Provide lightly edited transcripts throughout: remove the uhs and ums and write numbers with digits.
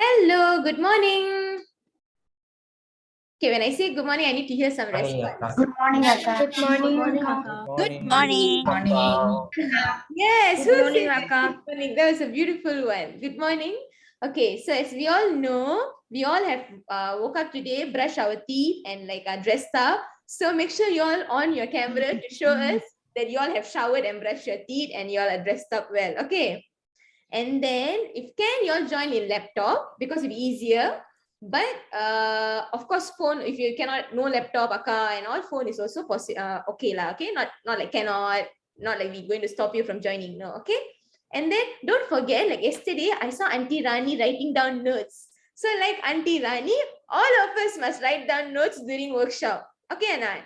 Hello, good morning. Okay, when I say good morning, I need to hear some response. Good morning, Akka. Good morning, Akka. Good morning. Yes, Good who morning, said Akka. good morning? That was a beautiful one. Good morning. Okay, so as we all know, we all have woke up today, brush our teeth, and dressed up. So make sure you all on your camera to show us that you all have showered and brushed your teeth and you all are dressed up well. Okay. And then if can, you all join in laptop because it'll be easier. But of course, phone, if you cannot, no laptop, akka, and all, phone is also okay lah, okay? Not like cannot, not like we're going to stop you from joining, no, okay? And then don't forget, like yesterday, I saw Auntie Rani writing down notes. So like Auntie Rani, all of us must write down notes during workshop. Okay, Anna?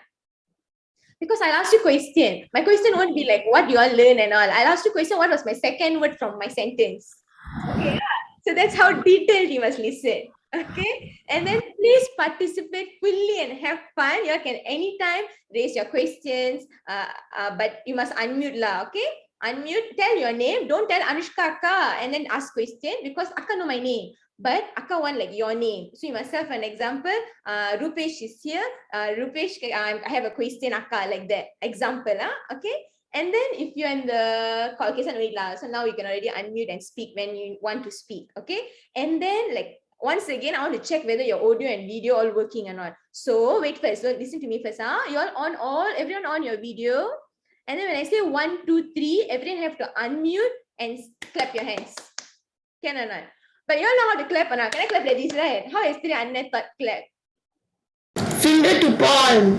Because I'll ask you question. My question won't be like what you all learn and all. I'll ask you question, what was my second word from my sentence? Okay, yeah. So that's how detailed you must listen. Okay, and then please participate fully and have fun. You all can anytime raise your questions, but you must unmute lah. Okay, unmute, tell your name, don't tell Anushka Akka and then ask question because Akka know my name. But Akka want like your name. So you must have an example. Rupesh is here. Rupesh, I have a question, Akka, like that. Example, okay? And then if you're in the call, okay, so now you can already unmute and speak when you want to speak, okay? And then like, once again, I want to check whether your audio and video all working or not. So wait first, so listen to me first. You all everyone on your video. And then when I say 1, 2, 3, everyone have to unmute and clap your hands. Can or not? But you all know how to clap or not? Can I clap like this, right? How yesterday Anna thought clap? Finger to palm.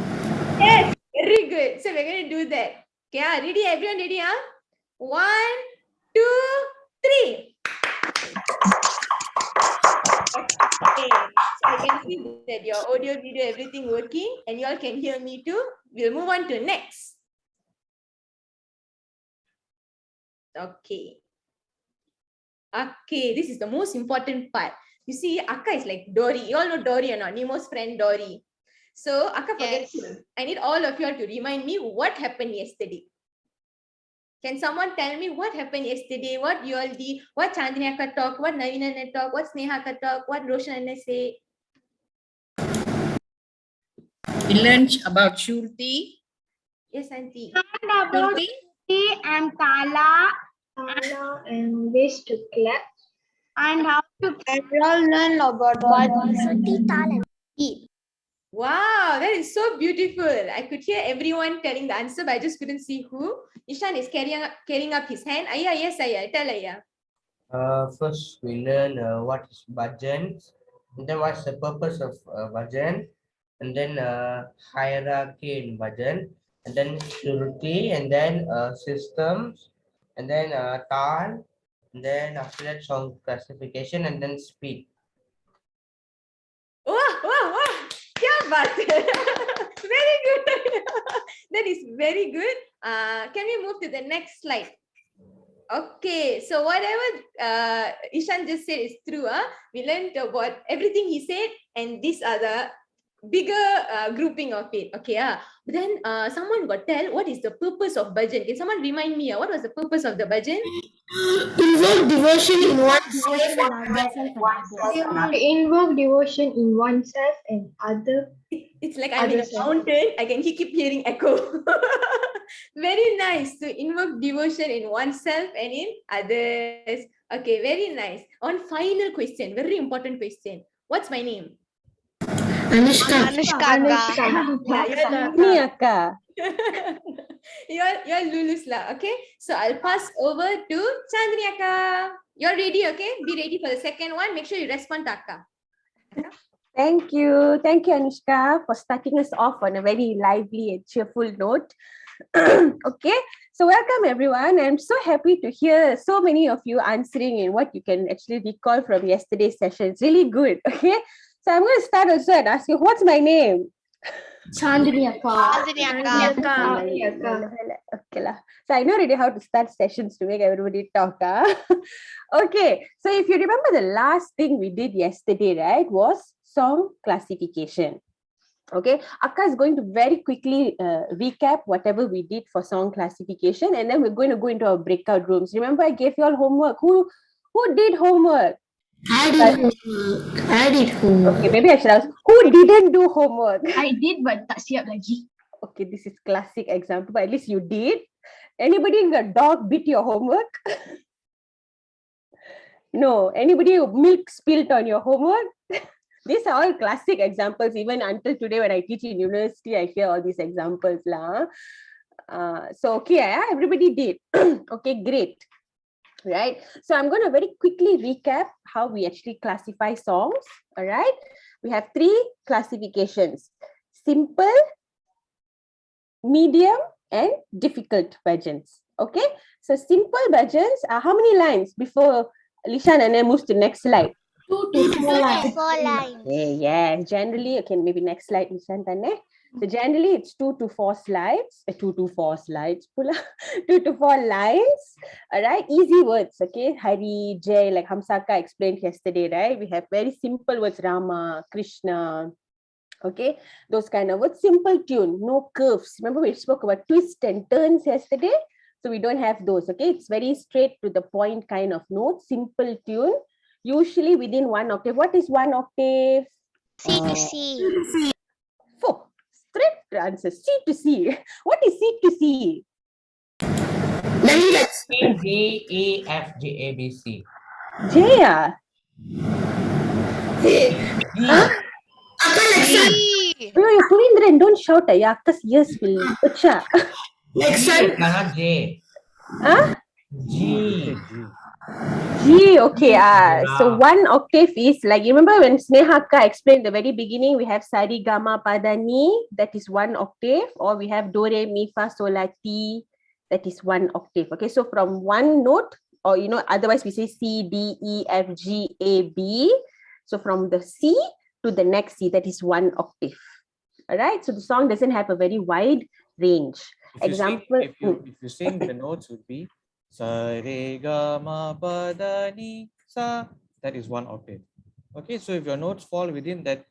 Yes, very good. So we're going to do that. Okay, ready? Everyone ready? 1, 2, 3. Okay, so I can see that your audio, video, everything working, and you all can hear me too. We'll move on to next. Okay. Okay, this is the most important part. You see, Akka is like Dory. You all know Dory or not? Nemo's friend Dory. So, Akka, forget it. I need all of you all to remind me what happened yesterday. Can someone tell me what happened yesterday? What you all did? What Chandni Akka talk? What Navina Anna talk? What Sneha Akka talk? What Roshan Anna say? We learned about Shruti. Yes, Auntie. And about Shruti and Taala and ways to clap. And how to all learn about Shruti, Taala. Wow, that is so beautiful. I could hear everyone telling the answer, but I just couldn't see who. Ishan is carrying up his hand. Ayah, yes, Ayah. Tell Ayah. First, we learn what is Bhajans, and then what's the purpose of Bhajan, and then hierarchy in Bhajan, and then Shruti, and then systems, and then Taal, and then after that song classification, and then speed. Wow. Kya baat hai? Very good. That is very good. Can we move to the next slide? Okay, so whatever Ishan just said is true. We learned about everything he said, and these are the bigger grouping of it. Okay, but then someone got tell what is the purpose of bhajan. Can someone remind me? What was the purpose of the bhajan? Invoke devotion in oneself. Invoke devotion in oneself and other. It's like I'm in a mountain. I can keep hearing echo. Very nice to invoke devotion in oneself and in others. Okay, very nice. On final question, very important question. What's my name? Anushka. Me, Akka. You're Lulus lah, okay? So I'll pass over to Chandni Akka. You're ready, okay? Be ready for the second one. Make sure you respond to Akka. Thank you. Thank you, Anushka, for starting us off on a very lively and cheerful note. Okay, so welcome everyone. I'm so happy to hear so many of you answering in what you can actually recall from yesterday's session. It's really good. Okay, so I'm going to start also and ask you, what's my name? Chandni Akka. Okay lah. So I know already how to start sessions to make everybody talk. Okay, so if you remember, the last thing we did yesterday, right, was song classification. Okay, Akka is going to very quickly recap whatever we did for song classification, and then we're going to go into our breakout rooms. Remember, I gave you all homework. Who did homework? I did homework. I did homework. Okay, maybe I should ask, who didn't do homework? I did but tak siap lagi. Okay, this is classic example, but at least you did. Anybody got dog bit your homework? No. Anybody milk spilled on your homework? These are all classic examples. Even until today, when I teach in university, I hear all these examples lah. So okay, everybody did. Okay, great. Right. So I'm going to very quickly recap how we actually classify songs. All right. We have 3 classifications: simple, medium, and difficult bhajans. Okay. So simple bhajans are how many lines before Lishan and then moves to next slide? 2 to 4 lines. 4 lines. Yeah, generally, okay, maybe next slide, Lishan. So generally, it's 2 to 4 slides, 2 to 4 slides, 2 to 4 lines. All right, easy words, okay? Hari, Jay, like Hamsaka explained yesterday, right? We have very simple words, Rama, Krishna, okay? Those kind of words, simple tune, no curves. Remember we spoke about twists and turns yesterday? So we don't have those, okay? It's very straight to the point kind of note, simple tune, usually within 1 octave. What is 1 octave? C to C. 4. Straight answer, C to C. What is C to C? Maybe that's A, D, E, F, G, A, B, C. J, ah? Akka Lexa. No, Purindran, don't shout. Yakta's ears will Ucha. Lexa. Not J. Huh? G. G, okay. So 1 octave is like, you remember when Snehaka explained the very beginning, we have Sari, Gama, Pada, Ni, that is 1 octave, or we have Do, Re, Mi, Fa, Sol, La, Ti, that is 1 octave. Okay, so from one note, or otherwise we say C, D, E, F, G, A, B. So from the C to the next C, that is 1 octave. All right, so the song doesn't have a very wide range. Example. If you sing, the notes would be sa re ga ma pa da ni sa. That is 1 octave. Okay, so if your notes fall within that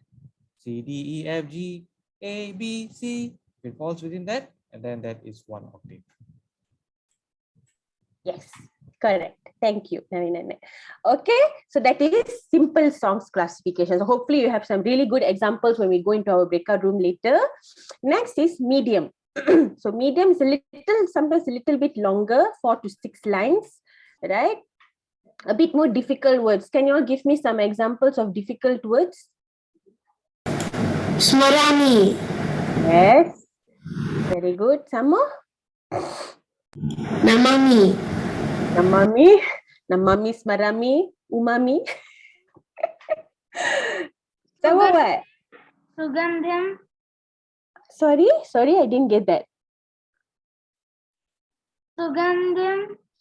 C, D, E, F, G, A, B, C, if it falls within that, and then that is 1 octave. Yes, correct. Thank you. Okay, so that is simple songs classification. So hopefully you have some really good examples when we go into our breakout room later. Next is medium. So medium is sometimes a little bit longer, 4 to 6 lines, right? A bit more difficult words. Can you all give me some examples of difficult words? Smarami. Yes. Very good. Some more? Namami. Namami, Smarami, Umami. Some more what? Sugandham. Sorry, I didn't get that.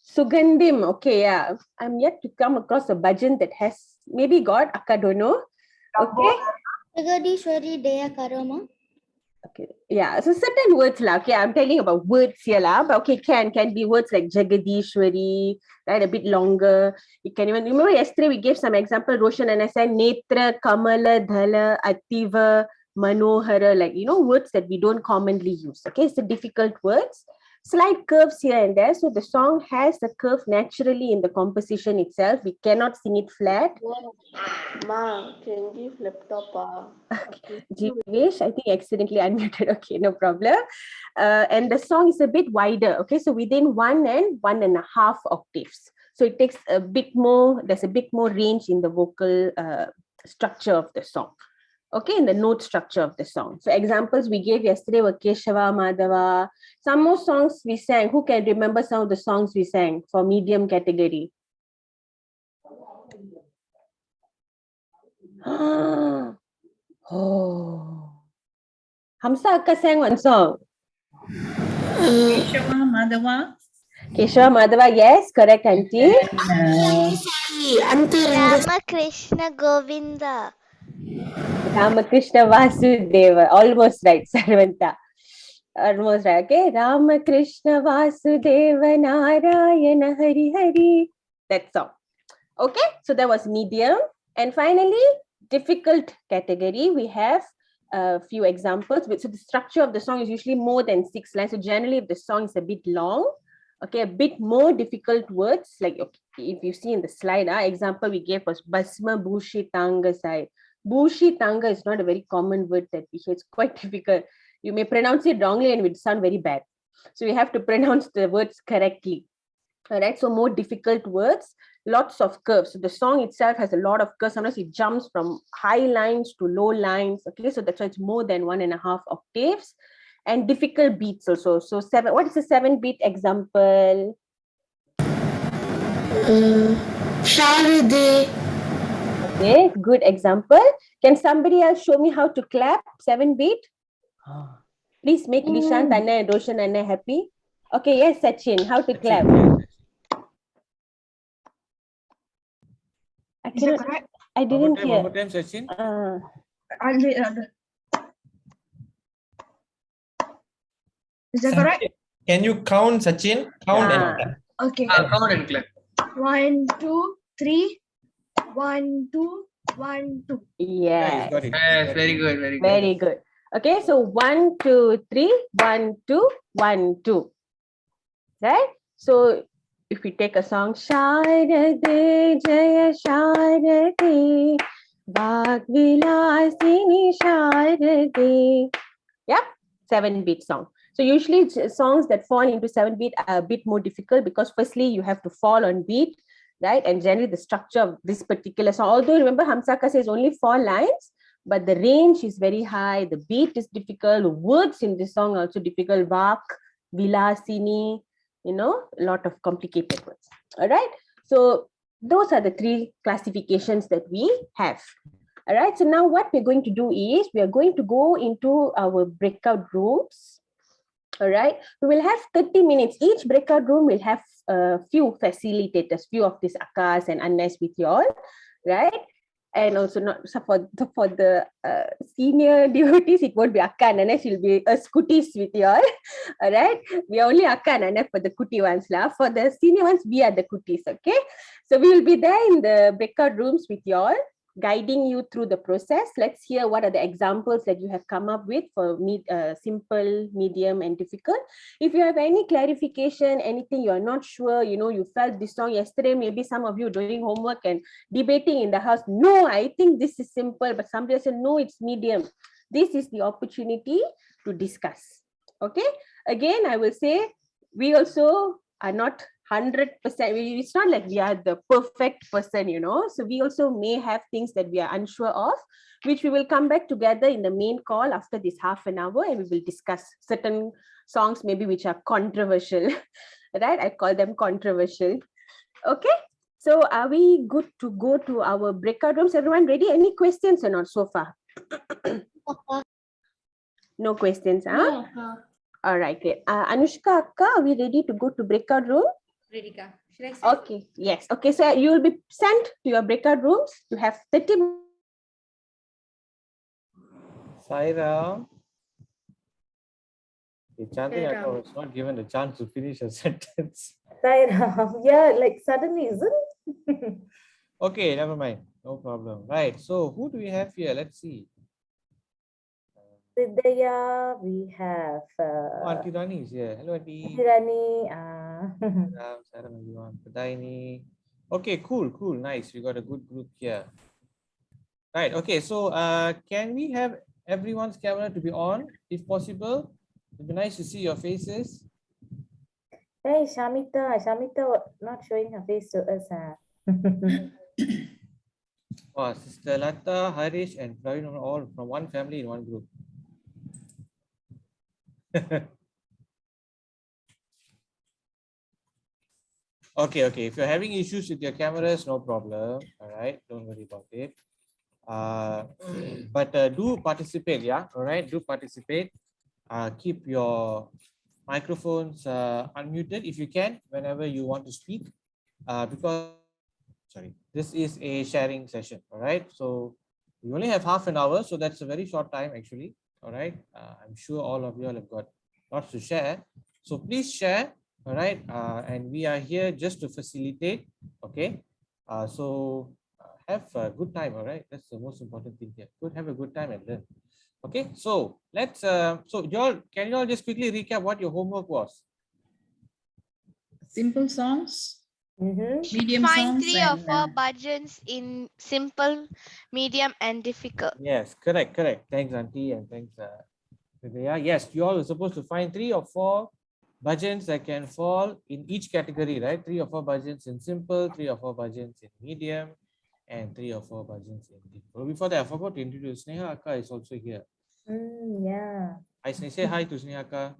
Sugandim, okay, yeah. I'm yet to come across a bhajan that has maybe got Akka don't know. Okay. Jagadishwari Deya Karama. Okay, yeah. So certain words lah. Okay, I'm telling about words here lah. But okay, can be words like Jagadishwari, right? A bit longer. You can even remember yesterday we gave some example. Roshan and I said Netra, Kamala, Dhala, Ativa, Manohara, like words that we don't commonly use. Okay, it's the difficult words. Slight curves here and there. So the song has a curve naturally in the composition itself. We cannot sing it flat. Ma, can you give laptop? Jivesh, I think accidentally unmuted. Okay, no problem. And the song is a bit wider. Okay, so within 1 and 1.5 octaves. So it takes a bit more, there's a bit more range in the vocal structure of the song. Okay, in the note structure of the song. So examples we gave yesterday were Keshava, Madhava. Some more songs we sang. Who can remember some of the songs we sang for medium category? Oh. Hamsa Akka sang one song. Keshava, Madhava. Keshava, Madhava, yes, correct, auntie. Rama Krishna Govinda. Ramakrishna Vasudeva, almost right, Sarvanta. Almost right, okay. Ramakrishna Vasudeva Narayana Hari Hari. That song. Okay, so that was medium. And finally, difficult category. We have a few examples. So the structure of the song is usually more than 6 lines. So generally, if the song is a bit long, Okay, a bit more difficult words, like okay, if you see in the slide, example we gave was Basma Bushi Tanga Sai. Bushi Tanga is not a very common word that we hear. It's quite difficult. You may pronounce it wrongly and it will sound very bad. So you have to pronounce the words correctly. All right, so more difficult words, lots of curves. So the song itself has a lot of curves. Sometimes it jumps from high lines to low lines. Okay, so that's why it's more than 1.5 octaves. And difficult beats also. So what is a 7-beat example? Sharade. Okay, good example. Can somebody else show me how to clap 7-beat? Please make Lishant, Anna and Roshan Anna happy. Okay, yes, Sachin, how to clap? Is that correct? I didn't hear. One more time, Sachin. Is that correct? Can you count, Sachin? Count and clap. Okay. Count and clap. 1, 2, 3. 1, 2, 1, 2. Yes. Got it. Yes, very good, very good. Very good. Okay, so 1, 2, 3, 1, 2, 1, 2. Right? So if we take a song, Sharade Jaya Sharade Bhagvilasini Sharade. Yep, 7-beat song. So usually songs that fall into 7-beat are a bit more difficult because firstly you have to fall on beat, right? And generally the structure of this particular song, although remember Hamsaka says only 4 lines, but the range is very high, the beat is difficult, the words in this song are also difficult, Vak, Vilasini, a lot of complicated words. All right. So those are the 3 classifications that we have. All right. So now what we're going to do is we are going to go into our breakout rooms. All right. We will have 30 minutes. Each breakout room will have a few facilitators, few of these Akas and Annas with you all. Right. And also not so for the senior devotees, it won't be Akka and Anna, it will be Scooties with you all. All right. We are only Akka and Anna for the Kuti ones. For the senior ones, we are the Kutis. Okay. So we will be there in the breakout rooms with you all, guiding you through the process. Let's hear what are the examples that you have come up with for simple, medium, and difficult. If you have any clarification, anything you are not sure, you felt this song yesterday, maybe some of you doing homework and debating in the house, no, I think this is simple, but somebody said, no, it's medium. This is the opportunity to discuss. Okay. Again, I will say, we also are not 100%. It's not like we are the perfect person, so we also may have things that we are unsure of, which we will come back together in the main call after this half an hour, and we will discuss certain songs maybe which are controversial. Right, I call them controversial. Okay, so are we good to go to our breakout rooms? Everyone ready? Any questions or not so far? No questions, huh? No. All right, great. Anushka Akka, are we ready to go to breakout room? Ready, Ka. Should I say? Okay, yes. Okay, so you will be sent to your breakout rooms. You have 30 minutes. Saira. Chanting Akka was not given a chance to finish a sentence. Saira. Yeah, like suddenly, isn't it? Okay, never mind. No problem. Right. So who do we have here? Let's see. Siddhaya, we have Auntie Rani is here. Hello, Auntie. Rani. Sarah, everyone. Padaini. Okay, cool, nice. We got a good group here. Right. Okay. So, can we have everyone's camera to be on, if possible? It'd be nice to see your faces. Hey, Shamita not showing her face to us. Oh, Sister Lata, Harish, and Praveen are all from one family in one group. Okay. If you're having issues with your cameras, no problem. All right, don't worry about it. But do participate, yeah. All right, do participate. Keep your microphones unmuted if you can whenever you want to speak. Because this is a sharing session. All right, so we only have half an hour, so that's a very short time actually. All right, I'm sure all of you all have got lots to share, so please share. All right, and we are here just to facilitate. Okay, so have a good time. All right, that's the most important thing here. Have a good time and learn. Okay, so let's so can you all just quickly recap what your homework was? Simple songs, medium Find songs, 3 or and 4 bhajans in simple, medium, and difficult. Yes, correct, correct. Thanks, Auntie, and thanks, Vidya. Yes, you all are supposed to find 3 or 4 bhajans that can fall in each category, right? 3 or 4 bhajans in simple, 3 or 4 bhajans in medium, and 3 or 4 bhajans in difficult. Before that, I forgot to introduce Sneha Akka is also here. Yeah. Hi, Sneha. Say hi to Sneha Akka.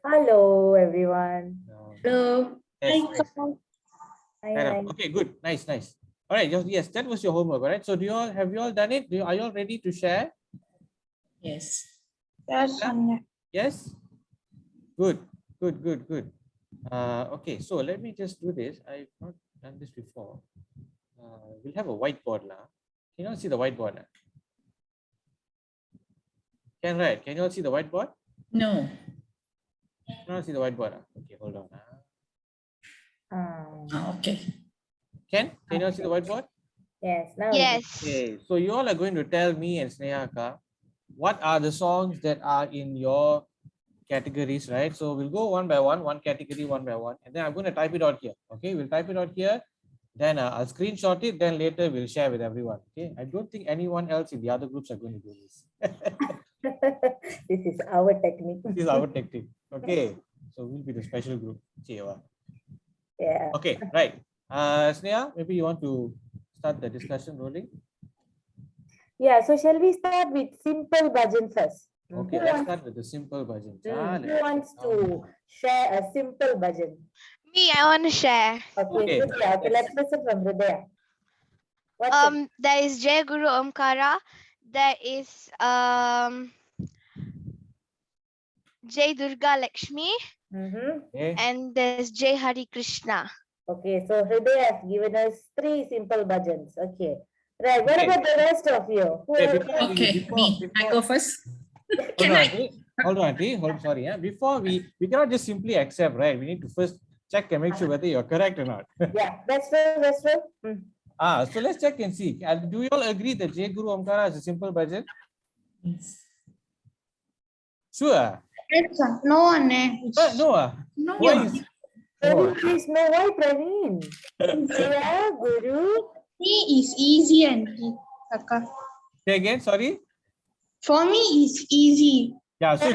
Hello, everyone. hello. Yes, nice. Hi, Right hi. up. Okay, good. Nice, nice. All right. Yes, that was your homework. All right. So, have you all done it? Are you all ready to share? Yes. Yes, Sonia. Yes. Good. Good. Good. Good. Okay. So let me just do this. I've not done this before. We'll have a whiteboard now. Can you all see the whiteboard now? Can you all see the whiteboard? No. Can you all see the whiteboard now? Okay, hold on. Okay. Can you all see the whiteboard? Yes, now Yes. Okay. So you all are going to tell me and Snehaka what are the songs that are in your categories, right? So we'll go one by one category, one by one, and then I'm going to type it out here. Okay, we'll type it out here. Then I'll screenshot it. Then later we'll share with everyone. Okay. I don't think anyone else in the other groups are going to do this. this is our technique. This is our technique. Okay. So we'll be the special group. Yeah. Okay. Right. Sneha, maybe you want to start the discussion rolling. Yeah. So shall we start with simple bhajan first? Okay. Let's start with the simple bhajan. Who wants to share a simple bhajan? Me, I want to share. Okay. Hridaya. Okay. Let's listen from Hridaya. What's it? There is Jai Guru Omkara. There is Jai Durga Lakshmi, Okay. and there's Jai Hari Krishna. Okay. So Hridaya has given us 3 simple bhajans. Okay. Right. What Okay. about the rest of you? Who Okay, else? Okay. Me. I go first. Hold on, Auntie. Hold on, Auntie. Sorry. Before we cannot just simply accept, right? We need to first check and make sure whether you're correct or not. Yeah. That's true. That's true. So let's check and see. Do you all agree that Jai Guru Omkara is a simple budget? Yes. Sure. No, Anne. No. No. Why is Praveen, please know why Praveen. Jaya Guru. Me is easy, Auntie. Akka. Say again, sorry. For me, it's easy. Yeah, so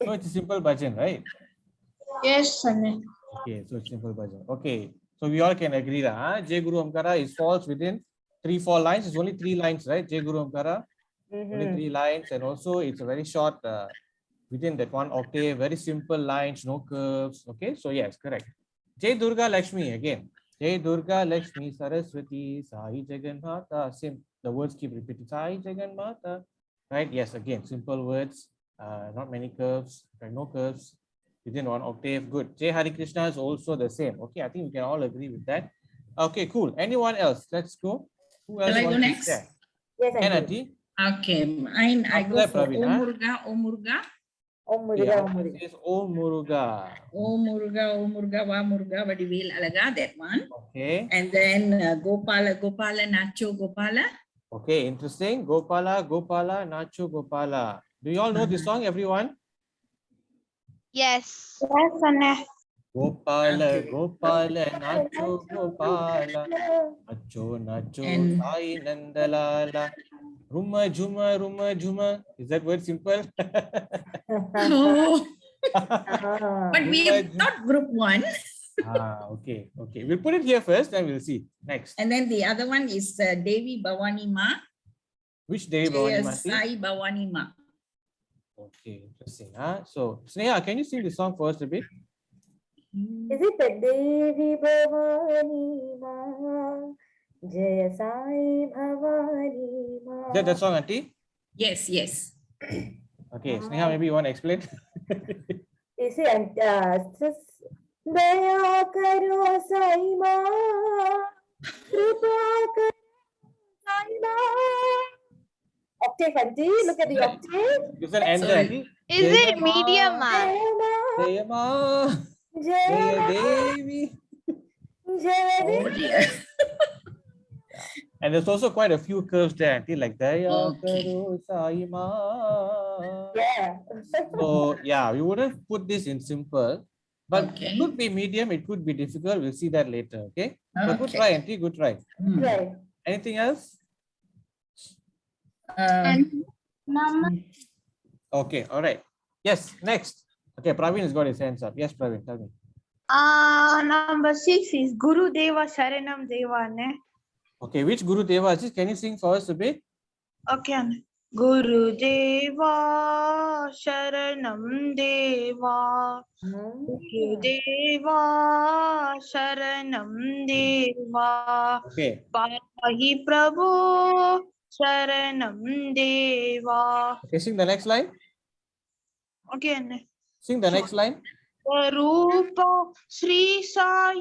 it's a simple bhajan, right? Yes, Anne. Okay, so it's simple bhajan. Okay, so we all can agree that Jai Guru Omkara falls within 3-4 lines. It's only 3 lines, right? Jai Guru Omkara, only 3 lines, and also it's a very short within that 1 octave, very simple lines, no curves. Okay, so yes, correct. Jai Durga Lakshmi again. Jai Durga Lakshmi Saraswati Sai Jagan Mata. Same, the words keep repeating. Sai Jagan Mata. Right? Yes, again, simple words, not many curves, right? No curves within 1 octave. Good. Jai Hari Krishna is also the same. Okay, I think we can all agree with that. Okay, cool. Anyone else? Let's go. Who else Shall I go wants to next? share? Yes, Auntie. Okay. Mine, I After go that, for Praveen, Om Muruga, Om Muruga. Om Okay, Muruga, Om Auntie Muruga. says Om Muruga. Om Muruga, Va Muruga, Vadivel Alaga, that one. Okay. And then Gopala, Nacho, Gopala. Okay, interesting. Gopala, Nacho Gopala. Do you all know this song, everyone? Yes. Yes, Anne. Gopala, Nacho Gopala. Nacho, And- Sai Nandalala. Ruma Juma. Is that word simple? Oh, but we Ruma have taught group 1. Okay. We'll put it here first, then we'll see. Next. And then the other one is Devi Bhavani Ma. Which day, Bhavani Mati? Sai Bhavani Ma. Okay, interesting. So, Sneha, can you sing the song first a bit? Is it the Devi Bhavani Ma? Jaya Sai Bhavani Ma? Is that the song, Auntie? Yes. Okay, Sneha, maybe you want to explain? You see, and Daya Karo Sai Ma. Kripa Karo Sai Ma. Octave, Auntie. Look at the octave. Is that answer, Sorry. Auntie? Is it medium? Jaya Ma. Jayama, Jaya Jaya Devi. Jaya Oh Devi. dear. And there's also quite a few curves there, Auntie, like Daya Okay. Karo Sai Ma. Yeah. So, yeah, we wouldn't put this in simple. But Okay. it could be medium, it could be difficult. We'll see that later. Okay. But good Okay. try, Auntie. Good try. Right. Anything else? Number Okay. All right. Yes. Next. Okay. Praveen has got his hands up. Yes, Praveen. Tell me. number 6 is Guru Deva Sharanam Deva. Ne? Okay. Which Guru Deva is this? Can you sing for us a bit? Okay. Anne. Guru Deva Sharanam Deva. Guru Deva Sharanam Deva. Okay. Pahi Prabhu Sharanam Deva. Okay. Sing the next line. Okay. Anne. Sing the next line. Rupa Sri Sai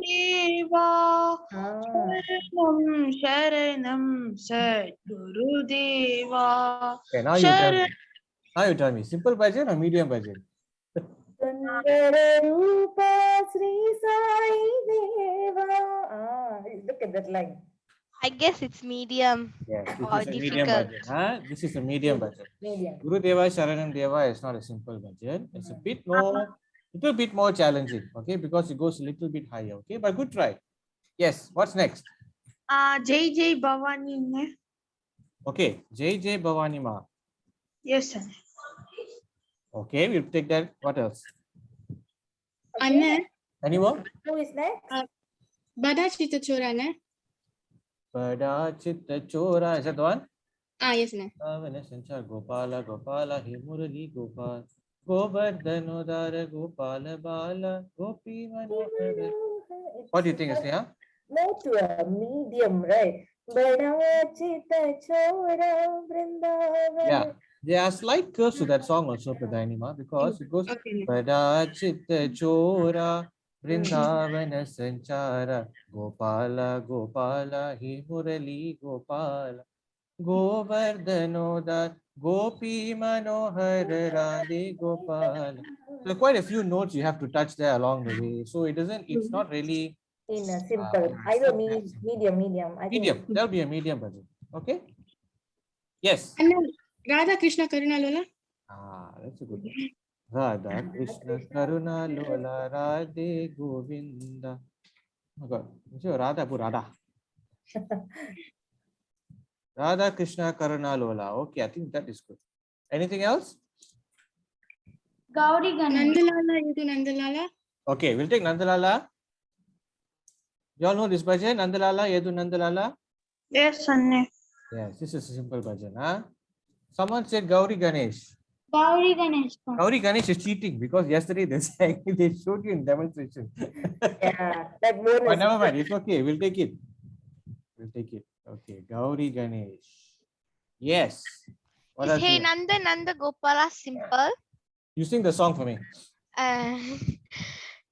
Deva Sharanam Sharanam Sadguru Deva Okay. Now you tell me. Now you tell me. Simple bhajan or medium bhajan? Sundara Rupa Sri Sai Deva. Look at that line. I guess it's medium. Yes. This Or is a medium difficult. bhajan. Huh? This is a medium bhajan. Medium. Guru Deva Sharanam Deva is not a simple bhajan. It's a bit more, little bit more challenging. Okay, because it goes a little bit higher. Okay, but good try. Yes. What's next? Jai Jai Bhavani. Ne? Okay, Jai Jai Bhavani Ma. Yes, sir. Okay, we'll take that. What else? Anne. Any more? Who is next? Bada Chita Chora. Ne? Pada Chitta Chora. Is that the one? Yes, ne. Sanchar Gopala Gopala He Murali Gopal Govardhanodara Gopala Bala Gopi Manohara. What do you think, Sneha? More to a medium, right? Bada Chita Chora Vrindavan. Yeah, there are slight curves to that song also, Pradhanima, because it goes Pada Chitta Chora Vrindavana Sanchara Gopala Gopala He Murali Gopala Govardhanodar Gopi Manohar Radhe Gopala. So quite a few notes you have to touch there along the way. So it doesn't, it's not really In a simple, either medium. I think. medium. There'll be a medium budget. Okay. Yes. Radha Krishna Karuna Lola. That's a good one. Radha Krishna Karuna Lola Radhe Govinda. Oh God. Radha put Radha. Radha Krishna Karuna Lola. Okay, I think that is good. Anything else? Gauri Nandalala. You do Nandalala. Okay, we'll take Nandalala. You all know this bhajan? Nandalala, Yedu Nandalala? Yes, Anne. Yes, this is a simple bhajan. Huh? Someone said Gauri Ganesh. Gauri Ganesh. Gauri Ganesh is cheating because yesterday they showed you in demonstration. Yeah, that bonus. But never mind, it's okay. We'll take it. We'll take it. Okay, Gauri Ganesh. Yes. What Is else? Hey Nanda Nanda Gopala simple? You sing the song for me.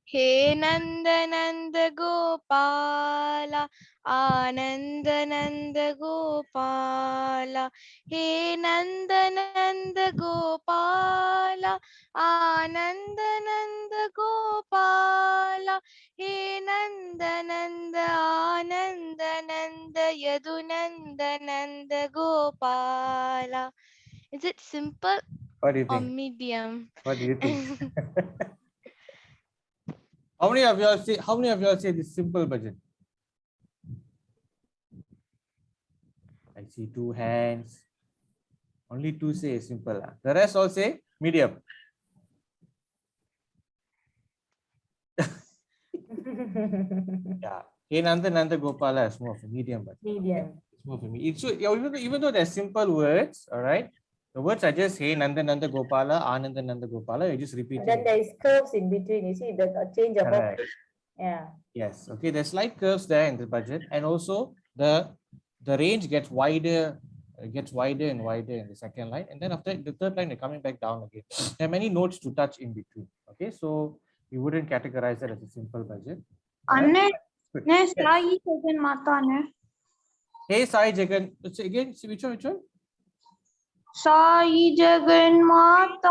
He Nanda Nanda Gopala Ananda Nanda Gopala He Nanda Nanda Gopala Ananda Nanda Gopala He Nanda Nanda Ananda Nanda Yadu Nanda Nanda Gopala. Is it simple What do you or think? medium? What do you think? How many of you all say this simple bhajan? I see 2 hands. Only 2 say simple. The rest all say medium. Yeah. Hey Nanda Nanda Gopala is more of a medium bhajan. Medium. It's more for me. It's so, even though they're simple words, all right. The words are just Hey Nanda Nanda Gopala, Ananda Nanda Gopala. You just repeat. And then there is curves in between. You see the change of. Correct. Yeah. Yes. Okay. There's slight curves there in the budget, and also the range gets wider. Gets wider and wider in the second line, and then after the third line, they're coming back down again. There are many notes to touch in between. Okay, so you wouldn't categorize that as a simple budget. Anne. Ne Sai Jagan Mata ne. Hey Sai Jagan. Again, see which one? Sai Jagan Mata,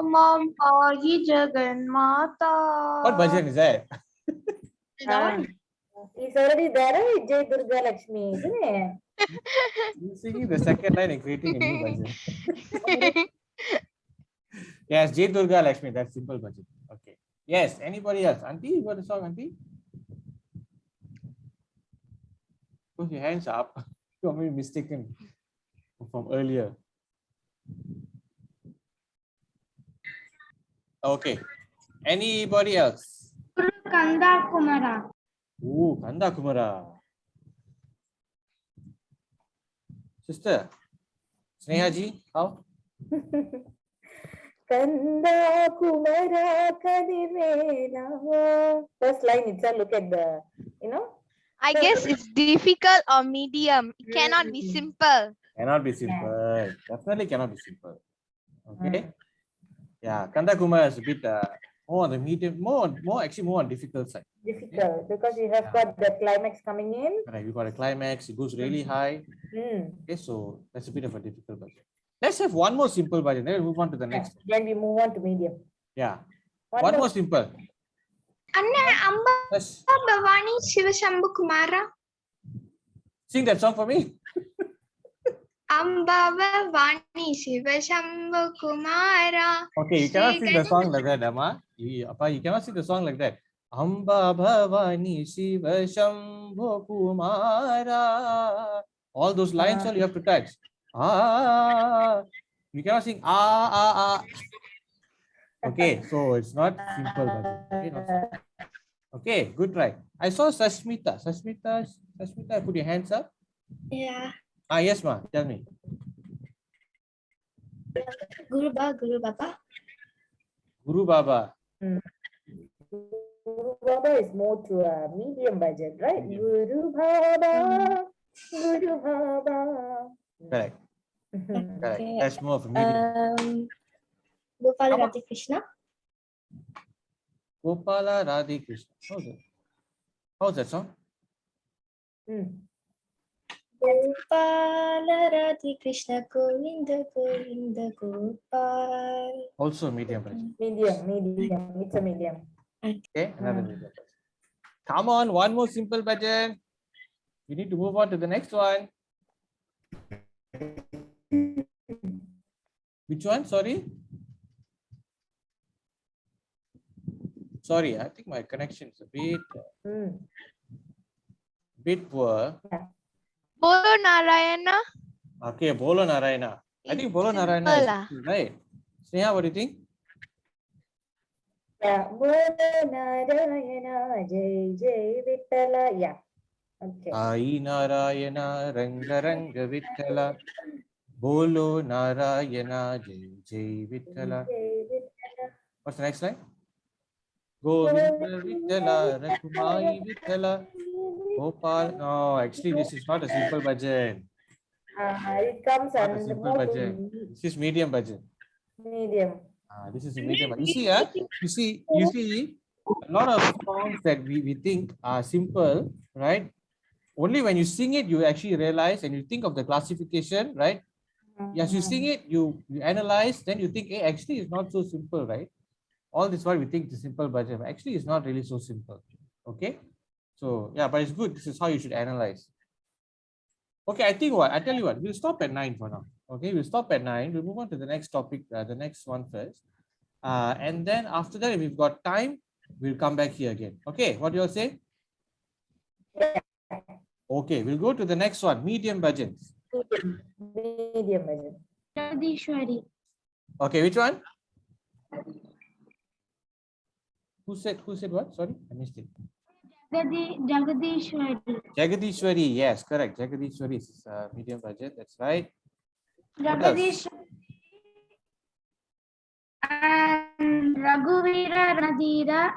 Mam Ahi Jagan Mata. What bhajan is that? It's already there, right? Jai Durga Lakshmi, isn't it? You're singing the second line and creating a new bhajan. Yes, Jai Durga Lakshmi. That's simple bhajan. Okay. Yes, anybody else? Auntie, you got a song, Auntie? Put your hands up. You are maybe mistaken from earlier. Okay. Anybody else? Kanda Kumara. Ooh, Kanda Kumara. Sister, Snehaji, how? Kanda Kumara Kadivela. First line itself, look at the, I guess it's difficult or medium. It cannot be simple. Cannot be simple. Definitely cannot be simple. Okay. Yeah, Kanda Kumara is a bit more on the medium, more on difficult side. Difficult because you have got the climax coming in. Right, you got a climax, it goes really high. Okay, so that's a bit of a difficult budget. Let's have one more simple budget, then we'll move on to the next one. Then we move on to medium. Yeah. One more simple. Anna Amba Yes. Bhavani Shivashambhu Kumara. Sing that song for me. Amba Bhavani Shivashambhu Kumara. Okay, you cannot sing the song like that, Amma. You cannot sing the song like that. Amba Bhavani Shiva Shambho Kumara. All those lines all you have to touch. You cannot sing Okay, so it's not simple budget. Okay, not simple. Okay, good try. I saw Sashmita. Sashmita, put your hands up. Yeah. Yes, ma. Tell me. Guru Baba. Guru Baba is more to a medium budget, right? Guru Baba. Correct. Correct. That's more of a medium. Gopala Radha Krishna. Gopala Radha Krishna. How's that song? Gopala Radha Krishna Govinda Govinda Gopal. Also medium budget. Medium. It's a medium. Okay, another medium budget. Come on, one more simple budget. We need to move on to the next one. Which one? Sorry, I think my connection is a bit poor. Bolo Narayana. Okay, Bolo Narayana. I think Bolo Narayana is right. Sneha, what do you think? Yeah, Bolo Narayana, Jai Jai Vittala. Yeah. Okay. Ai Narayana, Ranga Ranga Vittala. Bolo Narayana, Jai Jai Vittala. What's the next line? Govinda Vittala, Rakumai Vittala. Gopal. No, actually, this is not a simple budget. It comes Not a under simple budget. This is medium budget. medium. This is a medium budget. You see, a lot of songs that we think are simple, right? Only when you sing it, you actually realize and you think of the classification, right? As you sing it, you analyze, then you think, hey, actually, it's not so simple, right? All this while we think it's a simple budget, but actually, it's not really so simple. Okay. So yeah, but it's good. This is how you should analyze. Okay, I tell you what, we'll stop at 9 for now. Okay, we'll stop at 9. We'll move on to the next topic, the next one first. And then after that, if we've got time, we'll come back here again. Okay, what do you all say? Okay, we'll go to the next one, medium budgets. Medium budget. Jagdishwari. Okay, which one? Who said what? Sorry, I missed it. Jagadishwari. Jagadishwari, yes, correct. Jagadishwari is medium budget, that's right. Jagadishwari and Raghuvira Ranadira.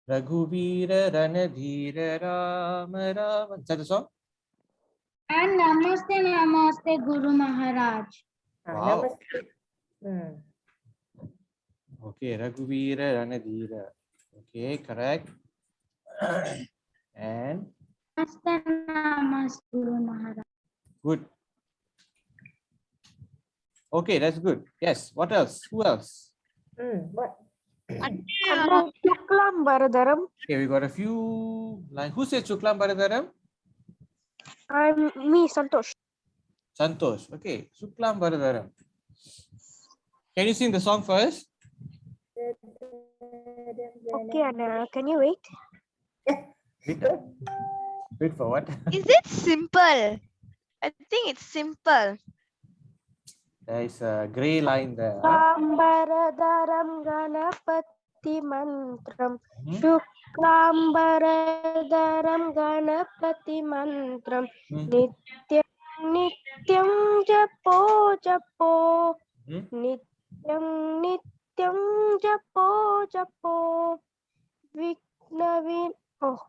Raghuvira Ranadhira Rama Rama. Is that the song? And Namaste Namaste Guru Maharaj. Wow. Okay, Raghuvira Ranadhira. Okay, correct. And Namaste Namaste Guru Maharaj. good. Okay, that's good. Yes. What else? Who else? What? Shuklam Baradaram. Okay, we got a few lines. Who said Shuklam Baradaram? Me, Santosh. Santosh. Okay, Shuklam Baradaram. Can you sing the song first? Okay, Anna, can you wait? Wait for what? Is it simple? I think it's simple. There is a grey line there. Shuklambaradaram Ganapati Mantram. Mhm. Shuklambaradaram Ganapati Mantram. Mhm. Nityam Nityam Japo Japo. Mhm. Nityam Nityam Japo Japo. Vignavin. Oh,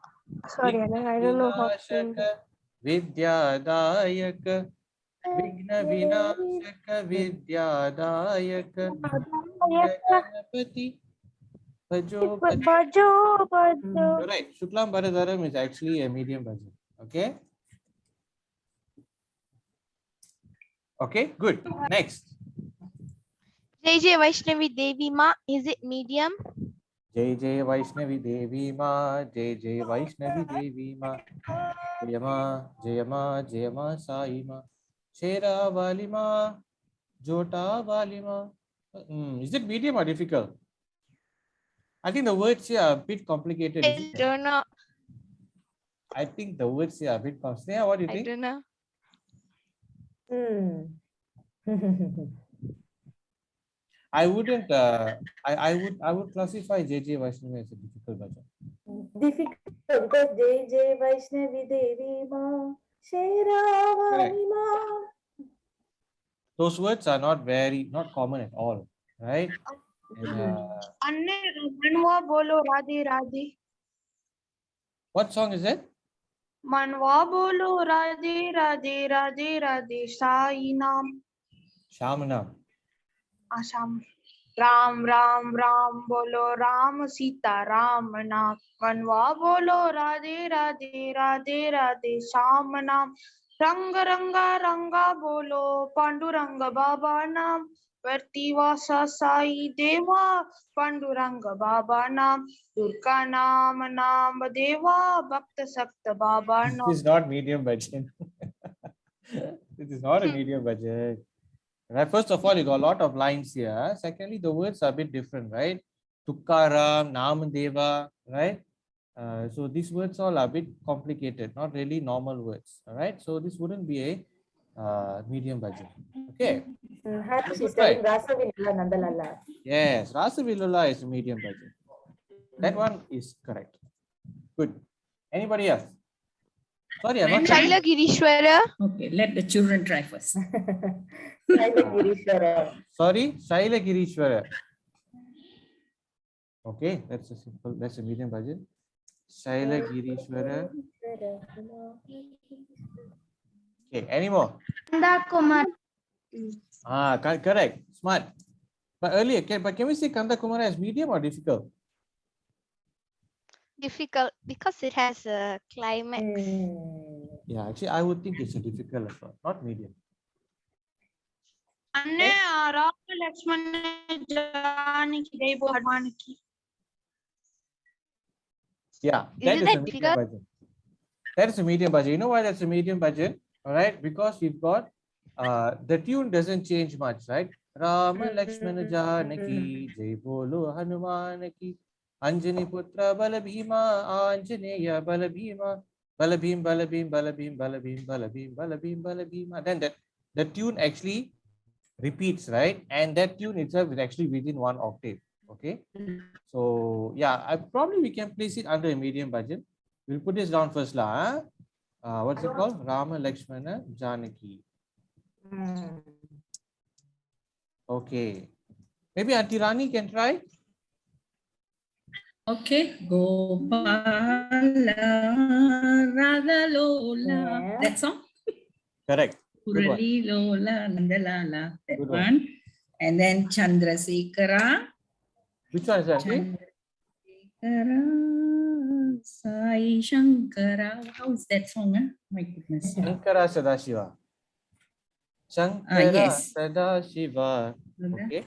sorry, Anna, I don't know how to sing. Vinashaka Vidyadayaka Vigna Vinashaka Vidyadayaka Ganapati Bhajo Bhajo. Bajo, bajo. You're right. Shuklam Bharadaram is actually a medium bhajan. Okay. Okay, good. Next. Jai Jai Vaishnavi Devi Ma, is it medium? Jai Jai Vaishnavi Devi Ma, Jai Jai Vaishnavi Devi Ma, Jayama, Jayama, Jayama Saima, Shera Valima, Jota Valima. Is it medium or difficult? I think the words here are a bit complicated. I Isn't it? don't know. I think the words here are a bit complicated. What do you I think? don't know. I wouldn't. I would classify JJ Vaishnavi as a difficult bhajan. Difficult because Jai Jai Vaishnavi Devi Ma Sheravali Ma. Those words are not common at all, right? And, Manwa bolo Radhe Radhe. what song is it? Manwa bolo Radhe Radhe Radhe Radhe Sai Nam. Shamanam. Asham. Ram Ram Ram bolo Ram Sita Ram Nam. Manwa bolo Radhe Radhe Radhe Radhe Sham Nam. Ranga Ranga Ranga bolo Panduranga Baba Nam. Verti Vasa Sai Deva Panduranga Baba Nam. Durga Nam Nam Deva Bhakta Sakta Baba Nam. This is not medium bhajan. This is not a medium bhajan. Right? First of all, you got a lot of lines here. Secondly, the words are a bit different, right? Tukkaram, Namadeva, right? So these words all are a bit complicated, not really normal words. All right. So this wouldn't be a medium bhajan. Okay. Happy Good sister try. in Rasavilla Nandalala. Yes, Rasa Vilula is a medium bhajan. That one is correct. Good. Anybody else? Sorry, I'm not. Shaila Girishwara. Okay, let the children try first. Shaila Girishwara. Sorry, Shaila Girishwara. Okay, that's a medium bhajan. Shaila Girishwara. Okay, any more? Bandar Kumar. Correct. Smart. But earlier, can we say Kanda Kumara as medium or difficult? Difficult because it has a climax. Yeah, actually, I would think it's a difficult as well, not medium. Anne Rama Lakshmana Janaki Devo Harmanaki. Yeah, Is that it is that a medium difficult? bhajan. That is a medium bhajan. You know why that's a medium bhajan? All right, because you've got the tune doesn't change much, right? Rama Lakshmana Janaki Jai Bolo Hanuman ki Anjani Putra Balabhima Anjaneya Balabhima Balabhim Balabhim Balabhim Balabhim Balabhim Balabhim Balabhima. Then the tune actually repeats, right? And that tune itself is actually within one octave. Okay. So yeah, we can place it under a medium bhajan. We'll put this down first lah. What's it called? Rama Lakshmana Janaki. Okay. Maybe Auntie Rani can try. Okay, Gopala Radha Lola. That song? Correct. Good one. Purali Lola Nandalala. That Good one. one. And then Chandrasekhara. Which one is that? Chandrasekhara Sai Shankara. How is that song? Huh? My goodness. Shankara Sadashiva. Shankara Yes. Sadashiva. Okay.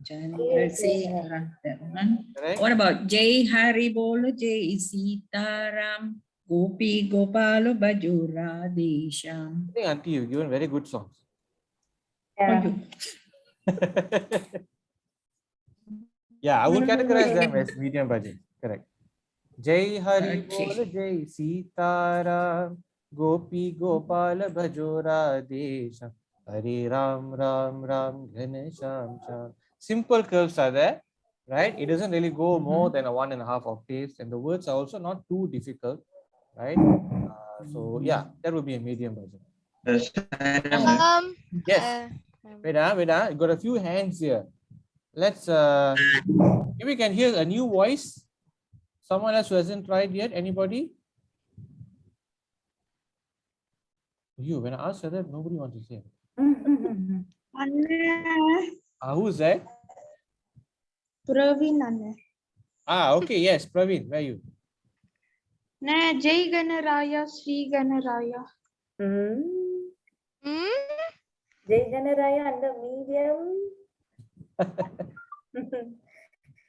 Chandrasekhara. That one. Correct. What about Jai Hari Bolo Jai Sitaram Gopi Gopalo Bhajo Radhesham. I think Auntie, you've given very good songs. Yeah. Yeah, I will categorize them as medium bhajan. Correct. Jai Hari Okay. Bol Jai Sitaram Gopi Gopal Bhajo Radhe Hare Ram Ram Ram Ghanesham Sham. Simple curves are there, right? It doesn't really go more than a 1.5 octaves, and the words are also not too difficult, right? So yeah, that would be a medium bhajan. Yes. Wait, you got a few hands here. Let's maybe we can hear a new voice. Someone else who hasn't tried yet. Anybody? You, when I asked her that, nobody wants to say. Who's that? Praveen Anne. Okay, yes, Praveen, where are you? Ne Jai Ganaraya Sri Ganaraya. Jai Ganaraya under medium.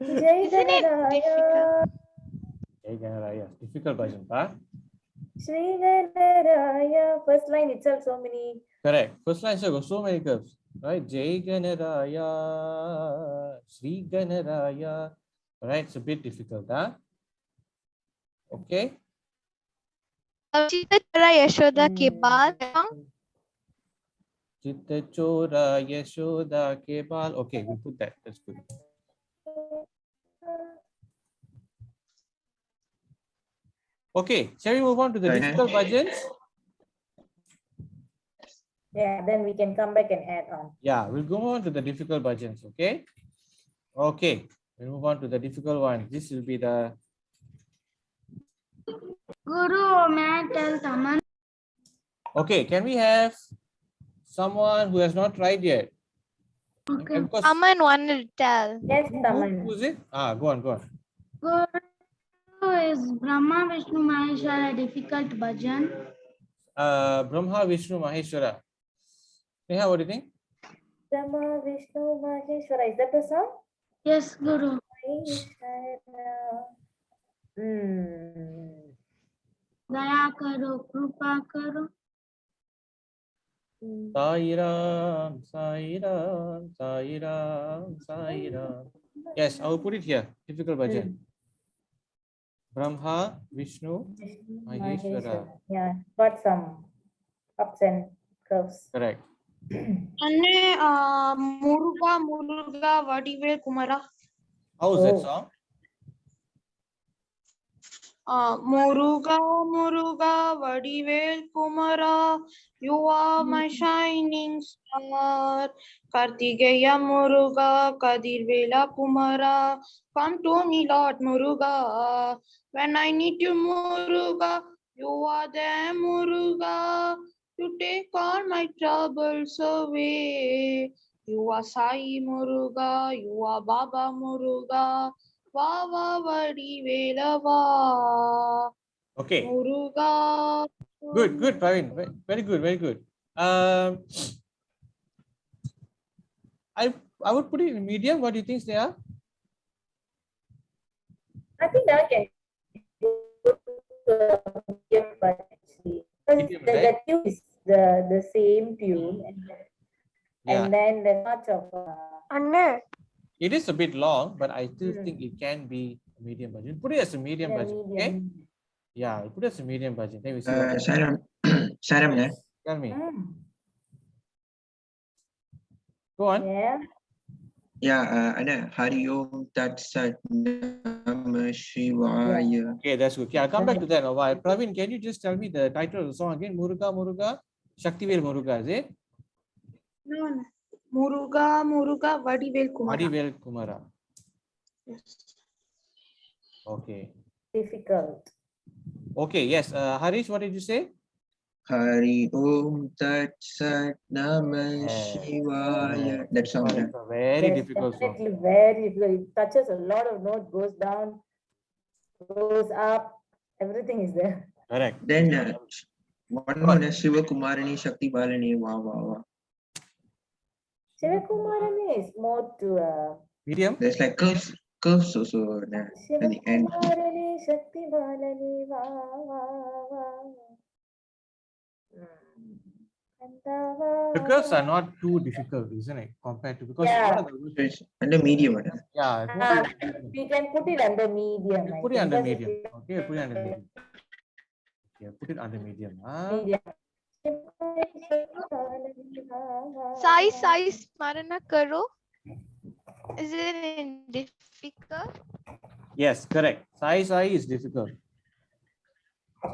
Jai Ganaraya. Jai Ganaraya. Difficult bhajan, huh? Sri Ganaraya. First line itself, so many. Correct. First line so got so many curves, right? Jai Ganaraya, Sri Ganaraya. Right, it's a bit difficult, huh? Okay. Chitra Yashoda ke baal. Chitta Chora Yashoda ke baal. Okay, we'll put that. That's good. Okay, shall we move on to the difficult bhajans? Yeah, then we can come back and add on. Yeah, we'll go on to the difficult bhajans, okay? Okay, we'll move on to the difficult one. This will be the... Guru, may I tell Taman? Okay, can we have someone who has not tried yet? Okay. Aman wanted to tell. Yes, Taman. Who's it? Go on. Guru is Brahma Vishnu Maheshwara difficult bhajan. Brahma, Vishnu, Maheshwara. Neha, what do you think? Brahma, Vishnu, Maheshwara. Is that the song? Yes, Guru. Daya karo, krupa karo. Sai Ram, Sai Ram, Sai Ram, Sai Ram. Yes, I will put it here. Difficult bhajan. Brahma, Vishnu, Maheshwara. Yeah, got some ups and curves. Correct. Anne Muruga Muruga Vadivel Kumara. How is that song? Muruga Muruga Vadivel Kumara, you are my shining star. Kartigeya Muruga Kadirvela Kumara, come to me Lord Muruga. When I need you Muruga, you are there Muruga. You take all my troubles away. You are Sai Muruga, you are Baba Muruga. Vava Vadivelava. Okay. Muruga. Good, Praveen. Very good. I would put it in medium. What do you think they are? I think that can medium, but actually, the tune is the same tune, and then there's much of. It is a bit long, but I still think it can be a medium bhajan. Put it as a medium bhajan, okay? Yeah, put it as a medium bhajan. Then we see. Saram, Tell me. Go on. Yeah, ada Hari Om Tat Sat Namah Shivaya. Okay, that's good. Okay, I'll come back to that in a while. Praveen, can you just tell me the title of the song again? Muruga, Shaktivel Muruga, is it? No. Muruga Vadivel Kumara. Vadivel Kumara. Yes. Okay. Difficult. Okay, yes. Harish, what did you say? Hari Om Tat Sat Namah Shivaya. That song. It's a very difficult song. Definitely very difficult. It touches a lot of notes, goes down, goes up, everything is there. Correct. Then one more, Shiva Kumarani Shakti Balani. Wow. Shiva Kumarani is more to medium. There's like curves also at the end. Kumarani Shakti Balani The curves are not too difficult, isn't it? Compared to because Yeah. one of the So it's under medium. Madam. yeah, We can put it under medium. you I put it think, under because medium. it's Okay, put it under medium. Yeah, put it under medium. medium. Sai Smarana Karo. Is it difficult? Yes, correct. Sai is difficult.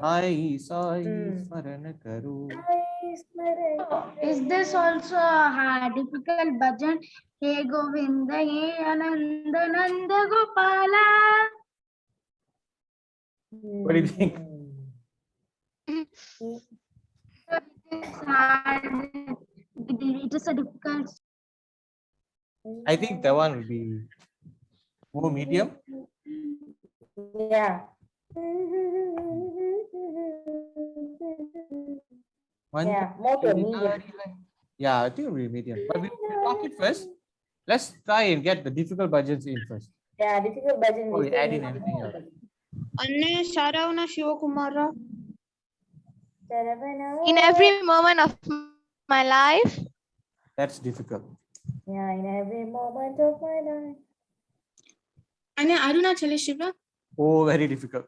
Sai smarana karu. Is this also a difficult bhajan? Hey Govinda, hey Ananda Nanda Gopala. What do you think? It is a difficult. I think that one will be more medium. Yeah. Yeah, more to medium. Yeah, I think it will be medium. But we'll talk it first. Let's try and get the difficult budgets in first. Yeah, difficult bhajan. Before we add in anything else. Anne Saravana Shivakumara. In every moment of my life. That's difficult. Yeah, in every moment of my life. Anne Arunachala Shiva. Oh, very difficult.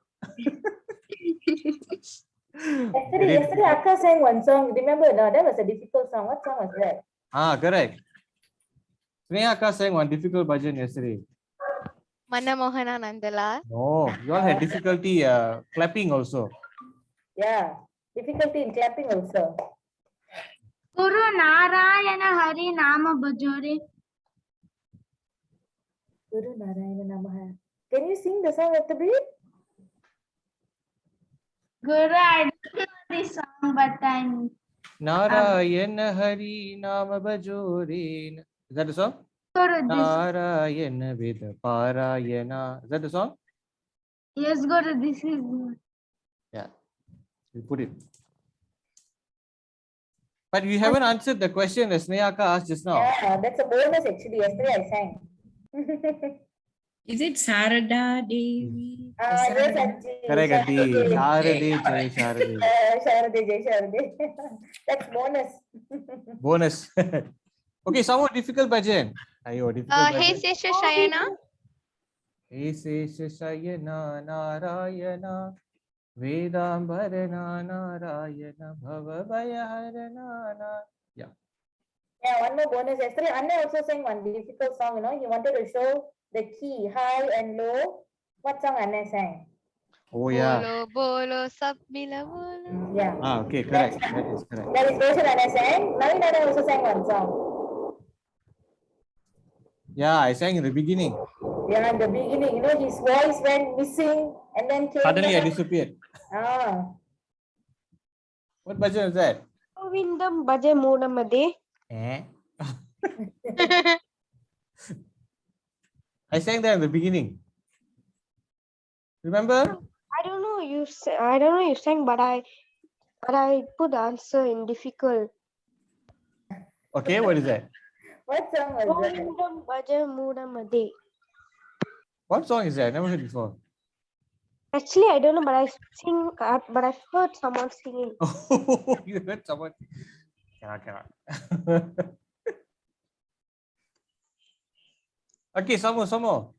Yesterday Akka sang one song. Remember? No, that was a difficult song. What song was that? Ah, correct. Snehaka sang one difficult bhajan yesterday. Mana Mohana Nandala. No, you all had difficulty clapping also. Yeah, difficulty in clapping also. Guru Narayana Hari Nama Bhajore. Guru Narayana Namaha. Can you sing the song at the beat? Guru, I don't know this song, but I'm. Narayana Hari Nama Bhajore. Is that the song? Guru, this. Narayana Veda Parayana. Is that the song? Yes, Guru, this is. Yeah, we put it. But you haven't answered the question that Snehaka asked just now. Yeah, that's a bonus actually. Yesterday I sang. Is it Sarada Devi? Yes, Auntie. Correct, Auntie. Sharade, Jai Sharade. Sharade, Jai Sharade. That's bonus. Bonus. Okay, somewhat difficult bhajan. Ayo, difficult Hey bhajan. Sesha Shayana. Hey Sesha Shayana Narayana Vedambarana Narayana Bhavabhayaharana. Yeah. Yeah, one more bonus. Yesterday, Anna also sang one difficult song. You know, he wanted to show the key high and low. What song Anna sang? Oh yeah. Bolo bolo sab mila bolo. Yeah. Ah, okay, correct. That is correct. That is version Anna sang. Navin Anna also sang one song. Yeah, I sang in the beginning. Yeah, in the beginning, you know, his voice went missing and then came Suddenly I back. disappeared. Ah. What bhajan is that? Govindam Bhaja Moodamade. Eh? I sang that in the beginning. Remember? I don't know you sang, but I put the answer in difficult. Okay, what is that? What song was that? Govindam Bhaja Moodamade. What song is that? I never heard before. Actually, I don't know, but but I've heard someone singing. Oh, you heard someone. Cannot. Okay, some more.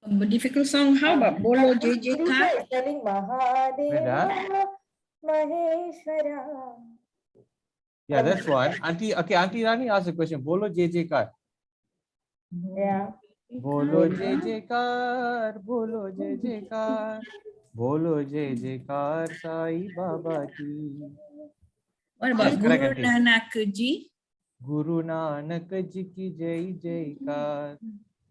A difficult song. How about Bolo JJ Lisa Ka? is telling Mahadeva Maheshwara. Yeah, that's one. Auntie Rani asked a question. Bolo JJ Kar. Yeah. Bolo JJ Kar, Bolo JJ Kar, Bolo JJ Kar, Sai Baba ki. What about Yes, Guru correct, Auntie. Nanak Ji? Guru Nanak ji ki jai jai kar,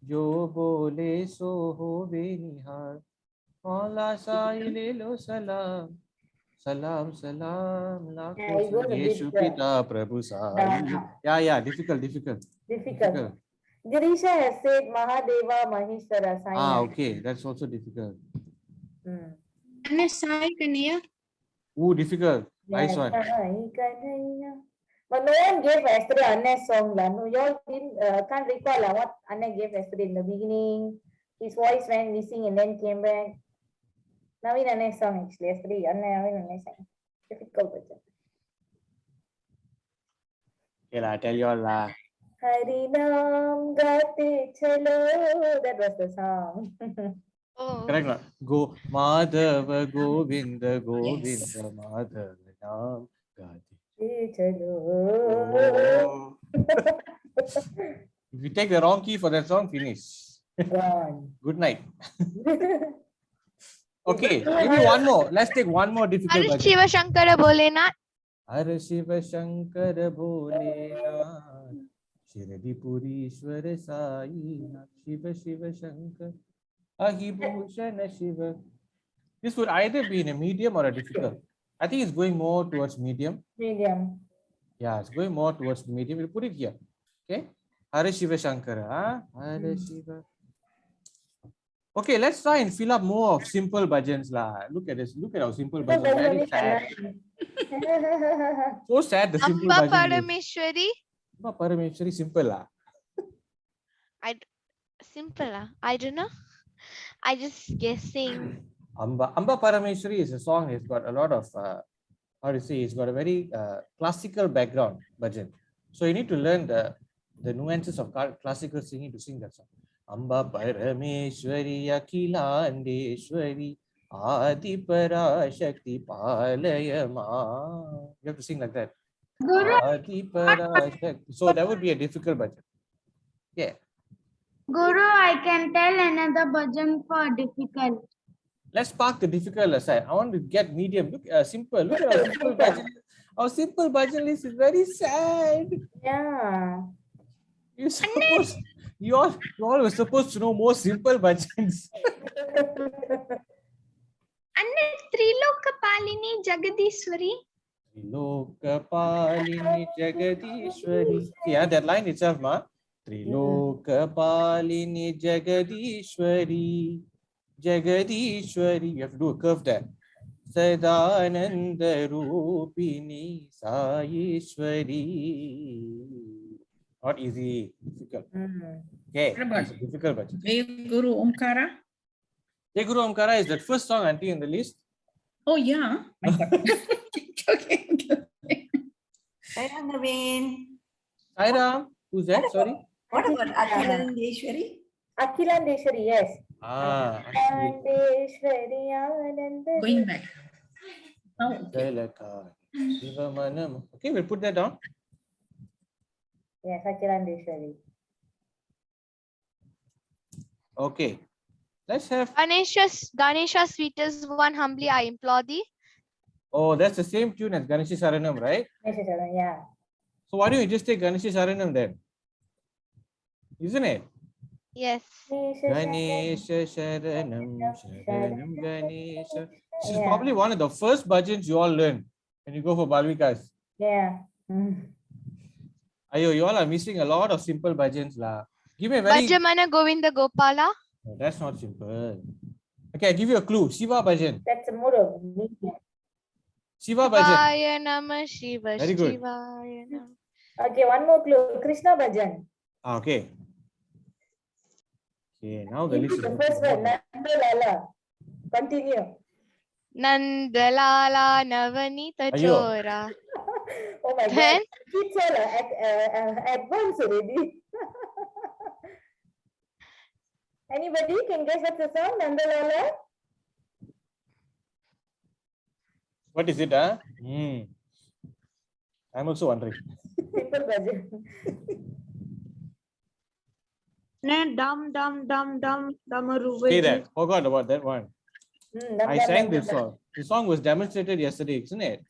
jo bole so hove nihar. Maula sai le lo salam, salam salam, Yeah, lakho it was a bit, Yeshu Pita Prabhu sai. Yeah, difficult. Difficult. Girisha has said Mahadeva Maheshwara. Ah, okay, that's also difficult. Anne Sai Kanya. Ooh, difficult. Nice one. But no one gave yesterday Anna's song. No, you all can't recall what Anna gave yesterday in the beginning. His voice went missing and then came back. Navin Anna's song actually yesterday. Navin Anna's song. Difficult. Okay, I tell you all lah. Harinam Gate Chalo. That was the song. Oh. Correct not? Go Madhava Govinda Govinda Madhava Nam Gate. Chalo. Oh. If you take the wrong key for that song, finish. Gone. Good night. Okay, maybe one more. Let's take one more difficult Har bhajan. Shiva Shankara Bholenath. Har Shiva Shankara Bholenath Shirdi Purishwara Sainath Shiva Shiva Shankar Ahibhushana Shiva. This would either be in a medium or a difficult. I think it's going more towards medium. Medium. Yeah, it's going more towards medium. We'll put it here. Okay. Har Shiva Shankara. Har Shiva. Okay, let's try and fill up more of simple bhajans lah. Look at this. Look at our simple bhajans. Very sad. So sad. The simple Amba bhajan. Parameshwari. Amba Parameshwari simple lah. Simple. I don't know. I just guessing. Amba Parameshwari is a song. It's got a lot of how to say. It's got a very classical background bhajan. So you need to learn the nuances of classical singing to sing that song. Amba Parameshwari Akhilandeshwari Adi Parashakti Palayama. You have to sing like that. Guru, Adi Parashakti. So that would be a difficult bhajan. Yeah. Guru, I can tell another bhajan for difficult. Let's park the difficult aside. I want to get medium. Look, simple. Look at our simple bhajan. Our simple bhajan list is very sad. Yeah. You all were supposed to know more simple bhajans. And Trilokapalini Jagadishwari. Trilokapalini Jagadishwari. Yeah, that line itself, ma. Trilokapalini Jagadishwari. Jagadishwari. You have to do a curve there. Sadananda Rupini Saishwari. Not easy, difficult. Okay, What about it's a difficult bhajan. Jai Guru Omkara? Jai Guru Omkara is that first song, auntie, in the list. Oh, yeah. Okay. Sairam Naveen. Sairam, who's that? Sorry. What about Akhilandeshwari? Akhilandeshwari, yes. Akhilandeshwari. Going back. Oh, okay. Okay, we'll put that down. Yes, Akhilandeshwari. Okay. Let's have. Ganesha sweetest one, humbly I implore thee. Oh, that's the same tune as Ganesha Saranam, right? Yeah. So why don't you just take Ganesha Saranam then? Isn't it? Yes. Ganesha Sharanam, Sharanam Ganesha. This is probably one of the first bhajans you all learn when you go for Balvikas. Yeah. Ayo, you all are missing a lot of simple bhajans lah. Give me a very. Bhajamana Govinda Gopala. No, that's not simple. Okay, I'll give you a clue. Shiva bhajan. That's a more of Shiva bhajan. Shivaya Namah Shiva. Very good. Shivaya Namah. Okay, one more clue. Krishna bhajan. Okay. Okay, now the list is. The first one, Nandalala. Continue. Nandalala Navanita Chora. Oh my Then? God. Kids all advanced already. Anybody can guess what's the song? Nandalala? What is it? I'm also wondering. Simple bhajan. Dum dum dum dum damaru. Say that. Forgot about that one. I sang this song. The song was demonstrated yesterday, isn't it?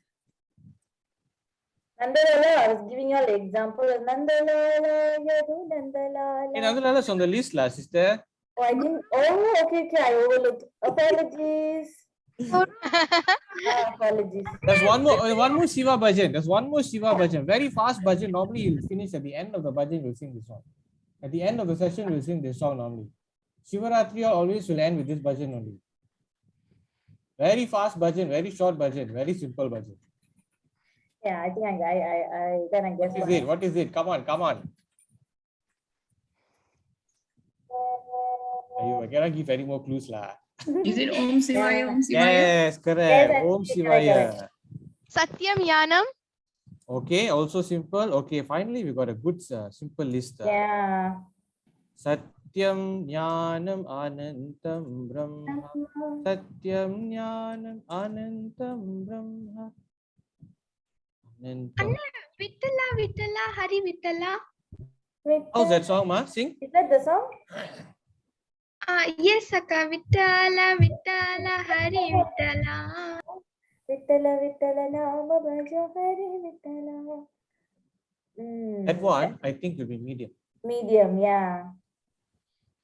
Nandalala, I was giving you all the example. Nandalala, Yadu Nandalala. Hey, Nandalala is on the list, lah, sister. Oh, I didn't. Oh, okay, I overlooked. Apologies. Apologies. There's one more Shiva bhajan. There's one more Shiva bhajan. Very fast bhajan. Normally, you'll finish at the end of the bhajan, you'll sing this song. At the end of the session, we'll sing this song normally. Shivaratri always will end with this bhajan only. Very fast bhajan, very short bhajan, very simple bhajan. Yeah, I think I then I guess. What is it? What is it? Come on, come on. I cannot give any more clues lah. Is it Om Shivaya? Om Shivaya? Yes, correct. Yes, Om Shivaya. Satyam Yanam. Okay, also simple. Okay, finally we got a good simple list. Yeah. Satyam Jnanam Anantam Brahma. Satyam Jnanam Anantam Brahma. Anantam. Vittala, Vittala, Hari Vittala. How's that song, Ma? Sing. Is that the song? Yes, Akka. Vittala, Vittala, Hari Vittala. Vittala Vittala Nama Bhaja Hari Vittala. That one, I think, will be medium. Medium, yeah.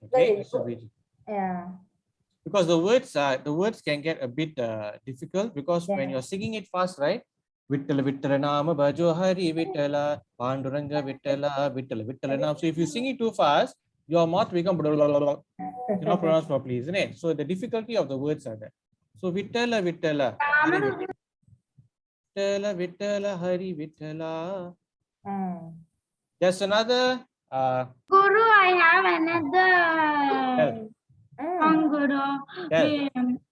Okay, Very so good. Yeah. because the words can get a bit difficult because when you're singing it fast, right? Vittala Vittala Nama Bhajo Hari Vittala Panduranga Vittala Vittala Vittala Nama. So if you sing it too fast, your mouth become blah, blah, blah, blah. You cannot pronounce properly, isn't it? So the difficulty of the words are there. So Vittala Vittala Hari Vittala. Vittala Vittala Hari Vittala. There's another Guru, I have another song, Guru.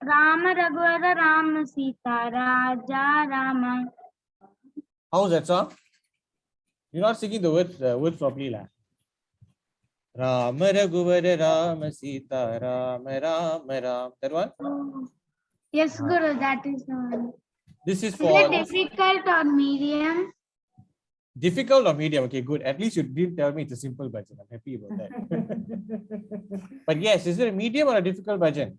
Rama Raghuara Rama Sita Raja Rama. how's that song? You're not singing the words properly, lah. Rama Raghuvara Rama Sita Rama Rama Ram. That one? Yes, Guru, that is the one. This is Is for it difficult or medium? difficult or medium. Okay, good. At least you didn't tell me it's a simple bhajan. I'm happy about that. But yes, is it a medium or a difficult bhajan?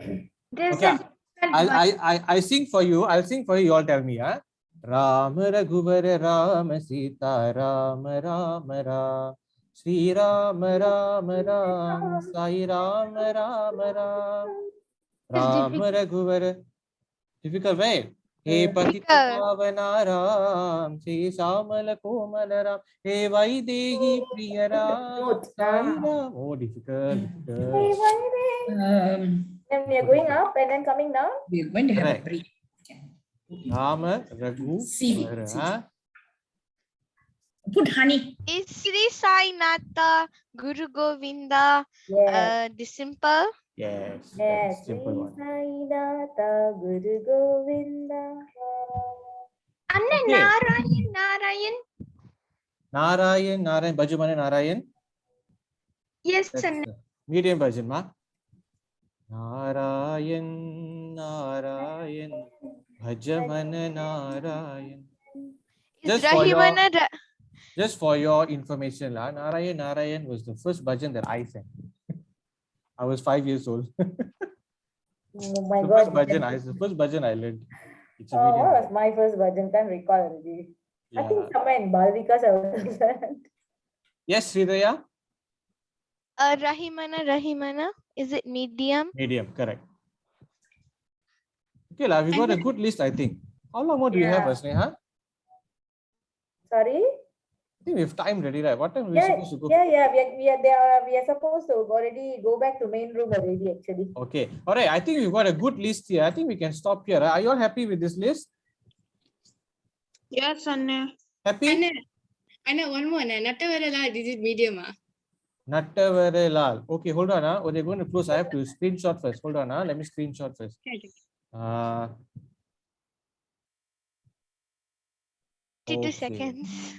Okay. I sing for you. I'll sing for you. You all tell me, huh? Rama Raghuvara Rama Sita Rama Rama Ram. Sri Rama Rama Ram. Sai Rama Rama Ram. Rama Raghuvara. Difficult, right? He Patita Pavana Ram. Sri Samala Komala Ram. He Vaidehi Priya Ram. Sai Ram. Oh, difficult. Then we are going up and then coming down. We're going to have a break. Rama Raghu. Put honey. Is Sri Sai Nata Guru Govinda the simple? Yes. Yes. Simple one. Sainata Guru Govinda. Anna Okay. Narayan, Narayan. Narayan, Narayan, Bhajamana Narayan. Yes, That's Anna. the medium version, ma. Narayan, Narayan, Bhajamana Narayan. Just for your information, la, Narayan, Narayan was the first bhajan that I sang. I was 5 years old. Oh my the God. the first bhajan I learned. It's a Oh, medium. what was my first bhajan? Can't recall already. I think somewhere in Balvikas I was learned. Yes, Sridhaya? Rahimana, Rahimana. Is it medium? Medium, correct. Okay, la, we got a good list, I think. How long more do we have, Sneha? Sorry? I think we have time ready, right? What time are we supposed to go? Yeah. We are supposed to already go back to main room already, actually. Okay. All right. I think we've got a good list here. I think we can stop here. Are you all happy with this list? Yes, Anna. Happy? Anna, one more. Nattavarala, this is medium. Nattavarala. Okay, hold on. Oh, they're going to close. I have to screenshot first. Hold on. Let me screenshot first. Okay. 52 seconds.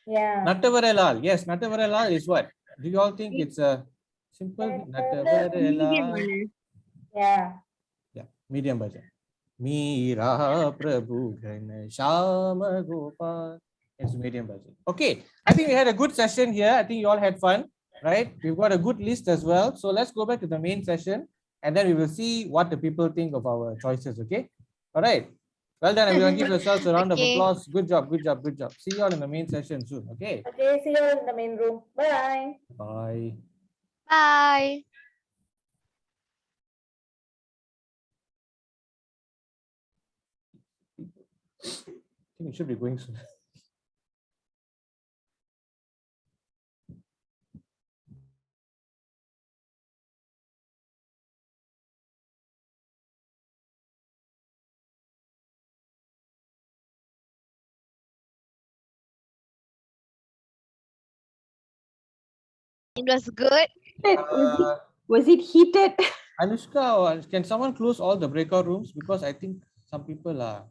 Yeah. Nattavarala. Yes, Nattavarala is what? Do you all think it's a simple Nattavarala? Yeah. Yeah, medium bhajan. Meera Prabhu Ghana Shama Gopal. It's medium bhajan. Okay, I think we had a good session here. I think you all had fun, right? We've got a good list as well. So let's go back to the main session and then we will see what the people think of our choices. Okay. All right. Well done, everyone. Give yourselves a round of applause. Good job. Good job. Good job. See you all in the main session soon. Okay. Okay. See you in the main room. Bye. Bye. Bye. I think we should be going soon. It was good. Was it heated? Anushka, can someone close all the breakout rooms? Because I think some people are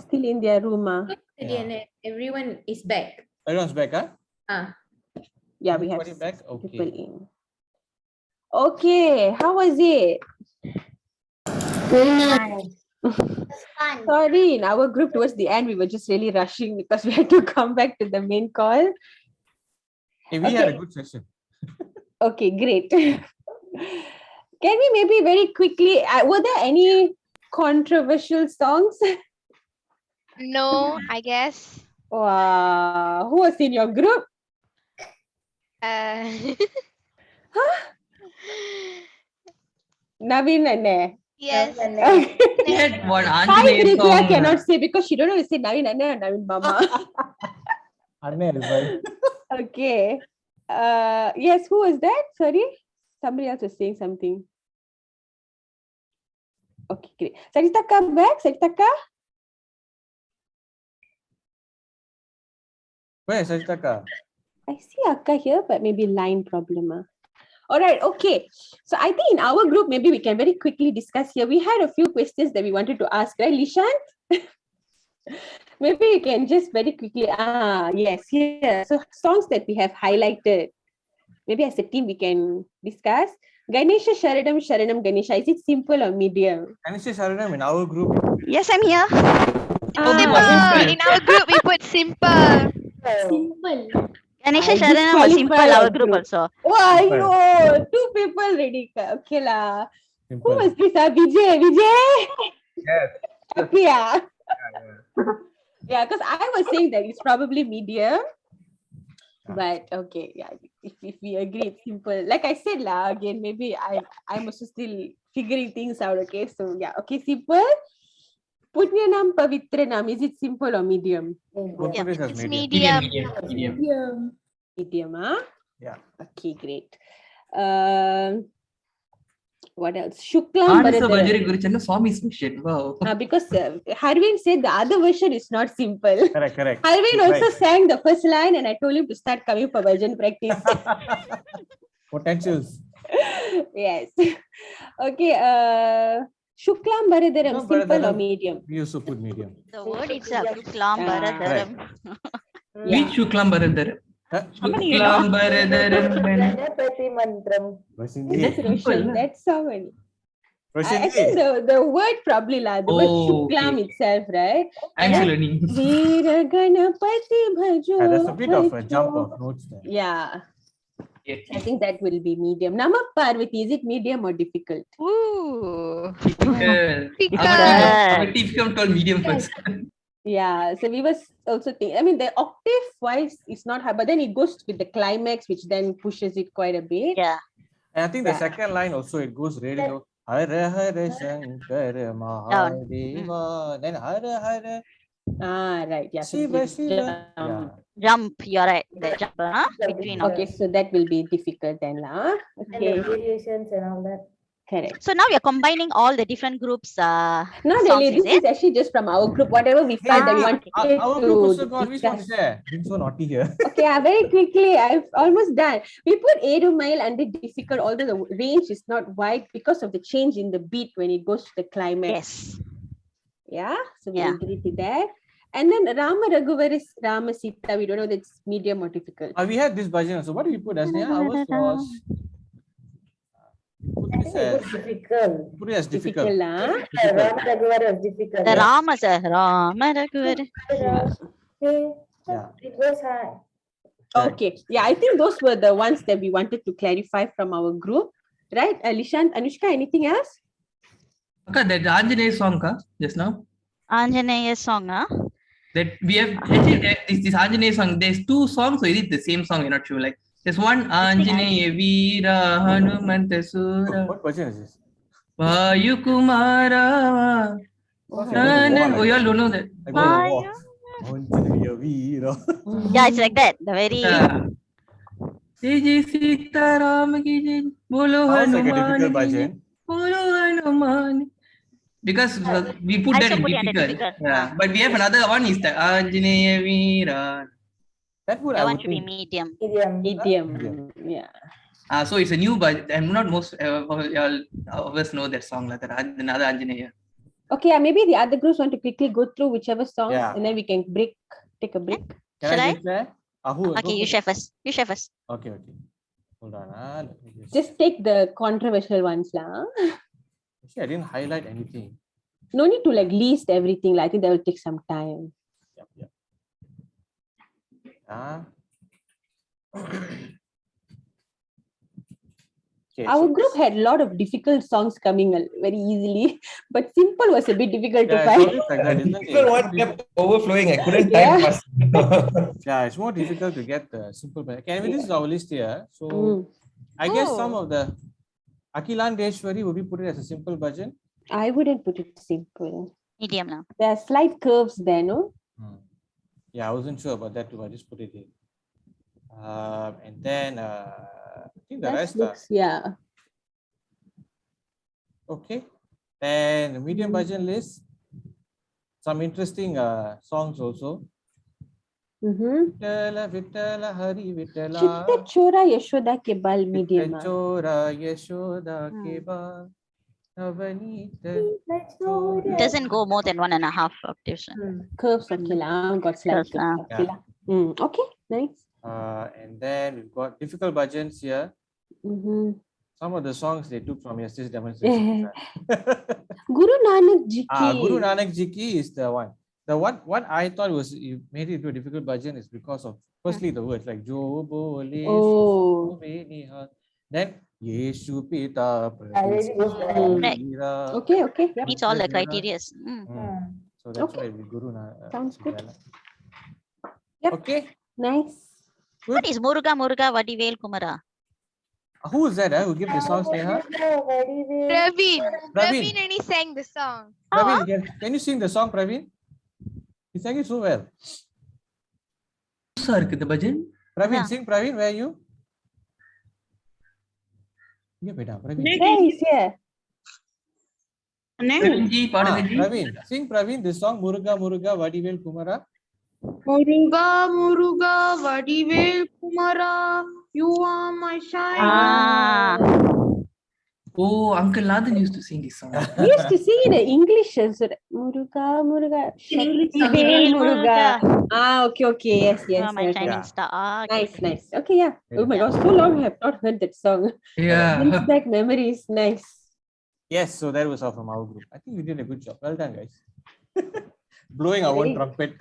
Still in their room. And everyone is back. Everyone's back, huh? Yeah, we have Everybody back? people Okay. in. Okay, how was it? Sorry, in our group towards the end, we were just really rushing because we had to come back to the main call. Hey, we had a good session. Okay, great. Can we maybe very quickly, were there any controversial songs? No, I guess. Wow, who was in your group? Naveen and Yes. We had one Hi, Anjaneya Vidya song. cannot say because she don't know to say Naveen and Naveen Mama. Anne is fine. Okay. Yes, who was that? Sorry, somebody else was saying something. Okay, great. Saritaka back. Saritaka. Where is Saritaka? I see Akka here, but maybe line problem. All right, okay. So I think in our group, maybe we can very quickly discuss here. We had a few questions that we wanted to ask, right, Lishant? Maybe you can just very quickly. Yes, here. So songs that we have highlighted. Maybe as a team we can discuss. Ganesha Sharanam Sharanam Ganesha. Is it simple or medium? Ganesha Sharanam in our group. Yes, I'm here. Simple. In our group, we put simple. Simple. Ganesha Sharanam was simple, our group also. Wow, yo, 2 people ready. Okay lah. Simple. Who was this? Vijay? Vijay? Yes. Okay, yeah. Yeah, because I was saying that it's probably medium. But okay, yeah, if we agree it's simple. Like I said lah, again, maybe I'm also still figuring things out, okay? So yeah, okay, simple. Punyanam Pavitranam, is it simple or medium? It's Medium. medium. Medium, huh? Yeah. Okay, great. What else? Shuklam Ansa Bharadara. Bajari Guruchanna Swami's mission. Wow. Because Harvin said the other version is not simple. Correct. Harvin also sang the first line and I told him to start coming for Bhajan practice. Potentials. Yes. Okay. Shuklam Bharadaram, simple or medium? We used to put medium. The word itself, Shuklam Bharadaram. Which Shuklam Bharadaram? How many you know? Shuklam Bharadaram. That's Roshan. That's so many. I Roshini. think the word probably the word Shuklam itself, right? I'm still learning. Veera Ganapati Bhajo. There's a bit of a jump of notes there. Yeah. Yes. I think that will be medium. Nama Parvati, is it medium or difficult? Ooh. Difficult. Our difficult told medium first. Yeah, so we was also thinking, I mean, the octave wise is not high, but then it goes with the climax, which then pushes it quite a bit. Yeah. And I think the second line also, it goes really low. Hara Hara Shankara Mahadeva. Then Hara Hara. Right. Yeah. So Shiva it's Shiva. Yeah. Jump, you're right. The jump, between. Okay, so that will be difficult then. Okay. And the variations and all that. Correct. So now we are combining all the different groups. Not songs, really. is This is actually just from our group. Whatever we felt that we wanted Our group also got to which one is discuss. there? Being so naughty here. Okay, very quickly. I've almost done. We put Erumail under difficult, although the range is not wide because of the change in the beat when it goes to the climax. Yes. Yeah. So we agree to that. And then Rama Raghuvar is Rama Sita. We don't know that's medium or difficult. We had this Bhajan. So what do we put as near? Ours was. I think it was difficult. Put it as difficult. Rama Raghuvar was difficult. The Rama sir. Rama Raghuvar. Yeah. It was high. Okay. Yeah, I think those were the ones that we wanted to clarify from our group. Right? Lishant, Anushka, anything else? Okay, that Anjaneya song, just now. Anjaneya song, That we have actually this Anjaneya song. There's 2 songs, so is it the same song? You're not sure. Like there's one Anjaneya Veera Hanumanta Sura. What version is this? Vayu Kumara. Oh, you all don't know that. Yeah, it's like that. The very. Jai Sita Ram ki Jai. Bolo Hanuman ki Jai. Bolo Hanuman. Because we put that in difficult. Yeah. But we have another one is the Anjaneya Veera. That would I want to be medium. Medium. Yeah. So it's a new, but I'm not most of us know that song like that. Another Anjaneya. Okay, maybe the other groups want to quickly go through whichever songs, Yeah. and then we can take a break. Can Should I I? declare? Okay, you share first. You share first. Okay. Hold on. Let me Just take the controversial ones, lah. Actually, I didn't highlight anything. No need to like list everything. I think that will take some time. Yep. Okay, Our so group had a lot of difficult songs coming very easily, but simple was a bit difficult to it's find. always like that, isn't People it? one kept overflowing. I couldn't Yeah. type fast. Yeah, it's more difficult to get the simple. Can we? This is our list here. So I guess some of the Akilandeshwari, would we put it as a simple bhajan? I wouldn't put it simple. Medium now. There are slight curves there, no? Yeah, I wasn't sure about that too. I just put it in. And then I think the rest looks, yeah. Okay. Then the medium bhajan list. Some interesting songs also. Vittala, Vittala, Hari Vittala. Chitta Chora Yashoda ke bal medium. Chitta Chora Yashoda ke bal. It doesn't go more than 1.5 octaves. Curves, okay lah. Got slight curves. Okay lah. Okay, nice. And then we've got difficult bhajans here. Some of the songs they took from yesterday's demonstration. Guru Nanak Ji ki. Guru Nanak Ji ki is the one. The what I thought was you made it into a difficult bhajan is because of firstly the words like Jo Bole. Oh. Then Yeshu Pita. Okay. Yep. Meets all the criteria. So that's why we Guru Nanak. Sounds good. Yep. Okay. Nice. What is Muruga Vadivel Kumara? Who is that? Who gave the song, Sneha? Praveen and he sang the song. Praveen, can you sing the song, Praveen? He sang it so well. Sir, the bhajan? Praveen, sing Praveen, where are you? Yeah, beta, Praveen. Yeah, he's here. Praveen, sing Praveen this song, Muruga Vadivel Kumara. Muruga Vadivel Kumara, you are my shine. Oh, Uncle Nathan used to sing this song. We used to sing in English also. Muruga. Muruga. Okay. Yes. My shining star. Nice. Okay, yeah. Oh my God, so long I have not heard that song. Yeah. Brings back memories. Nice. Yes, so that was all from our group. I think we did a good job. Well done, guys. Blowing our own trumpet.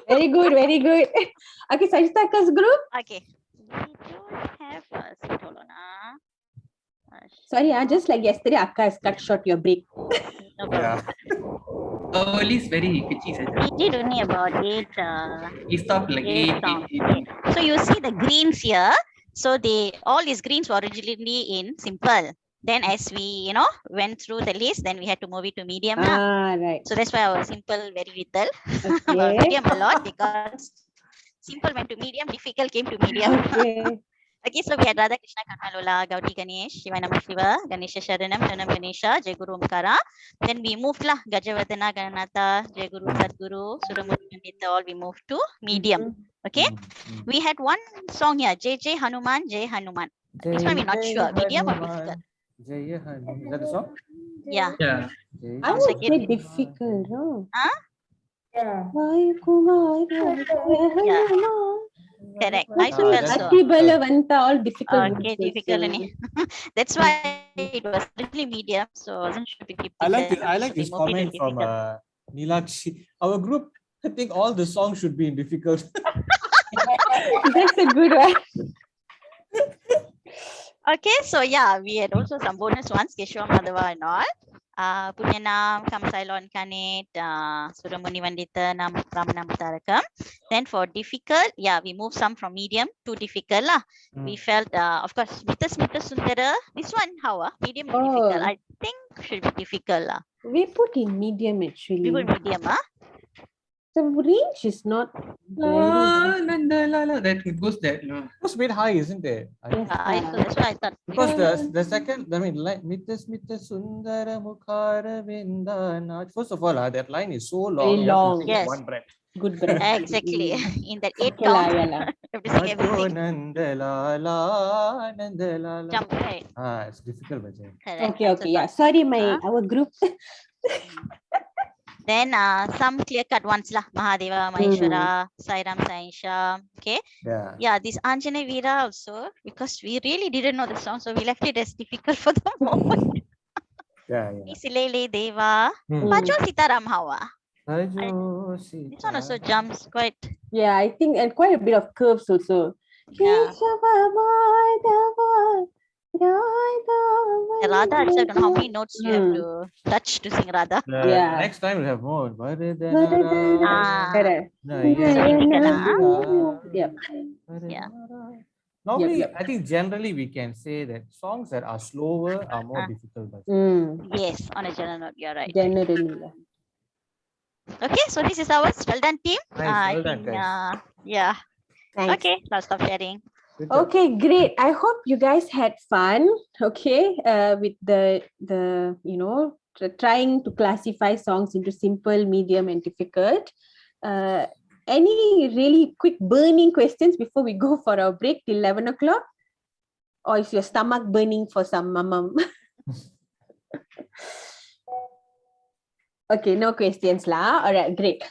Very good. Okay, Sajitaka's group. Okay. We don't have a hold on. Sorry, just like yesterday, Akka has cut short your break. Yeah. Oh, at least very pitchy. We did only about 8. He stopped like 8. So you see the greens here. So all these greens were originally in simple. Then as we, went through the list, then we had to move it to medium. Right. So that's why our simple very little. Okay. Medium a lot because simple went to medium, difficult came to medium. Okay, so we had Radha Krishna Kanalola, Gaudi Ganesh, Shiva Namah Shiva, Ganesha Sharanam, Shanam Ganesha, Jai Guru Omkara. Then we moved Gajavardhana, Ganatha, Jai Guru Sadguru, Suramurti Pandita, all we moved to medium. Okay, we had one song here, Jai Jai Hanuman, Jai Hanuman. This one we're not sure, medium or difficult. Is that the song? Yeah. I would say difficult, no? Huh? Yeah. Correct. I also felt so. Atibalavanta, all difficult. Okay, difficult. That's why it was really medium. So I wasn't sure to keep I like this comment from Nilakshi. Our group, I think all the songs should be in difficult. That's a good one. Okay, so yeah, we had also some bonus ones, Keshwa Madhava and all. Punyanam, Kamsailon Kanit, Suramuni Vandita, Nam Ramanam Tarakam. Then for difficult, we moved some from medium to difficult. We felt, of course, Mita Sundara, this one, how? Medium to difficult. I think should be difficult. We put in medium actually. We put medium, The range is not that it goes that low. It's a bit high, isn't it? That's what I thought. Because the second, I mean, like Mita Sundara Mukhara Vindana. First of all, that line is so long. Very long. Yes. One breath. Good breath. Exactly. In that 8 count, have to sing everything. Jump, right? It's difficult, Bhajan. Correct. Okay. Yeah. Sorry, our group. Then some clear-cut ones lah. Mahadeva, Maheshwara, Sairam, Saisha. Okay. Yeah. Yeah, this Anjana Veera also, because we really didn't know the song, so we left it as difficult for the moment. Yeah. Isilele Deva. Bhajo Sitaram Hawa. This one also jumps quite. Yeah, I think, and quite a bit of curves also. Yeah. Radha itself, don't know how many notes you have to touch to sing Radha. Yeah. Next time we'll have more. Correct. Yep. Yeah. Normally, Yep. I think generally we can say that songs that are slower are more difficult. Yes, on a general note, you're right. Generally. Okay, so this is ours. Well done, team. Nice, well I done, think, guys. yeah. Thanks. Okay, I'll stop sharing. Okay, great. I hope you guys had fun. Okay, with the trying to classify songs into simple, medium, and difficult. Any really quick burning questions before we go for our break till 11 o'clock? Or is your stomach burning for some mamam? Okay, no questions lah. All right, great.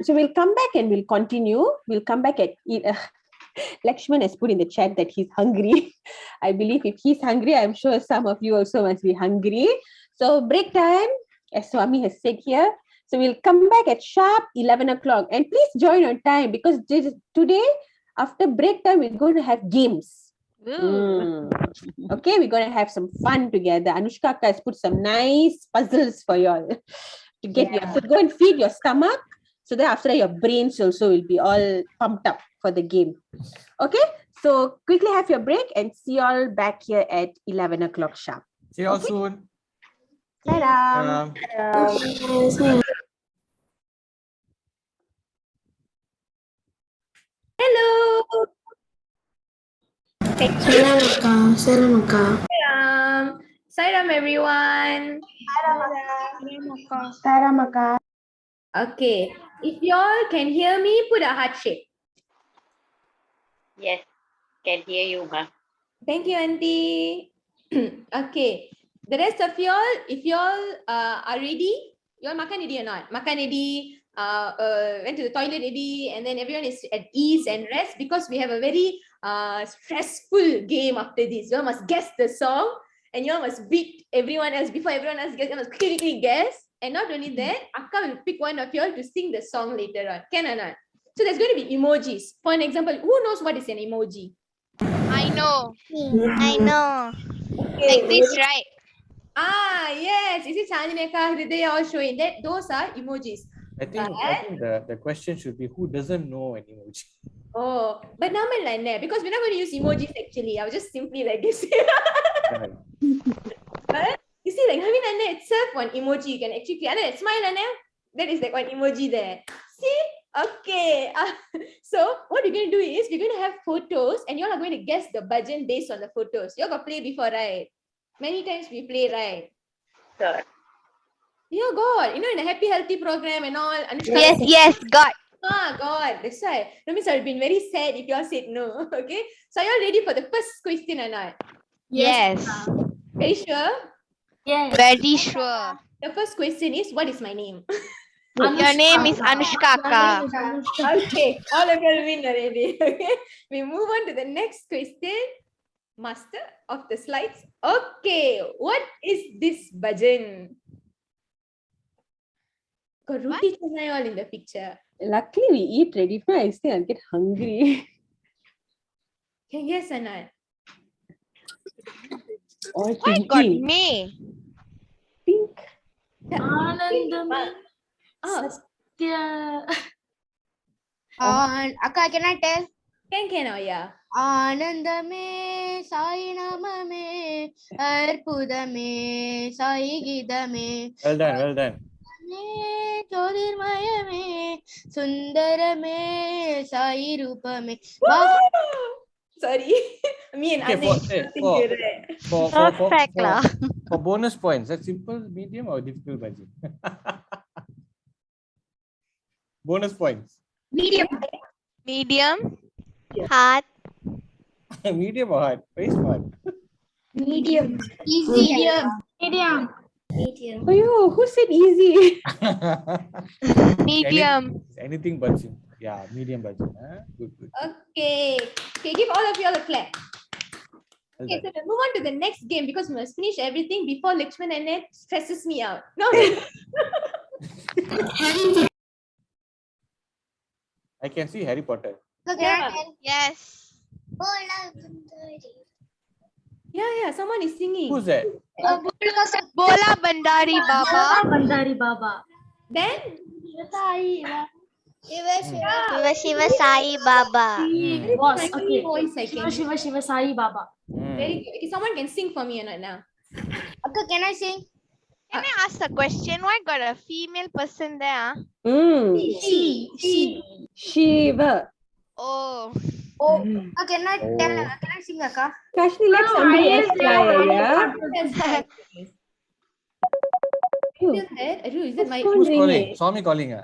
So we'll come back and we'll continue. We'll come back at Lakshman has put in the chat that he's hungry. I believe if he's hungry, I'm sure some of you also must be hungry. So break time, as Swami has said here. So we'll come back at sharp 11 o'clock. And please join on time because today, after break time, we're going to have games. Okay, we're going to have some fun together. Anushka has put some nice puzzles for you all to get so go and feed your stomach. So then after that, your brains also will be all pumped up for the game. Okay, so quickly have your break and see you all back here at 11 o'clock sharp. See you all soon. Ta-da. Hello. Salam everyone. Okay, if y'all can hear me, put a heart shape. Yes, can hear you, ma. Thank you, Auntie. Okay, the rest of y'all, if y'all are ready, y'all makan ready or not? Makan ready, went to the toilet ready, and then everyone is at ease and rest because we have a very stressful game after this. Y'all must guess the song and y'all must beat everyone else before everyone else gets. You must quickly guess. And not only that, Akka will pick one of y'all to sing the song later on. Can or not? So there's going to be emojis. For an example, who knows what is an emoji? I know. I know. Like this, right? Ah, yes. Is it Chandineka, Hridaya all showing that? Those are emojis. I think the question should be who doesn't know an emoji. Oh, but now because we're not going to use emojis actually. I'll just simply like this. But you see, like having itself one emoji, you can actually create smile, that is like one emoji there. See? Okay. So what we're going to do is we're going to have photos and you all are going to guess the bhajan based on the photos. You all got played before, right? Many times we play, right? Sure. Yeah, God. You know, in a happy, healthy program and all. Yes, God. Ah, God. That's why. That means I've been very sad if you all said no. Okay. So are you all ready for the first question or not? Yes. Very sure? Yes. Very sure. The first question is, what is my name? Your name is Anushka. Okay, all of you will win already. Okay, we move on to the next question. Master of the slides. Okay, what is this bhajan? Got Roti Chennai all in the picture. Luckily, we eat ready. If not, I still get hungry. Can you guess or not? What got me? Pink. Anandam. Sathya. Akka, can I tell? Can, oh yeah. Anandame, Sai Namame, Arpudame, Sai Gidame. Well done, well done. Chodirmayame, Sundarame, Sai Rupame. Sorry, me and for bonus points, that's simple, medium, or difficult budget? Bonus points. Medium. Medium. Hard. Medium or hard? Very smart. Medium. Easy. Medium. Medium. Oh, who said easy? Medium. Anything but simple. Yeah, medium budget. Huh? Good, good. Okay. Okay, give all of you all a clap. Well Okay, done. so we'll move on to the next game because we must finish everything before Lakshman and it stresses me out. No. I can see Harry Potter. Yes. Yeah, someone is singing. Who's that? Bola Bandari Baba. Bandari Baba. Then? Shiva Shiva Sai Baba. Very Boss, tiny okay. voice I can. Shiva Shiva Sai Baba. Very good. Okay, someone can sing for me or not now. Akka, can I sing? Can I ask a question? Why got a female person there? She. Shiva. Oh. Can I sing, Akka? Kashni, let somebody else try, yeah? Still there? Is that my Who's calling? Swami calling.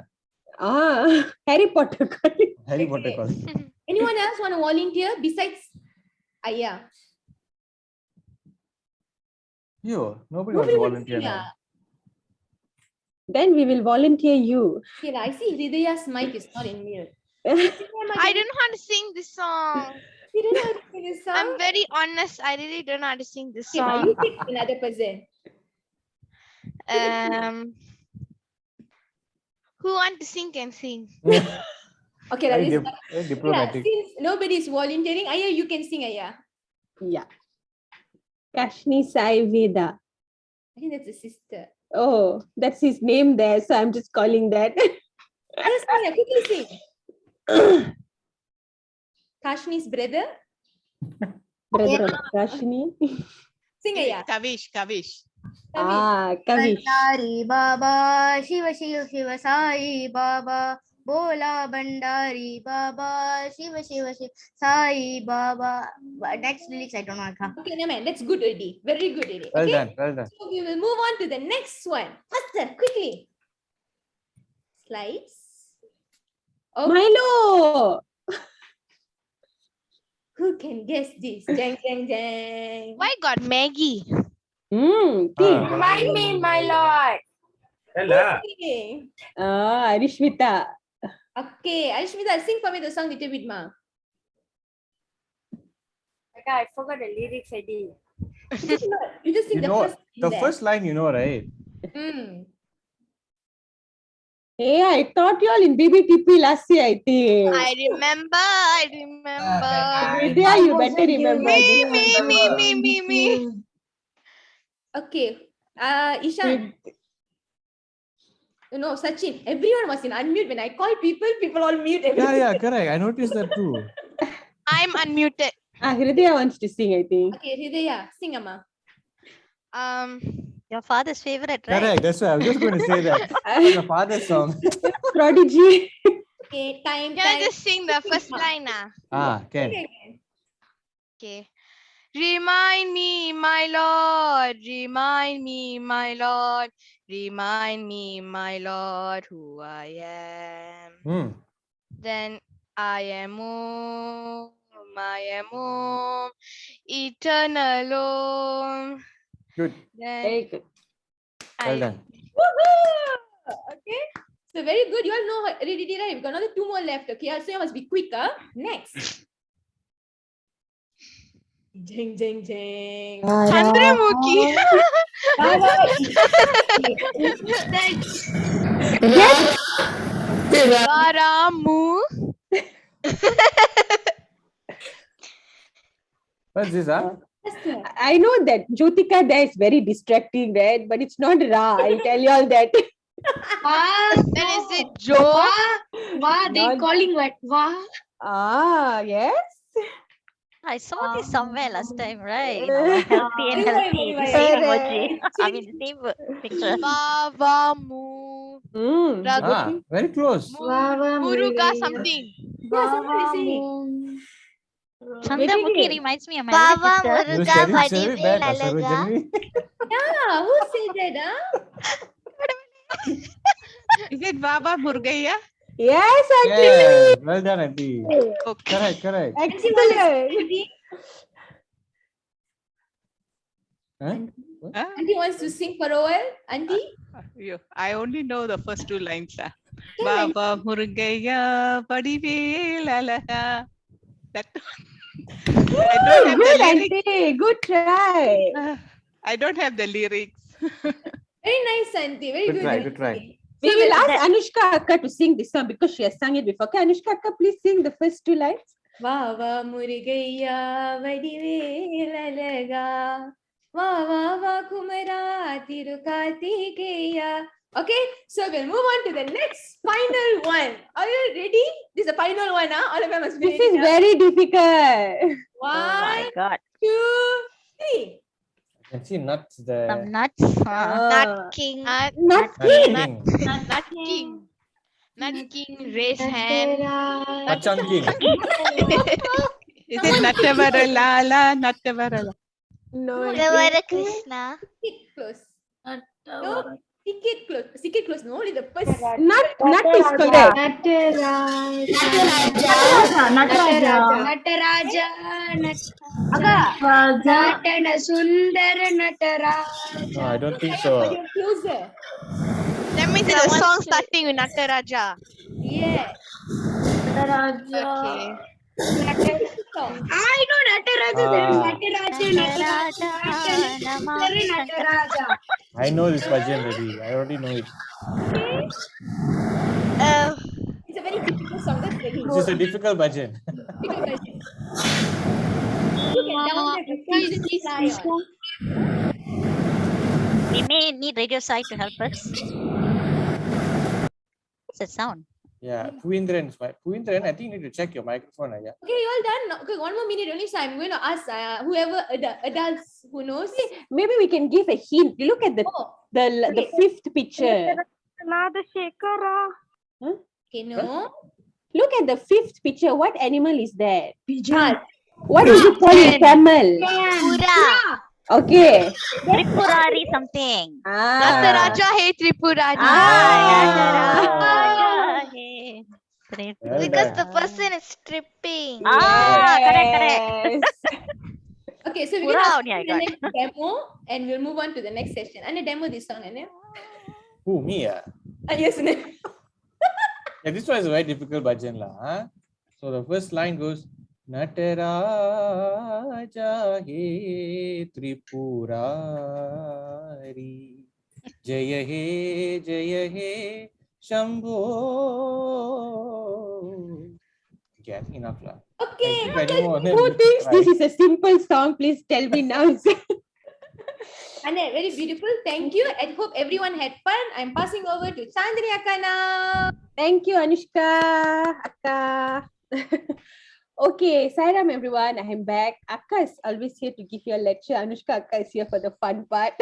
Harry Potter calling. Harry Potter calling. Anyone else want to volunteer besides Aya? You. Nobody wants to volunteer Yeah. now. Then we will volunteer you. Okay, I see Hridaya's mic is not in mute. I don't know how to sing this song. You don't know how to sing this song? I'm very honest. I really don't know how to sing this Okay, now song. you pick another person. Who want to sing can sing. Okay, Very this very diplomatic. since nobody is volunteering, Aya, you can sing, Aya. Yeah. Kashni Sai Veda. I think that's a sister. Oh, that's his name there, so I'm just calling that. Aya, sing, Aya, quickly sing. Kashni's brother. Brother of Kashni. Sing, Aya. Kavish. Kavish. Bandari Baba, Shiva Shiva Shiva Sai Baba, Bola Bandari Baba, Shiva Shiva Shiva Sai Baba. But next lyrics I don't know. Okay, no man, that's good already. Very good already. Well Okay? done, well done. So we will move on to the next one. Faster, quickly. Slides. Okay. Milo. Who can guess this? Jang, jang, jang. Why got Maggie? Remind me, my lord. Okay. Rishmita. Okay, Ashmita, sing for me the song little bit, ma. Okay, I forgot the lyrics I did. You just sing You the know, first the first line you know, right? Hey, I taught you all in BBTP last year, I think. I remember. Vidya, you better remember this. Me. Okay. Ishan. No, Sachin. Everyone was in unmute. When I call people all mute. Yeah, correct. I noticed that too. I'm unmuted. Hridaya wants to sing, I think. Okay, Hridaya, sing, Amma. Your father's favorite, right? Correct. That's why I was just going to say that. It's a father's song. Prodigy. Okay, time. Can I just sing the first line? Can. Okay. Remind me, my Lord, remind me, my Lord, remind me, my Lord, who I am. Then I am home, eternal home. Good. Very good. Well done. Woohoo! Okay. So very good. You all know already, right? We've got another 2 more left. Okay. So you must be quicker. Next. Jing, jing, jing. Chandramukhi. Varamu. What's this, I know that Jyotika there is very distracting, right? But it's not Ra. I'll tell you all that. Then is it Joe? They calling what? Yes. I saw this somewhere last time, right? Healthy and healthy. The same emoji. I mean, the same picture. Vavamu. Very close. Muruga something. Yeah, somebody say. Chandramukhi reminds me of my Baba elder Muruga sister. Vadivel Alaga. Yeah, who said that? Is it Baba Murgaya? Yes, Auntie. Yeah, well done, Auntie. Okay. Correct. Excellent. Huh? Auntie wants to sing for a while. Auntie? I only know the first two lines. Can Baba Murugaya Padivelalaha. That I don't Oh, have good, the lyrics. Auntie. Good try. I don't have the lyrics. Very nice, Auntie. Very good. Good try. We will ask Anushka Akka to sing this song because she has sung it before. Okay, Anushka Akka, please sing the first two lines. Vava Murigaya Vadivelalaga. Vava Kumara Tirukartikeya. Okay, so we'll move on to the next final one. Are you ready? This is the final one, huh? All of them must be This ready, is very difficult. One, Oh my God. 2, 3. I can see nuts there. Some nuts. Nut King. Nut King. Nut King. Nut King, raise hand. Kacang King. Is it Nattavaralala? Nattavarala. No. Gavara Krishna. Ticket close. No, ticket close. Ticket close. No, only the first. Nut is correct. Nataraja. Natana Sundara Nataraja. No, I don't think so. Closer. That means it's a song starting with Nataraja. Yeah. Okay. I know Nataraja. Nataraja. I know this Bhajan already. I already know it. It's a very difficult song. That's the hint. This is a difficult Bhajan. Difficult version. You can down there for season fly on. We may need radio side to help us. What's that sound? Yeah, Puindran. Puindran, I think you need to check your microphone. Yeah. Okay, you all done? Okay, 1 more minute only. So I'm going to ask whoever adults who knows. Maybe we can give a hint. You look at the fifth picture. Huh? Okay, no. Look at the fifth picture. What animal is that? Pigeon. What do you call it? Camel. Pura. Okay. Tripurari something. Nataraja, hey Tripurari. Nataraja, hey Tripurari. Because the person is stripping. Correct. Okay, so we're Pura going only I to the got. next demo and we'll move on to the next session. And demo this song, Anya. Who, me? Yeah, Yes, Anya. this one is a very difficult Bhajan. Huh? So the first line goes, Nataraja he Tripurari. Jaya he Shambho. Okay, I think enough. Okay. Who thinks this is a simple song? Please tell me now. Anya, very beautiful. Thank you. I hope everyone had fun. I'm passing over to Chandri Akka now. Thank you, Anushka. Akka. Okay, Sairam everyone. I am back. Akka is always here to give you a lecture. Anushka Akka is here for the fun part.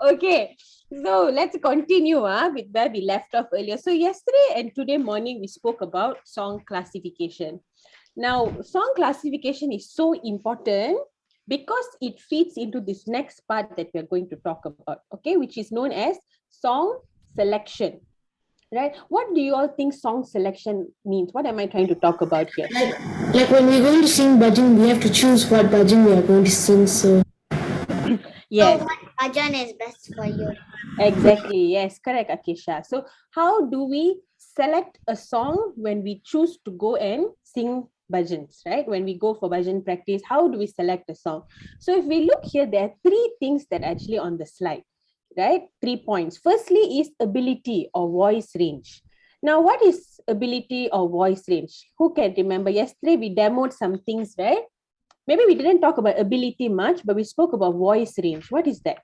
Okay, so let's continue with where we left off earlier. So yesterday and today morning, we spoke about song classification. Now, song classification is so important because it feeds into this next part that we're going to talk about, okay, which is known as song selection. Right? What do you all think song selection means? What am I trying to talk about here? Like when we're going to sing bhajan, we have to choose what bhajan we are going to sing. So yes, What bhajan is best for you? exactly. Yes, correct, Akisha. So how do we select a song when we choose to go and sing bhajans, right? When we go for bhajan practice, how do we select a song? So if we look here, there are 3 things that are actually on the slide. Right? 3 points. Firstly is ability or voice range. Now, what is ability or voice range? Who can remember? Yesterday, we demoed some things, right? Maybe we didn't talk about ability much, but we spoke about voice range. What is that?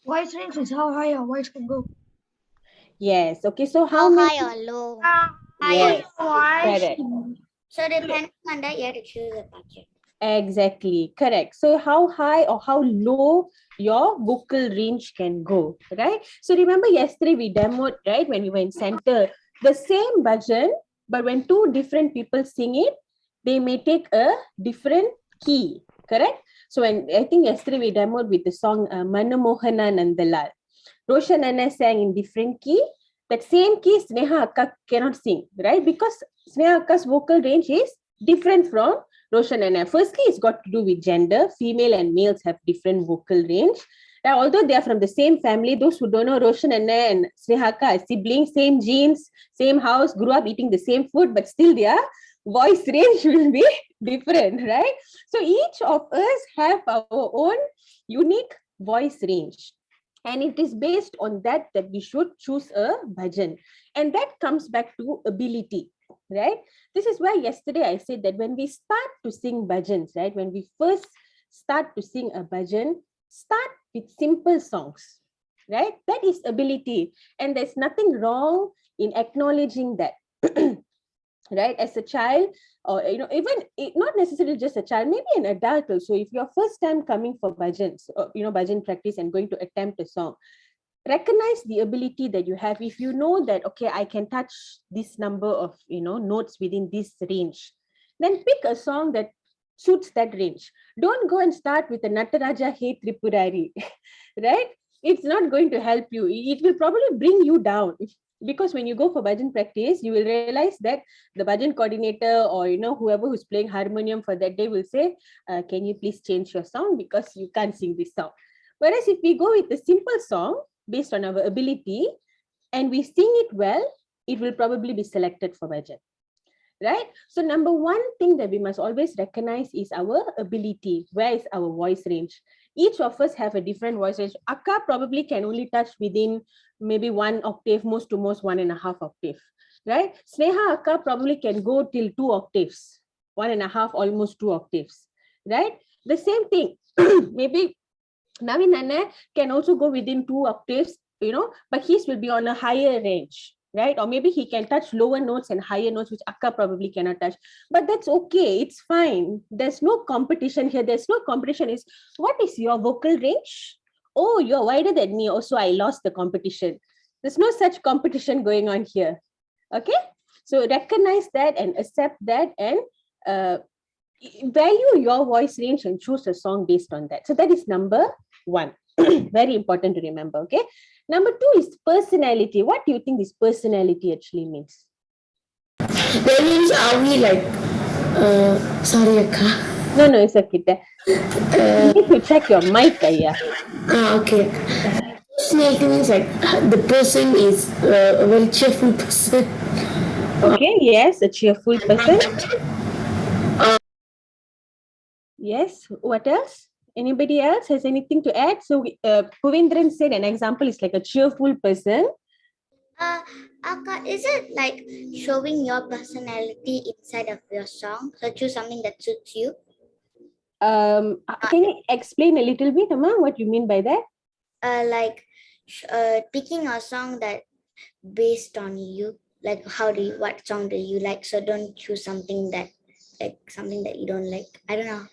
voice range is how high your voice can go. Yes. Okay. So How many? high or low? Yes. Correct. So depending on that, you have to choose a bhajan. Exactly. Correct. So how high or how low your vocal range can go, right? So remember yesterday we demoed, right? When we were in center, the same bhajan, but when 2 different people sing it, they may take a different key, correct? So when I think yesterday we demoed with the song Manamohana Nandalal. Roshan Anna sang in different key. That same key Sneha Akka cannot sing, right? Because Sneha Akka's vocal range is different from Roshan and I. Firstly, it's got to do with gender. Female and males have different vocal range. Now, although they are from the same family, those who don't know, Roshan and Snehaka are siblings, same genes, same house, grew up eating the same food, but still their voice range will be different, right? So each of us have our own unique voice range. And it is based on that we should choose a bhajan. And that comes back to ability, right? This is why yesterday I said that when we start to sing bhajans, right? When we first start to sing a bhajan, start with simple songs, right? That is ability. And there's nothing wrong in acknowledging that, right? As a child, or even not necessarily just a child, maybe an adult also. If you're first time coming for bhajans, or, bhajan practice and going to attempt a song, recognize the ability that you have. If you know that, okay, I can touch this number of, notes within this range, then pick a song that suits that range. Don't go and start with a Nataraja Hey Tripurari, right? It's not going to help you. It will probably bring you down. Because when you go for bhajan practice, you will realize that the bhajan coordinator or whoever who's playing harmonium for that day will say, can you please change your song because you can't sing this song. Whereas if we go with a simple song based on our ability and we sing it well, it will probably be selected for bhajan, right? So number one thing that we must always recognize is our ability. Where is our voice range? Each of us have a different voice range. Akka probably can only touch within maybe 1 octave, most to most 1.5 octave, right? Sneha Akka probably can go till 2 octaves, 1.5, almost 2 octaves, right? The same thing, maybe Navin Nana can also go within 2 octaves, but his will be on a higher range, right? Or maybe he can touch lower notes and higher notes, which Akka probably cannot touch. But that's okay. It's fine. There's no competition here. There's no competition. Is what is your vocal range? Oh, you're wider than me. Also, I lost the competition. There's no such competition going on here. Okay? So recognize that and accept that and value your voice range and choose a song based on that. So that is number one. Very important to remember. Okay? Number two is personality. What do you think this personality actually means? That means, are we like, sorry, Akka. No, it's okay. You need to check your mic, Aya. Okay. Personality means like the person is a very cheerful person. Okay, yes, a cheerful person. Yes, what else? Anybody else has anything to add? So Puvendran said an example is like a cheerful person. Akka, is it like showing your personality inside of your song? So choose something that suits you. Can you explain a little bit, Amma, what you mean by that? Like picking a song that based on you, like what song do you like? So don't choose something that you don't like. I don't know.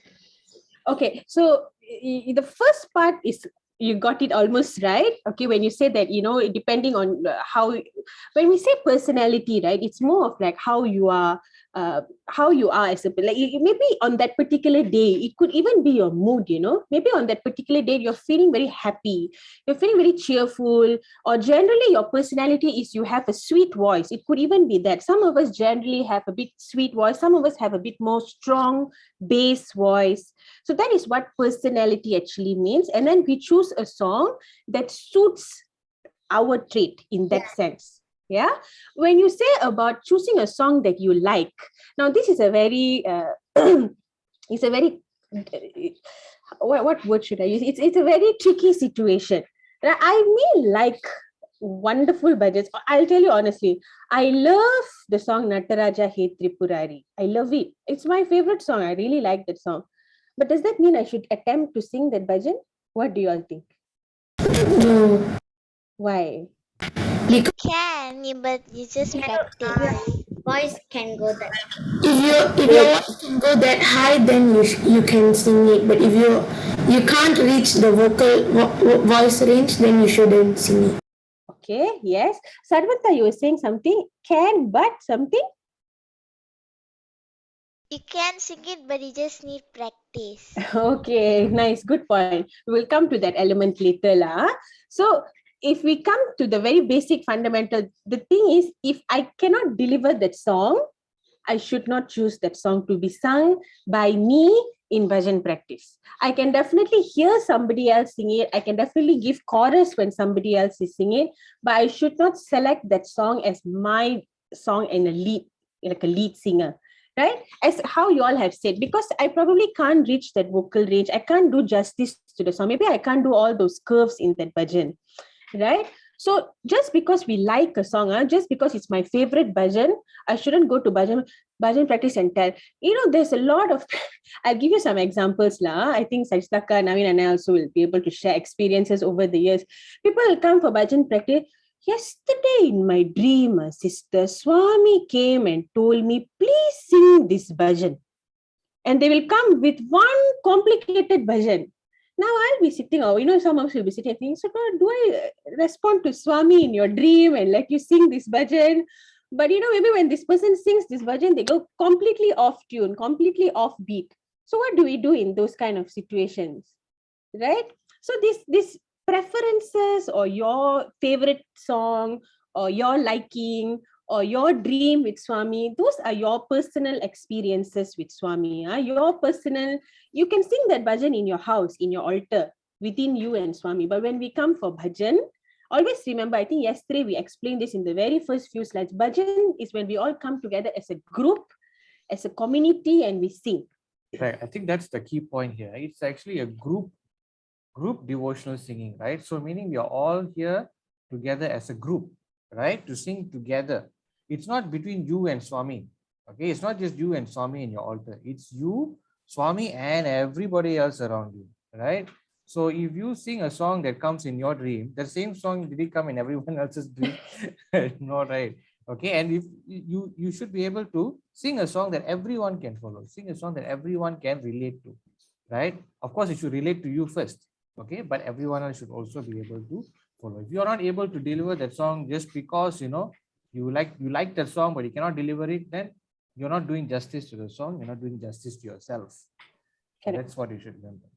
Okay, so the first part is you got it almost right. Okay, when you say that, depending on when we say personality, right, it's more of like how you are as a, like maybe on that particular day, it could even be your mood, maybe on that particular day you're feeling very happy, you're feeling very cheerful, or generally your personality is you have a sweet voice. It could even be that some of us generally have a bit sweet voice, some of us have a bit more strong bass voice. So that is what personality actually means. And then we choose a song that suits our trait in that sense. Yeah. When you say about choosing a song that you like, now this is a very, it's a very, what word should I use? It's a very tricky situation. I may like wonderful bhajans. I'll tell you honestly, I love the song Nataraja Hey Tripurari. I love it. It's my favorite song. I really like that song. But does that mean I should attempt to sing that bhajan? What do you all think? No. Why? You can, but you just practice. Voice can go that. If your voice can go that high, then you can sing it. But if you can't reach the voice range, then you shouldn't sing it. Okay, yes. Sarvata, you were saying something. Can, but something? You can sing it, but you just need practice. Okay, nice. Good point. We'll come to that element later. So, if we come to the very basic fundamental, the thing is, if I cannot deliver that song, I should not choose that song to be sung by me in bhajan practice. I can definitely hear somebody else sing it. I can definitely give chorus when somebody else is singing, but I should not select that song as my song and a lead, like a lead singer, right? As how you all have said, because I probably can't reach that vocal range. I can't do justice to the song. Maybe I can't do all those curves in that bhajan, right? So just because we like a song, just because it's my favorite bhajan, I shouldn't go to bhajan practice and tell. There's a lot of, I'll give you some examples. I think Sathya, Naveen and I also will be able to share experiences over the years. People will come for bhajan practice. Yesterday in my dream, Sister Swami came and told me, please sing this bhajan. And they will come with one complicated bhajan. Now I'll be sitting, some of us will be sitting and thinking, so do I respond to Swami in your dream and let you sing this bhajan? But maybe when this person sings this bhajan, they go completely off tune, completely off beat. So what do we do in those kind of situations, right? So this preferences or your favorite song or your liking or your dream with Swami, those are your personal experiences with Swami. Your personal, you can sing that bhajan in your house, in your altar, within you and Swami. But when we come for bhajan, always remember, I think yesterday we explained this in the very first few slides. Bhajan is when we all come together as a group, as a community, and we sing. Right. I think that's the key point here. It's actually a group devotional singing, right? So meaning we are all here together as a group, right? To sing together. It's not between you and Swami. Okay, it's not just you and Swami in your altar. It's you, Swami, and everybody else around you, right? So if you sing a song that comes in your dream, the same song did it come in everyone else's dream? No, right? Okay, and if you should be able to sing a song that everyone can follow, sing a song that everyone can relate to, right? Of course, it should relate to you first, okay, but everyone else should also be able to follow. If you are not able to deliver that song just because you like that song but you cannot deliver it, then you're not doing justice to the song, you're not doing justice to yourself. So that's what you should remember.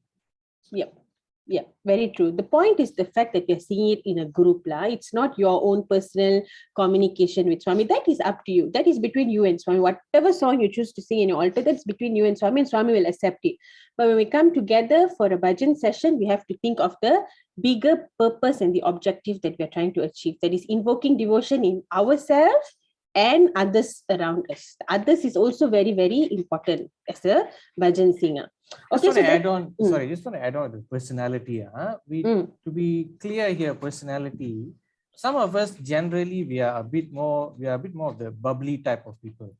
Yeah, very true. The point is the fact that you're singing it in a group. It's not your own personal communication with Swami. That is up to you. That is between you and Swami. Whatever song you choose to sing in your altar, that's between you and Swami will accept it. But when we come together for a bhajan session, we have to think of the bigger purpose and the objective that we're trying to achieve. That is invoking devotion in ourselves and others around us. Others is also very, very important as a bhajan singer. Just want to add on, just want to add on the personality. To be clear here, personality, some of us generally we are a bit more of the bubbly type of people.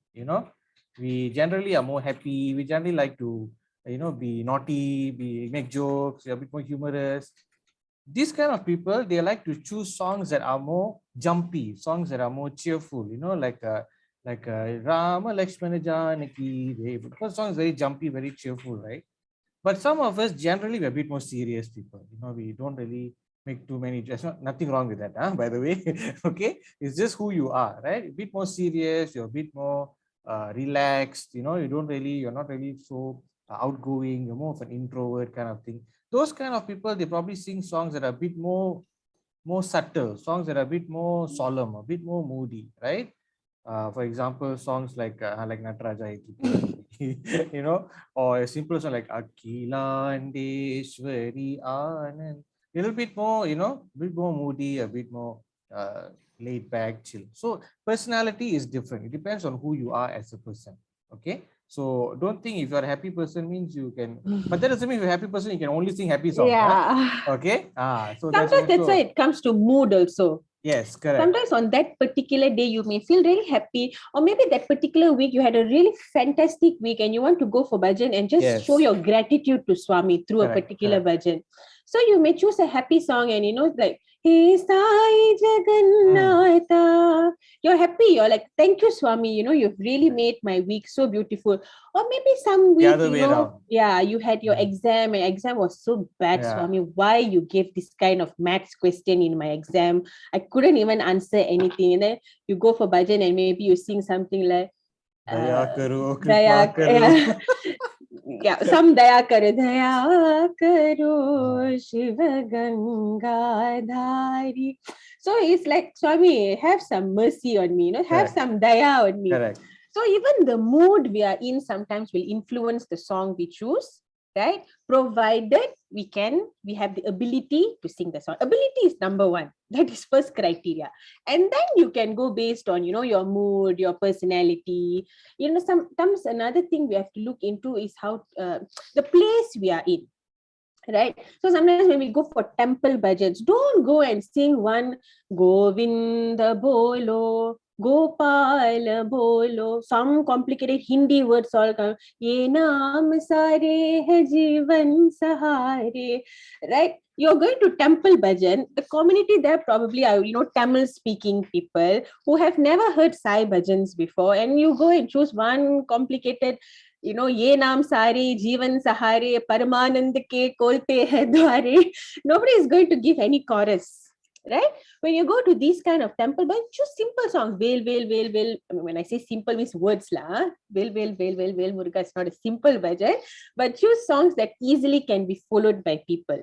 We generally are more happy. We generally like to be naughty, make jokes, we're a bit more humorous. These kind of people, they like to choose songs that are more jumpy, songs that are more cheerful, like Rama Lakshmana Janaki, because song is very jumpy, very cheerful, right? But some of us generally we're a bit more serious people. We don't really make too many. There's nothing wrong with that, by the way. Okay, it's just who you are, right? A bit more serious. You're a bit more relaxed. You're not really so outgoing. You're more of an introvert kind of thing. Those kind of people, they probably sing songs that are a bit more subtle, songs that are a bit more solemn, a bit more moody, right? For example, songs like Nataraja, or a simple song like Akhilandeshwari Anand, little bit more, bit more moody, a bit more laid back, chill. So personality is different. It depends on who you are as a person. Okay. So don't think if you're a happy person means you can, but that doesn't mean if you're a happy person, you can only sing happy songs. Yeah. Okay. So sometimes that's why it comes to mood also. Yes, correct. Sometimes on that particular day, you may feel really happy, or maybe that particular week you had a really fantastic week and you want to go for bhajan and just show your gratitude to Swami through a particular bhajan. So you may choose a happy song and like, Hey Sai Jagannatha. You're happy. You're like, thank you, Swami. You've really made my week so beautiful. Or maybe some week, you had your exam and exam was so bad, Swami. Why you gave this kind of maths question in my exam? I couldn't even answer anything. And then you go for bhajan and maybe you sing something like Daya karo, kripa karo. Some daya karo, Shiva Gangadhari. So it's like, Swami, have some mercy on me, have some daya on me. Correct. So even the mood we are in sometimes will influence the song we choose, right? Provided we have the ability to sing the song. Ability is number one. That is first criteria. And then you can go based on, your mood, your personality. Sometimes another thing we have to look into is how the place we are in. Right? So sometimes when we go for temple bhajans, don't go and sing one Govinda Bolo, Gopal Bolo, some complicated Hindi words all come. Ye naam sare hai jeevan sahare. Right? You're going to temple bhajan. The community there probably are, Tamil speaking people who have never heard Sai bhajans before, and you go and choose one complicated, ye naam sare jeevan sahare paramanand ke kolte hai dware. Nobody is going to give any chorus, right? When you go to these kind of temple, but choose simple songs. Vel, vel, vel, vel. I mean, when I say simple, means words lah. Vel, vel, vel, vel, vel. Muruga is not a simple bhajan, but choose songs that easily can be followed by people.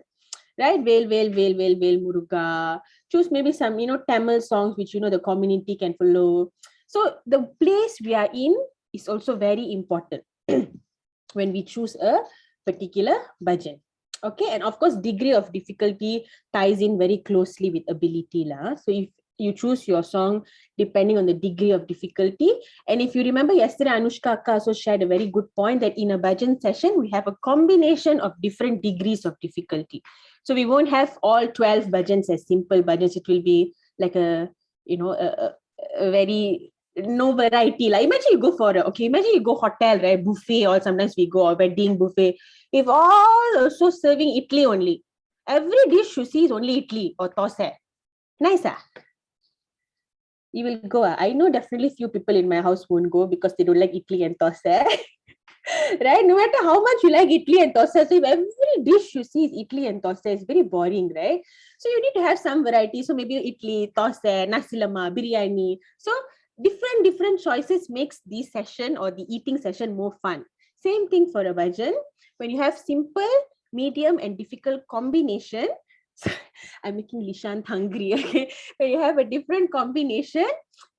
Right? Vel, vel, vel, vel, vel, muruga. Choose maybe some, Tamil songs which, the community can follow. So the place we are in is also very important when we choose a particular bhajan. Okay, and of course, degree of difficulty ties in very closely with ability lah. So if you choose your song depending on the degree of difficulty, and if you remember yesterday, Anushka Akka also shared a very good point that in a bhajan session we have a combination of different degrees of difficulty. So we won't have all 12 bhajans as simple bhajans. It will be like a very no variety. Like imagine you go for imagine you go hotel, right? Buffet, or sometimes we go a wedding buffet. If all also serving idli only, every dish you see is only idli or tosa. Nice, you will go. I know definitely few people in my house won't go because they don't like idli and tosa. Right? No matter how much you like idli and tosa, so if every dish you see is idli and tosa, it's very boring, right? So you need to have some variety. So maybe idli, tosa, nasi lemak, biryani. So different choices makes this session or the eating session more fun. Same thing for a bhajan. When you have simple, medium, and difficult combination, I'm making Lishant hungry. Okay, when you have a different combination,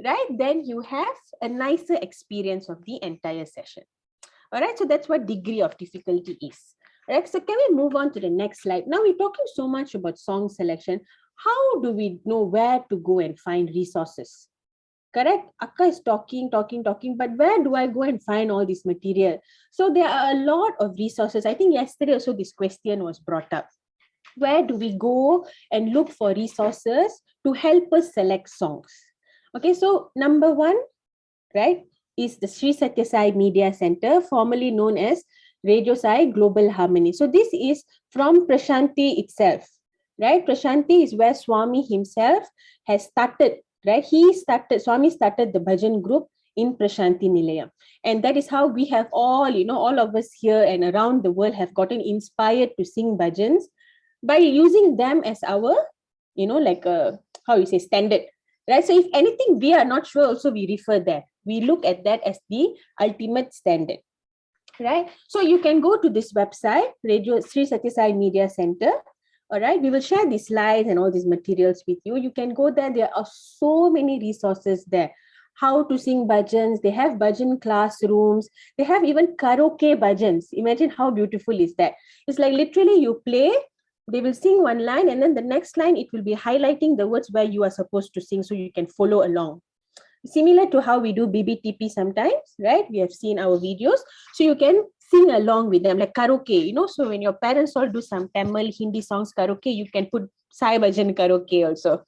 right, then you have a nicer experience of the entire session. All right, so that's what degree of difficulty is. All right, so can we move on to the next slide? Now we're talking so much about song selection. How do we know where to go and find resources? Correct? Akka is talking, but where do I go and find all this material? So there are a lot of resources. I think yesterday also this question was brought up. Where do we go and look for resources to help us select songs? Okay, so number one, right, is the Sri Sathya Sai Media Center, formerly known as Radio Sai Global Harmony. So this is from Prashanti itself, right? Prashanti is where Swami himself has started, right? Swami started the bhajan group in Prashanti Nilayam. And that is how we have all, all of us here and around the world have gotten inspired to sing bhajans by using them as our, standard, right? So if anything we are not sure, also we refer there. We look at that as the ultimate standard, right? So you can go to this website, Radio Sri Sathya Sai Media Center. All right, we will share these slides and all these materials with you. You can go there. There are so many resources there. How to sing bhajans. They have bhajan classrooms. They have even karaoke bhajans. Imagine how beautiful is that. It's like literally you play, they will sing one line, and then the next line, it will be highlighting the words where you are supposed to sing so you can follow along. Similar to how we do BBTP sometimes, right? We have seen our videos. So you can sing along with them, like karaoke, so when your parents all do some Tamil, Hindi songs karaoke, you can put Sai Bhajan karaoke also.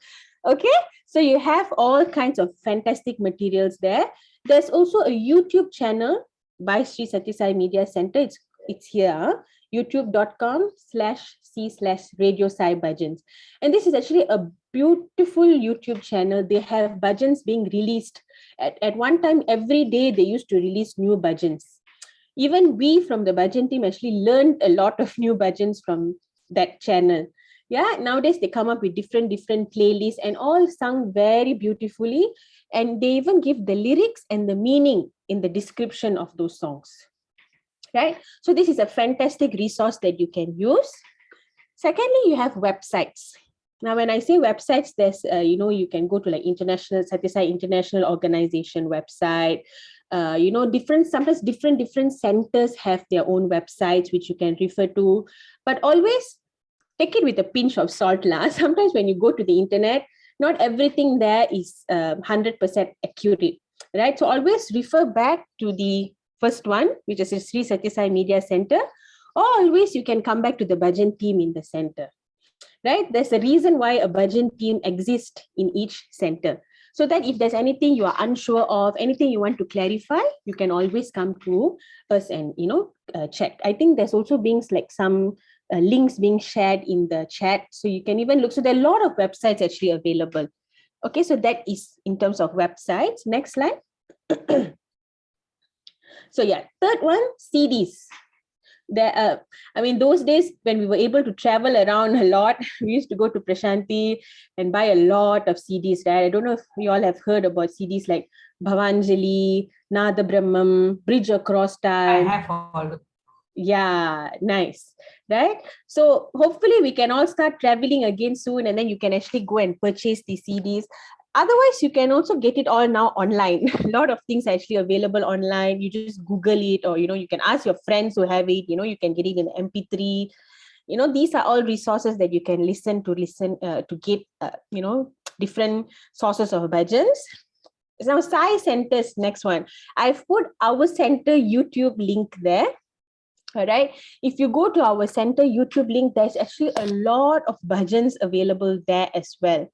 Okay, so you have all kinds of fantastic materials there. There's also a YouTube channel by Sri Sathya Sai Media Center. It's here, youtube.com/c/Radio Sai Bhajans. And this is actually a beautiful YouTube channel. They have bhajans being released. At one time, every day they used to release new bhajans. Even we from the bhajan team actually learned a lot of new bhajans from that channel. Yeah, nowadays they come up with different playlists and all sung very beautifully. And they even give the lyrics and the meaning in the description of those songs. Right? So this is a fantastic resource that you can use. Secondly, you have websites. Now, when I say websites, there's, you can go to like International Sathya Sai International Organization website. sometimes different centers have their own websites which you can refer to, but always take it with a pinch of salt lah. Sometimes when you go to the internet, not everything there is 100% accurate, right? So always refer back to the first one, which is the Sri Sathya Sai Media Center, or always you can come back to the Bhajan team in the center, right? There's a reason why a Bhajan team exists in each center, so that if there's anything you are unsure of, anything you want to clarify, you can always come to us and check. I think there's also being like some links being shared in the chat, so you can even look. So there are a lot of websites actually available. Okay, so that is in terms of websites. Next slide. So yeah, third one, CDs. Those days when we were able to travel around a lot, we used to go to Prashanti and buy a lot of CDs, right? I don't know if you all have heard about CDs like Bhavanjali, Nada Brahmam, Bridge Across Time. I have all. Yeah, nice, right? So hopefully we can all start traveling again soon, and then you can actually go and purchase the CDs. Otherwise, you can also get it all now online. A lot of things are actually available online. You just Google it, or you can ask your friends who have it. You can get it in MP3. These are all resources that you can to get different sources of bhajans. Now, Sai Center's next one. I've put our center YouTube link there. All right. If you go to our center YouTube link, there's actually a lot of bhajans available there as well.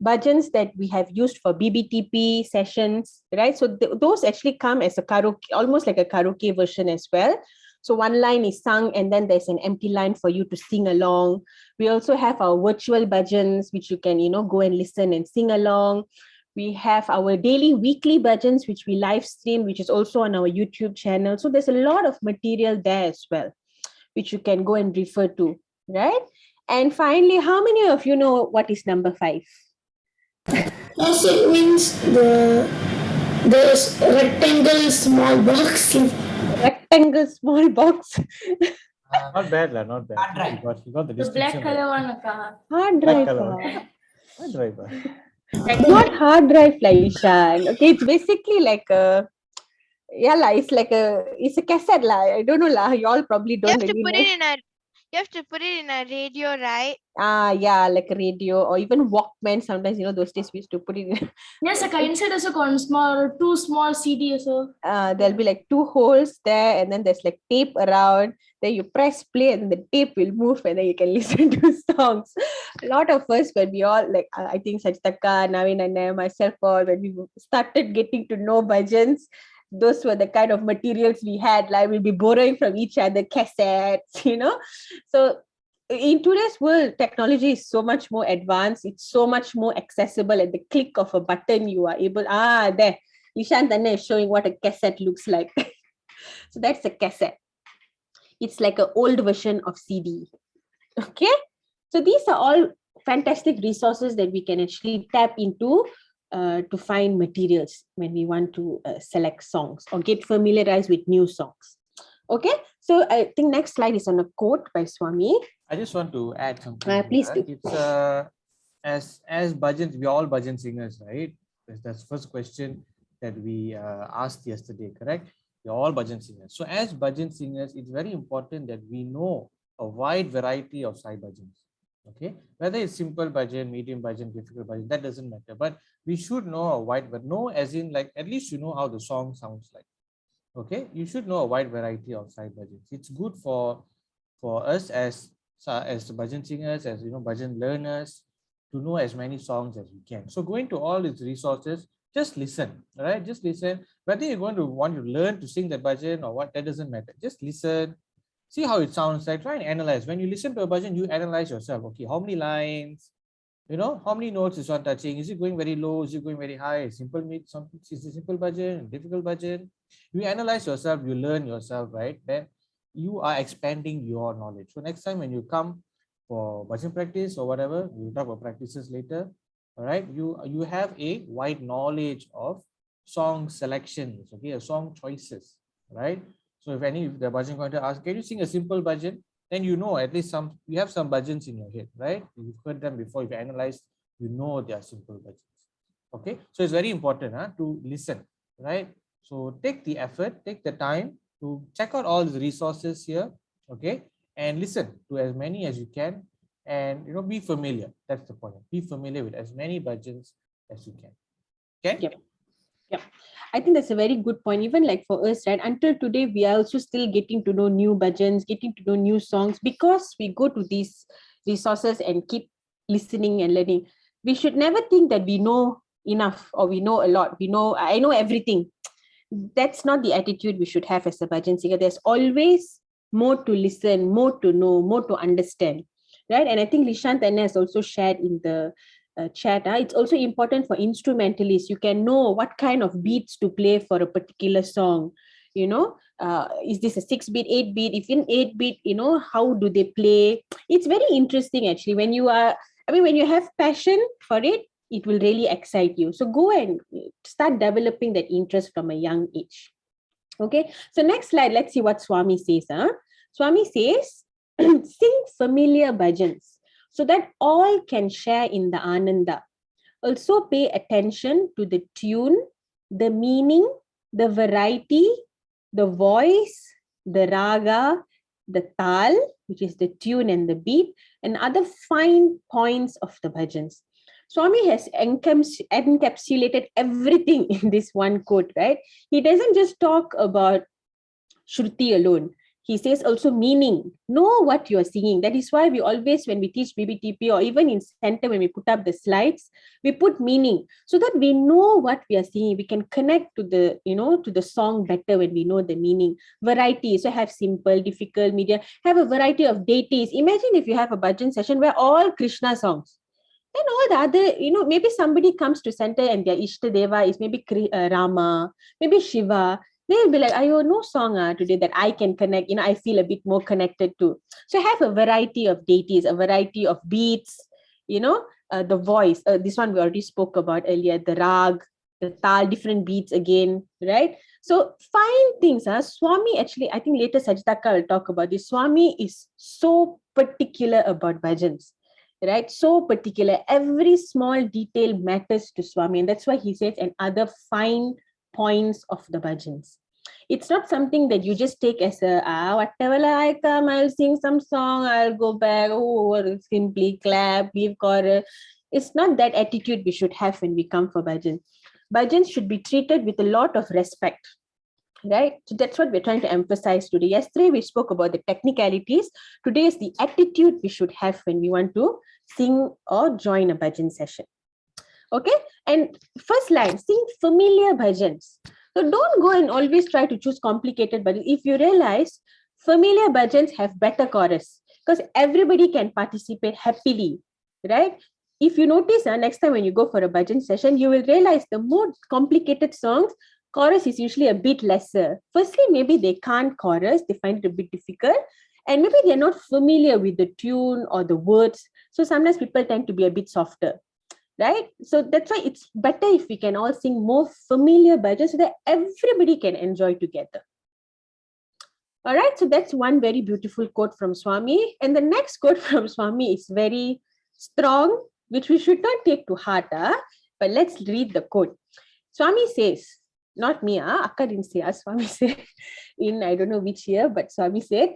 Bhajans that we have used for BBTP sessions, right? So those actually come as a karaoke, almost like a karaoke version as well. So one line is sung and then there's an empty line for you to sing along. We also have our virtual bhajans, which you can, go and listen and sing along. We have our daily, weekly bhajans, which we live stream, which is also on our YouTube channel. So there's a lot of material there as well, which you can go and refer to, right? And finally, how many of you know what is number 5? Yes, it means there's rectangle small box. Rectangle small box. Not bad, not bad. You got the The distinction. black color one. Hard Black drive. color. Hard drive. Not hard drive, Ishan. Okay, it's basically like a it's a cassette lah. I don't know lah. You all probably You don't have to really put know. it in a. You have to put it in a radio, right? Yeah, like a radio or even Walkman. Sometimes those days we used to put it in. Yes, inside also two small CD so. There'll be like 2 holes there, and then there's like tape around. Then you press play, and the tape will move, and then you can listen to songs. A lot of us, when we all I think Sathya, Navin, and myself, all when we started getting to know bhajans, those were the kind of materials we had. Like we'll be borrowing from each other cassettes, So in today's world, technology is so much more advanced. It's so much more accessible. At the click of a button, you are able. There. Ishan Tanna is showing what a cassette looks like. So that's a cassette. It's like an old version of CD. Okay. So these are all fantastic resources that we can actually tap into to find materials when we want to select songs or get familiarized with new songs. Okay. So I think next slide is on a quote by Swami. I just want to add something. Please do. It's as bhajans, we're all bhajan singers, right? That's the first question that we asked yesterday, correct? We're all bhajan singers. So as bhajan singers, it's very important that we know a wide variety of Sai bhajans. Okay, whether it's simple bhajan, medium bhajan, difficult bhajan, that doesn't matter. But we should know a wide, but know as in like at least you know how the song sounds like. Okay, you should know a wide variety of Sai bhajans. It's good for us as the bhajan singers, as bhajan learners, to know as many songs as we can. So going to all these resources, just listen, right? Just listen. Whether you're going to want to learn to sing the bhajan or what, that doesn't matter. Just listen. See how it sounds like. Try and analyze. When you listen to a bhajan, you analyze yourself. Okay, how many lines? How many notes is one touching? Is it going very low? Is it going very high? Simple, is it simple bhajan? Difficult bhajan? You analyze yourself. You learn yourself, right? Then you are expanding your knowledge. So next time when you come for bhajan practice or whatever, we'll talk about practices later. All right, you have a wide knowledge of song selections. Okay, song choices, right? So if the bhajan going to ask, can you sing a simple bhajan? Then at least you have some bhajans in your head, right? You've heard them before, you've analyzed, they are simple bhajans. Okay, so it's very important to listen, right? So take the effort, take the time to check out all the resources here, okay, and listen to as many as you can, and be familiar. That's the point. Be familiar with as many bhajans as you can. Okay. Yep. Yeah, I think that's a very good point. Even like for us, right? Until today, we are also still getting to know new bhajans, getting to know new songs, because we go to these resources and keep listening and learning. We should never think that we know enough or we know a lot. I know everything. That's not the attitude we should have as a bhajan singer. There's always more to listen, more to know, more to understand, right? And I think Lishant and has also shared in the chat. It's also important for instrumentalists. You can know what kind of beats to play for a particular song. Is this a 6-beat, 8-beat? If in 8-beat, how do they play? It's very interesting actually. When you have passion for it, it will really excite you. So go and start developing that interest from a young age. Okay, so next slide, let's see what Swami says. Swami says, sing familiar bhajans so that all can share in the ananda. Also pay attention to the tune, the meaning, the variety, the voice, the raga, the tal, which is the tune and the beat, and other fine points of the bhajans. Swami has encapsulated everything in this one quote, right? He doesn't just talk about Shruti alone. He says also meaning. Know what you are singing. That is why we always, when we teach BBTP or even in center, when we put up the slides, we put meaning so that we know what we are singing. We can connect to the song better when we know the meaning. Variety. So have simple, difficult, medium. Have a variety of deities. Imagine if you have a bhajan session where all Krishna songs. And all the other, maybe somebody comes to center and their Ishta Deva is maybe Rama, maybe Shiva. They'll be like, no song today that I can connect, I feel a bit more connected to. So have a variety of deities, a variety of beats, the voice. This one we already spoke about earlier, the rag, the tal, different beats again, right? So find things. Swami, actually, I think later Sajitaka will talk about this. Swami is so particular about bhajans. Right, so particular. Every small detail matters to Swami, and that's why he says, and other fine points of the bhajans. It's not something that you just take as a whatever I come, I'll sing some song, I'll go back, or simply clap, give chorus. It's not that attitude we should have when we come for bhajans. Bhajans should be treated with a lot of respect. Right, so that's what we're trying to emphasize today. Yesterday we spoke about the technicalities. Today is the attitude we should have when we want to sing or join a bhajan session. Okay, and first line, sing familiar bhajans. So don't go and always try to choose complicated bhajans. If you realize familiar bhajans have better chorus because everybody can participate happily, right? If you notice, next time when you go for a bhajan session, you will realize the more complicated songs, chorus is usually a bit lesser. Firstly, maybe they can't chorus, they find it a bit difficult, and maybe they're not familiar with the tune or the words. So sometimes people tend to be a bit softer, right? So that's why it's better if we can all sing more familiar bhajans so that everybody can enjoy together. All right, so that's one very beautiful quote from Swami. And the next quote from Swami is very strong, which we should not take to heart, but let's read the quote. Swami says, not me, Akka didn't say, Swami said in I don't know which year, but Swami said,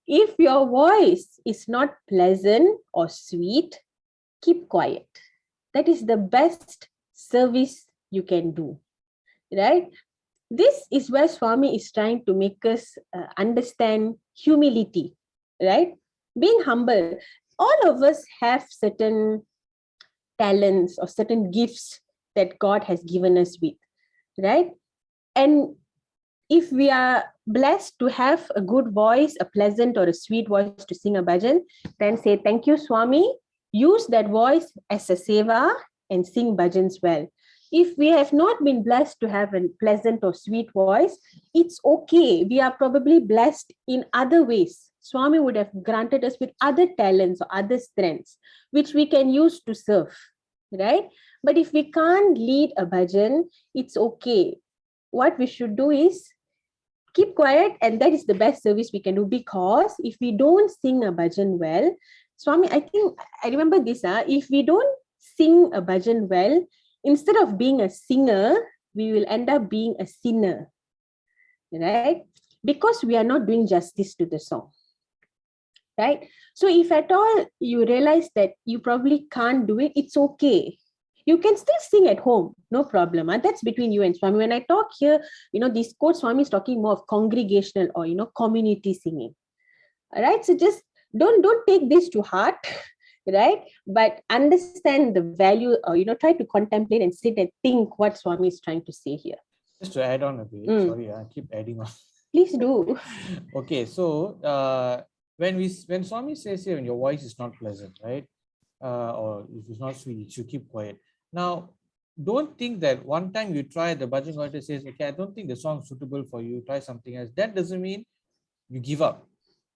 if your voice is not pleasant or sweet, keep quiet. That is the best service you can do, right? This is where Swami is trying to make us understand humility, right? Being humble. All of us have certain talents or certain gifts that God has given us with, right? And if we are blessed to have a good voice, a pleasant or a sweet voice to sing a bhajan, then say, thank you, Swami. Use that voice as a seva and sing bhajans well. If we have not been blessed to have a pleasant or sweet voice, it's okay. We are probably blessed in other ways. Swami would have granted us with other talents or other strengths, which we can use to serve, right? But if we can't lead a bhajan, it's okay. What we should do is keep quiet, and that is the best service we can do, because if we don't sing a bhajan well, Swami, I think, I remember this, if we don't sing a bhajan well, instead of being a singer, we will end up being a sinner. right? Because we are not doing justice to the song, right? So if at all you realize that you probably can't do it, it's okay. You can still sing at home, no problem. And that's between you and Swami. When I talk here, this quote Swami is talking more of congregational or, community singing. All right. So just don't take this to heart, right? But understand the value or, try to contemplate and sit and think what Swami is trying to say here. Just to add on a bit, sorry, I keep adding on. Please do. Okay, so when Swami says here, when your voice is not pleasant, right? Or if it's not sweet, you should keep quiet. Now, don't think that one time you try, the bhajan conductor says, okay, I don't think the song is suitable for you, try something else. That doesn't mean you give up.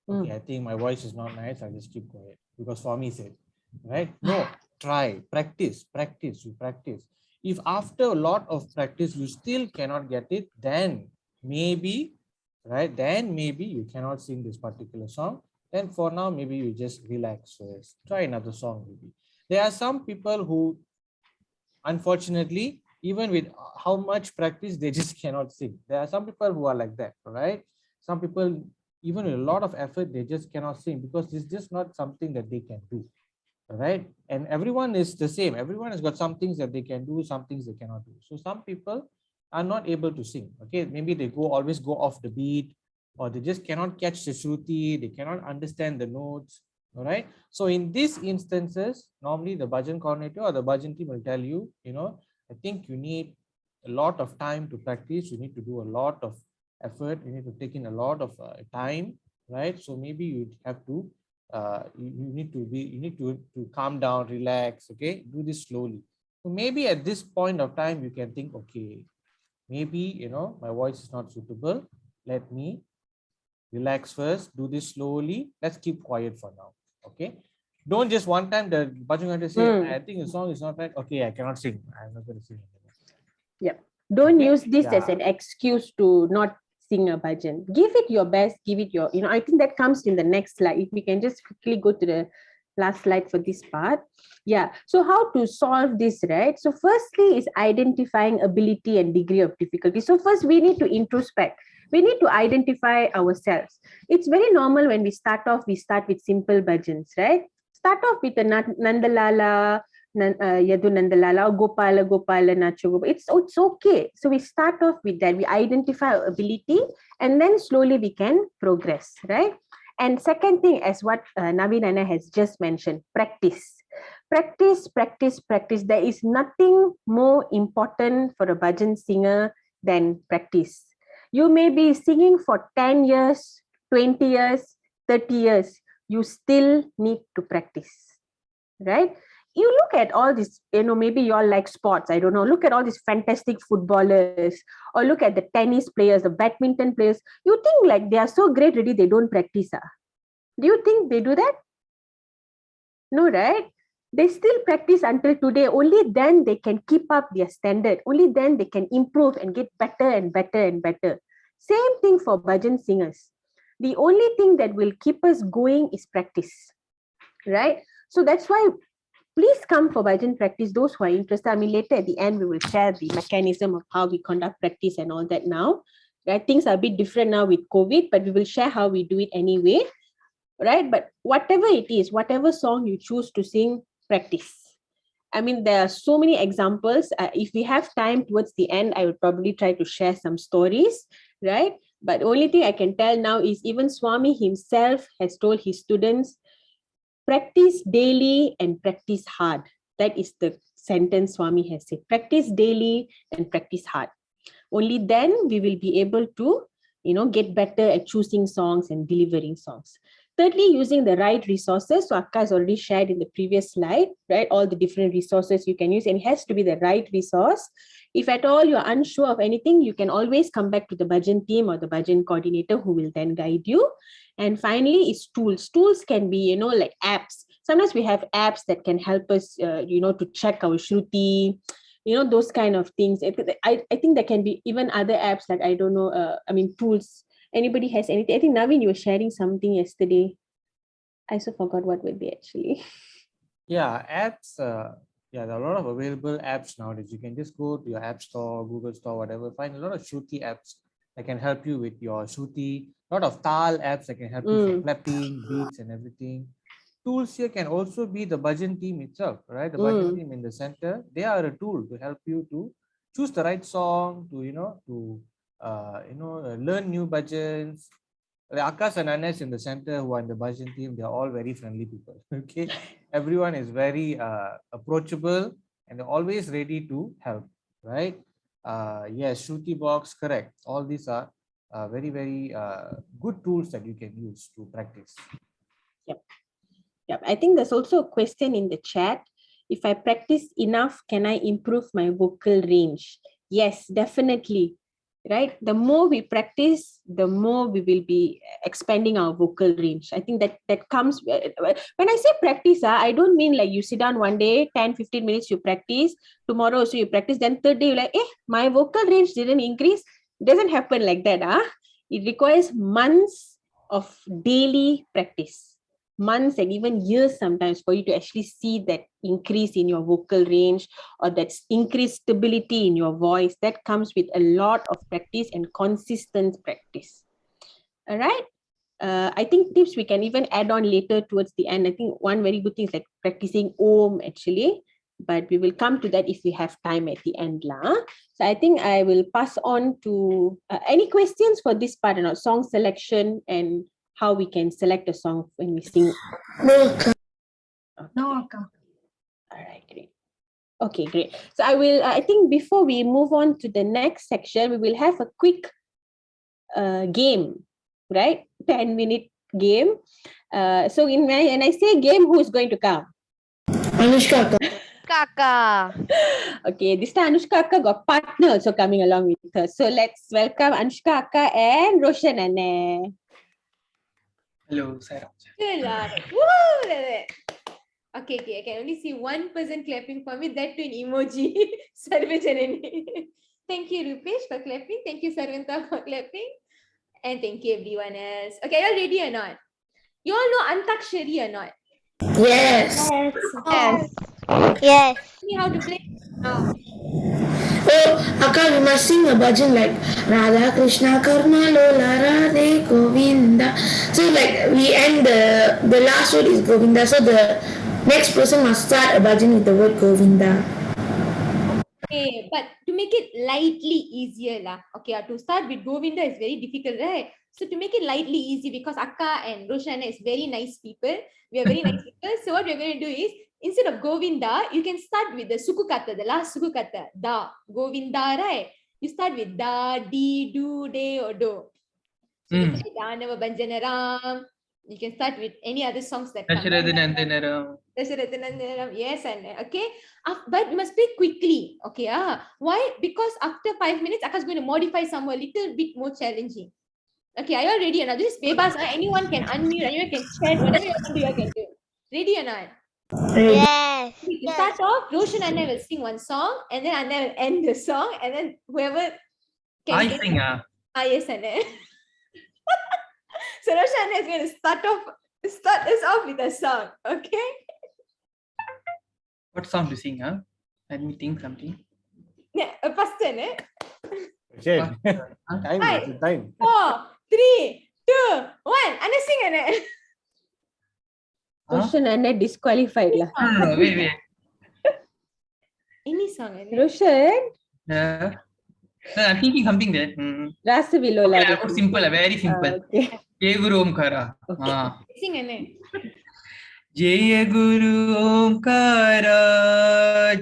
Okay, I think my voice is not nice, I'll just keep quiet because Swami said, right? No, try, practice. If after a lot of practice you still cannot get it, then maybe, right? Then maybe you cannot sing this particular song. Then for now, maybe you just relax first. Try another song maybe. There are some people who, unfortunately, even with how much practice, they just cannot sing. There are some people who are like that, right? Some people, even with a lot of effort, they just cannot sing because it's just not something that they can do, right? And everyone is the same. Everyone has got some things that they can do, some things they cannot do. So some people are not able to sing. Okay, maybe they always go off the beat, or they just cannot catch the Shruti, they cannot understand the notes. All right. So in these instances, normally the bhajan coordinator or the bhajan team will tell you, I think you need a lot of time to practice. You need to do a lot of effort. You need to take in a lot of time, right? So maybe you have to, you need to calm down, relax. Okay, do this slowly. So maybe at this point of time, you can think, okay, maybe my voice is not suitable. Let me relax first, do this slowly, let's keep quiet for now. Okay, don't just one time the bhajan going to say, I think the song is not right, okay, I cannot sing, I'm not going to sing anymore. Yeah, don't use this as an excuse to not sing a bhajan. Give it your best, give it your, I think that comes in the next slide. If we can just quickly go to the last slide for this part. Yeah, so how to solve this, right? So firstly is identifying ability and degree of difficulty. So first we need to introspect. We need to identify ourselves. It's very normal when we start with simple bhajans, right? Start off with a Nandalala, Yadu Nandalala, or Gopala, Nacho Gopala. It's okay. So we start off with that. We identify our ability and then slowly we can progress, right? And second thing, as what Naveen Anna has just mentioned, practice. Practice. There is nothing more important for a bhajan singer than practice. You may be singing for 10 years, 20 years, 30 years. You still need to practice, right? You look at all this, maybe you all like sports, I don't know. Look at all these fantastic footballers, or look at the tennis players, the badminton players. You think like they are so great already, they don't practice. Do you think they do that? No, right? They still practice until today. Only then they can keep up their standard. Only then they can improve and get better and better and better. Same thing for bhajan singers. The only thing that will keep us going is practice, right? So that's why please come for bhajan practice, those who are interested. I mean, later at the end, we will share the mechanism of how we conduct practice and all that now. Right? Things are a bit different now with COVID, but we will share how we do it anyway. Right? But whatever it is, whatever song you choose to sing, practice. I mean, there are so many examples. If we have time towards the end, I would probably try to share some stories, right? But the only thing I can tell now is even Swami himself has told his students, practice daily and practice hard. That is the sentence Swami has said. Practice daily and practice hard. Only then we will be able to, get better at choosing songs and delivering songs. Thirdly, using the right resources. So Akka has already shared in the previous slide, right? All the different resources you can use, and it has to be the right resource. If at all you're unsure of anything, you can always come back to the bhajan team or the bhajan coordinator who will then guide you. And finally is tools. Tools can be, like apps. Sometimes we have apps that can help us, to check our Shruti, those kind of things. I think there can be even other apps like, I don't know, tools. Anybody has anything? I think Naveen, you were sharing something yesterday. I also forgot what were they actually. Yeah, apps. There are a lot of available apps nowadays. You can just go to your app store, Google store, whatever. Find a lot of Shruti apps that can help you with your Shruti. A lot of Taal apps that can help you for clapping, beats, and everything. Tools here can also be the Bhajan team itself, right? The Bhajan team in the center. They are a tool to help you to choose the right song, to learn new bhajans. The Akas and Anes in the center who are in the Bhajan team, they are all very friendly people. Okay, everyone is very approachable and they're always ready to help, right? Yes, Shruti box, correct. All these are very, very good tools that you can use to practice. Yep. Yep. I think there's also a question in the chat. If I practice enough, can I improve my vocal range? Yes, definitely. Right? The more we practice, the more we will be expanding our vocal range. I think that comes, when I say practice, I don't mean like you sit down one day, 10, 15 minutes, you practice, tomorrow also you practice, then third day you're like, my vocal range didn't increase. It doesn't happen like that. It requires months of daily practice. Months and even years sometimes for you to actually see that increase in your vocal range or that increased stability in your voice. That comes with a lot of practice and consistent practice. All right. I think tips we can even add on later towards the end. I think one very good thing is like practicing Om actually, but we will come to that if we have time at the end. So I think I will pass on to any questions for this part, song selection and how we can select a song when we sing. No. All right, great. Okay, great. So I think before we move on to the next section, we will have a quick game, right? 10-minute game. So when I say game, who is going to come? Anushka. Kaka. Okay, this time Anushka Akka got partner also coming along with her. So let's welcome Anushka Akka and Roshan Anne. Hello, Sarah. Woo! Okay, I can only see one person clapping for me, that to an emoji. Sarvajanani. Thank you, Rupesh, for clapping. Thank you, Sarvanta, for clapping. And thank you, everyone else. Okay, are you all ready or not? You all know Antakshari or not? Yes. Yes. Yes. Tell me how to play. Akka, we must sing a bhajan like Radha Krishna Karna Lola Radhe Govinda. So like we end the last word is Govinda. So the next person must start a bhajan with the word Govinda. Okay, but to make it lightly easier, okay, to start with Govinda is very difficult, right? So to make it lightly easy, because Akka and Roshana is very nice people, we are very nice people. So what we're going to do is, instead of Govinda, you can start with the Sukukata, the last Sukukata, Da, Govinda, right? You start with Da, Di, Do, De, or Do. So you can say Danava Bhanjana Ram. You can start with any other songs that come. Yes, and okay. But you must play quickly. Okay. Why? Because after 5 minutes, Akka is going to modify some a little bit more challenging. Okay, are you all ready or not? This is Bebas. Anyone can unmute, anyone can chat, whatever you want to do, you can do. Ready or not? Yes. To start off, Roshan and Anna will sing one song, and then Anna will end the song, and then whoever can sing. Yes, Anna. So Roshan is going to start us off with a song, okay? What song to sing, Let me think something. Yeah, first turn, Okay. Time. 4, 3, 2, 1. Anna sing, Anna. Roshan Anna disqualified lah. No, wait. Any song, Anna. Roshan? Yeah. No, I'm thinking something there. Rasa Vilola. Okay, simple, very simple. Okay. Jai Guru Omkara. Sing, Anna. Jaya Guru Omkara,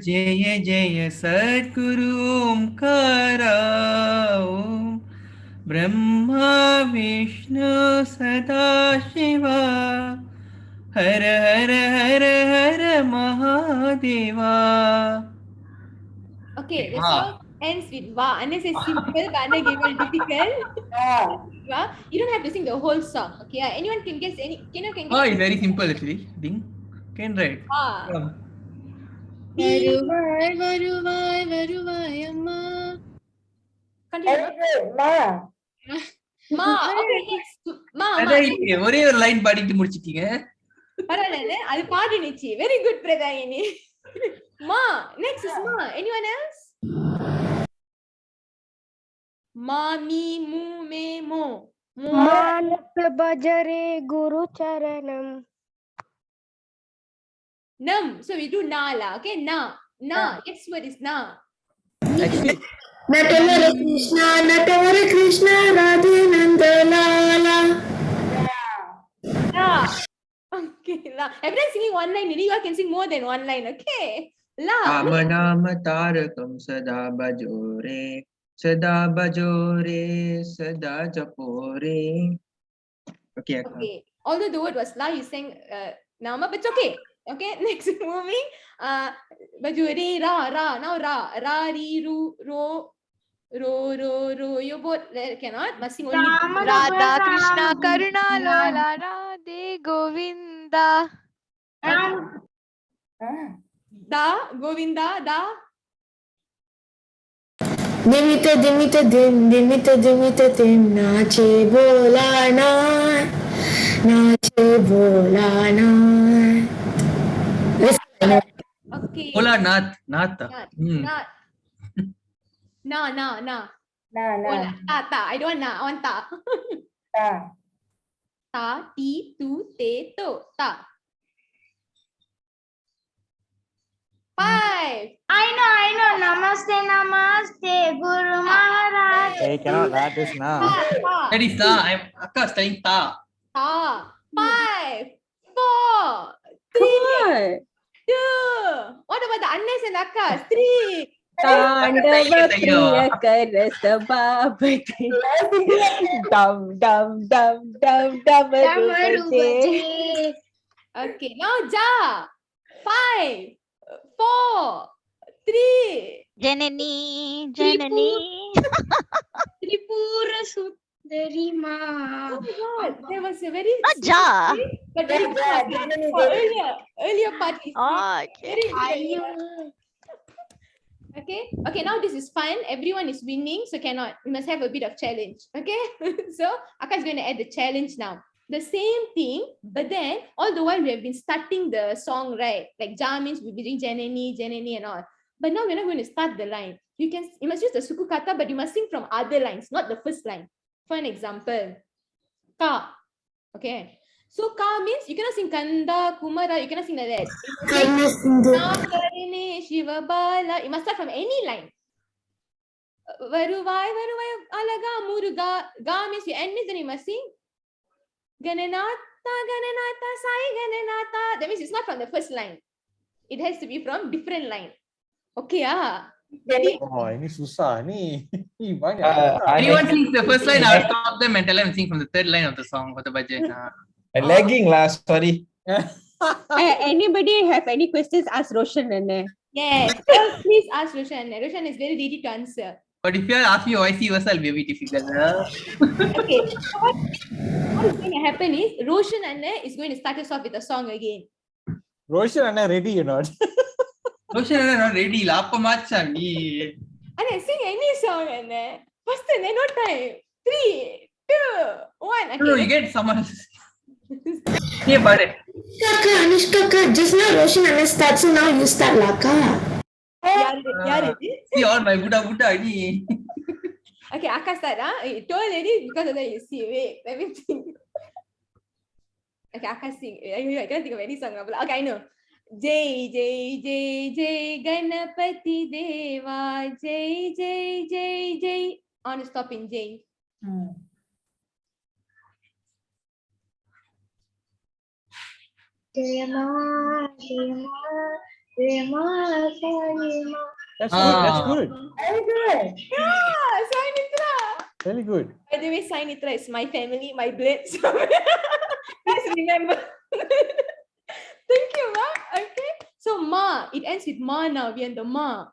Jaya Jaya Satguru Omkara, Om Brahma Vishnu Sadashiva, Hara Hara Hara Hara Mahadeva. Okay, the song ends with Va. Anna says simple, but Anna gave it difficult. You don't have to sing the whole song. Okay, anyone can guess any. It's very simple actually. Can write. Varuvai, varuvai, varuvai, amma. Ma. Okay, next. Ma. ஒரே ஒரு line பாடிட்டு முடிச்சிட்டீங்க. பரவாயில்லை, அது பாடினுச்சு. Very good, Pradayini. Ma. Next is Ma. Anyone else? Ma, mi, mu, me, mo. Manas bhajare guru charanam. Nam. So we do na la. Okay, na. Na. Next word is na. Actually, Natavara Krishna, Radhe Nandalala. La. Okay, la. Everyone singing one line. You all can sing more than one line. Okay. La. Nama tarakam sada bajore, sada japore. Okay, Akka. Okay. Although the word was la, you sang nama, but it's okay. Okay. Next, moving. Bajore ra ra. Now ra ra ri ru ro. Ro. You both cannot. Must sing only. Radha Krishna Karuna Lola Radhe Govinda. Da Govinda da. Dimita dim, nache bola na. Okay. Bola nath. Not. Na. Na. Bola. Ta. I don't want na. I want ta. Ta. Ta, ti, tu, te, to. Ta. 5. I know. Namaste, Guru Maharaj. hey, cannot add this now. That is ta. Akka is telling ta. Ta. 5, 4, 3, 2. What about the Annes and Akkas? 3. Tandava kriya karasa babati. Dum damarubaje. Okay, now Ja. 5, 4, 3. Janani. Tripura Sundari Ma. Oh my God, there was a very Not Ja. but very earlier parties. Oh, okay. Okay, now this is fun. Everyone is winning, so cannot. We must have a bit of challenge. Okay, so Akka is going to add the challenge now. The same thing, but then all the while we have been starting the song, right? Like Ja means we'll be doing Janani and all. But now we're not going to start the line. You must use the suku kata, but you must sing from other lines, not the first line. For an example, Ka. Okay. So Ka means you cannot sing Kanda, Kumara, you cannot sing like that. You must start from any line. Varuvai, alaga, muruga. Ga means you end it, then you must sing Gananata, Sai Gananata. That means it's not from the first line. It has to be from different line. Okay, Oh, ini susah ni. Banyak. Anyone sings the first line, I'll stop them and tell them to sing from the third line of the song for the Bhajan. Lagging last, sorry. Anybody have any questions? Ask Roshan and Yes, please ask Roshan. Roshan is very ready to answer. But if you ask me vice versa, it'll be a bit difficult. Okay, so what is going to happen is Roshan Anna is going to start us off with a song again. Roshan Anna ready or not? Roshan Anna not ready. Apa macam ni? Anna, sing any song, Anna. Faster, no time. 3, 2, 1. Okay. No, you get someone else. Yeah, but Anushka, just now Roshan Anna start, so now you start Laka. See all my Buddha ni. Okay, Akka start. You told already because of that you see. Wait, let me think. Okay, Akka sing. I can't think of any song. Okay, I know. Jai Jai Jai Jai Ganapati Deva Jai Jai Jai Jai. I want to stop in Jai. That's good. Very good. Yeah, Sai Nitra. Very good. By the way, Sai Nitra is my family, my blood. So please remember. Thank you, Ma. Okay. So Ma, it ends with Ma now. We are in the Ma.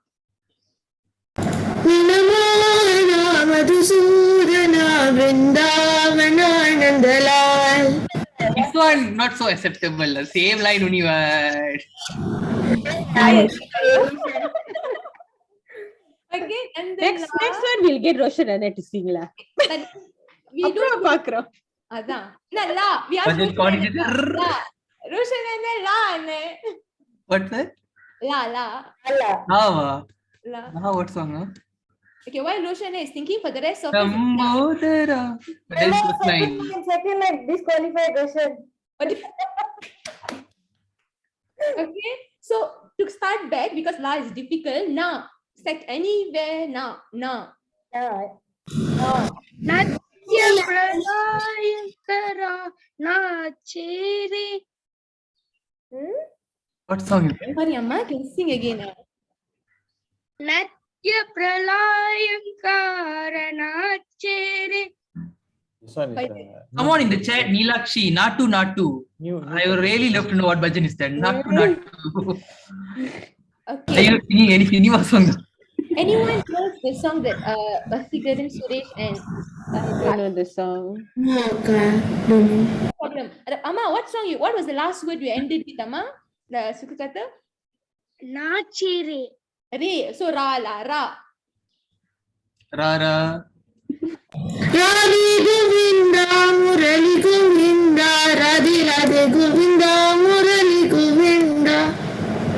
This one not so acceptable. Same line only. Okay, and then next one we'll get Roshan Anna to sing lah. We don't pakro. Adan. La. We are Roshan Anna la. What's that? La. La. What song? Okay, while Roshan is thinking for the rest of us. Sambodara. But then first line. Second line, disqualified Roshan. Okay, so to start back, because La is difficult, na. Anywhere, na. Natya Pralayankara Nachere. What song is that? Sorry, Amma, can you sing again? Natya Pralayankara Nachere. This one is Someone in the chat, Neelakshi, Natu. I would really love to know what bhajan is that. Natu. Okay. Are you singing any cinema song? Anyone knows the song that Basigaran Suresh and I don't know the song. No problem. Amma, what was the last word you ended with, Amma? The Sukakata? Nachere. Re. So ra la ra. Rara. Radhe Govinda Murali Govinda Radhe Radhe Govinda Murali Govinda.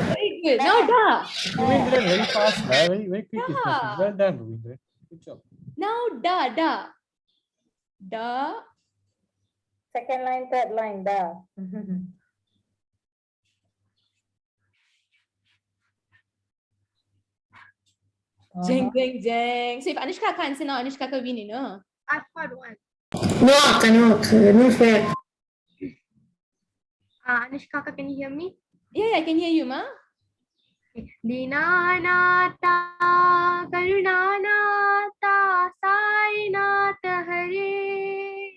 Very good. Now da. Ravindran very fast, very quick. Well done, Ravindran. Good job. Now da. Da. Second line, third line, da. Jeng. So if Anushka can't answer now, Anushka can win, you know. I've got one. No fair. Anushka, can you hear me? Yeah, I can hear you, ma. Dinanata Karunanata Sainata Hare.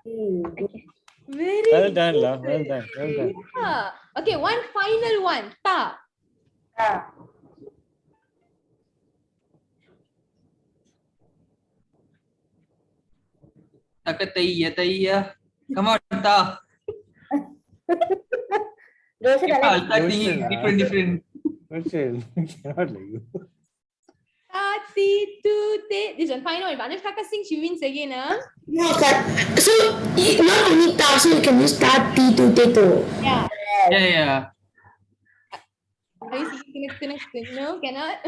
Okay. Very well done, La. Well done. Yeah. Okay, one final one. Ta. Takataya. Come on, Ta. Different. Roshan, cannot like you. Tati tu te. This one final. If Anushka sings, she wins again, huh? No, so not only ta, so you can use tati to teto. Yeah. Yeah. Are you singing? No, cannot.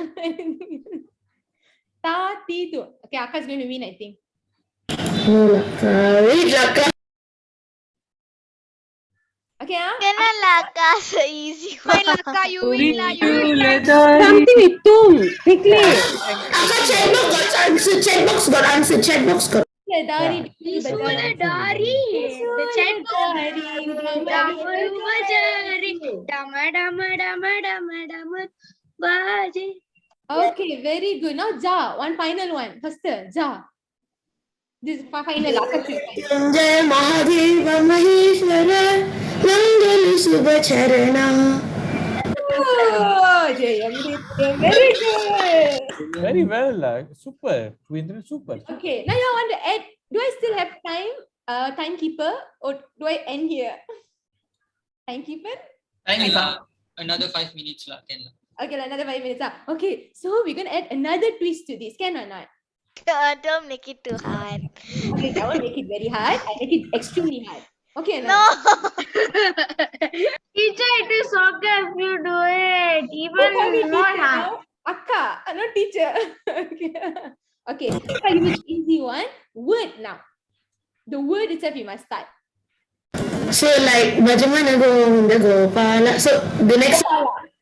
Tati tu. Okay, Aka's going to win, I think. No, wait, Laka. Okay, huh? Cannot Laka, so easy. Fine, Laka, you win, La. Something with tum. Quickly. Chatbox got answer. Dari. Dari. The chatbox. Damaru Bajari. Dama Baje. Okay, very good. Now Ja, one final one. First, Ja. This is final. Jai Mahadeva Maheshwara Mangali Subhacharana. Oh, very good. Very well, La. Super. Ravindran, super. Okay, now you want to add. Do I still have time? Timekeeper, or do I end here? Timekeeper? Time is up. Another 5 minutes. Okay, another 5 minutes. Okay, so we're going to add another twist to this. Can or not? Don't make it too hard. Okay, I won't make it very hard. I make it extremely hard. Okay, no. Teacher, it is okay if you do it. Even not hard. Akka, not teacher. Okay, I'll give you an easy one. Word now. The word itself you must start. So like Bhajamana Gopala. So the next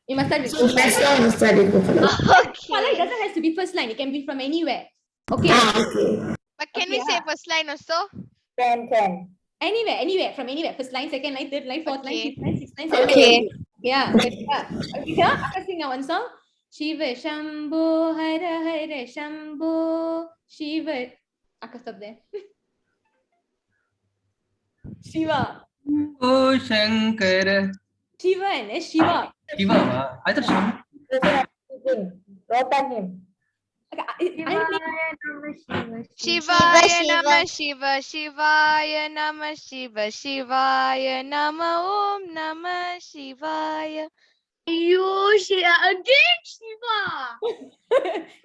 you must start with Gopala. Next one must start with Gopala. Gopala, it doesn't have to be first line. It can be from anywhere. Okay. But can we say first line also? Can. Anywhere, from anywhere. First line, second line, third line, fourth line, fifth line, sixth line, seventh Okay. line. Yeah. Okay, I'll sing now one song. Shiva Shambho Hara Hara Shambho Shiva. Akka, stop there. Shiva. Oh Shankara. Shiva and Shiva. Shiva. I thought Shiva. Rotan him. Shivaya Nama Shiva Shivaya Nama Shiva Shivaya Nama Om Nama Shivaya. You again Shiva.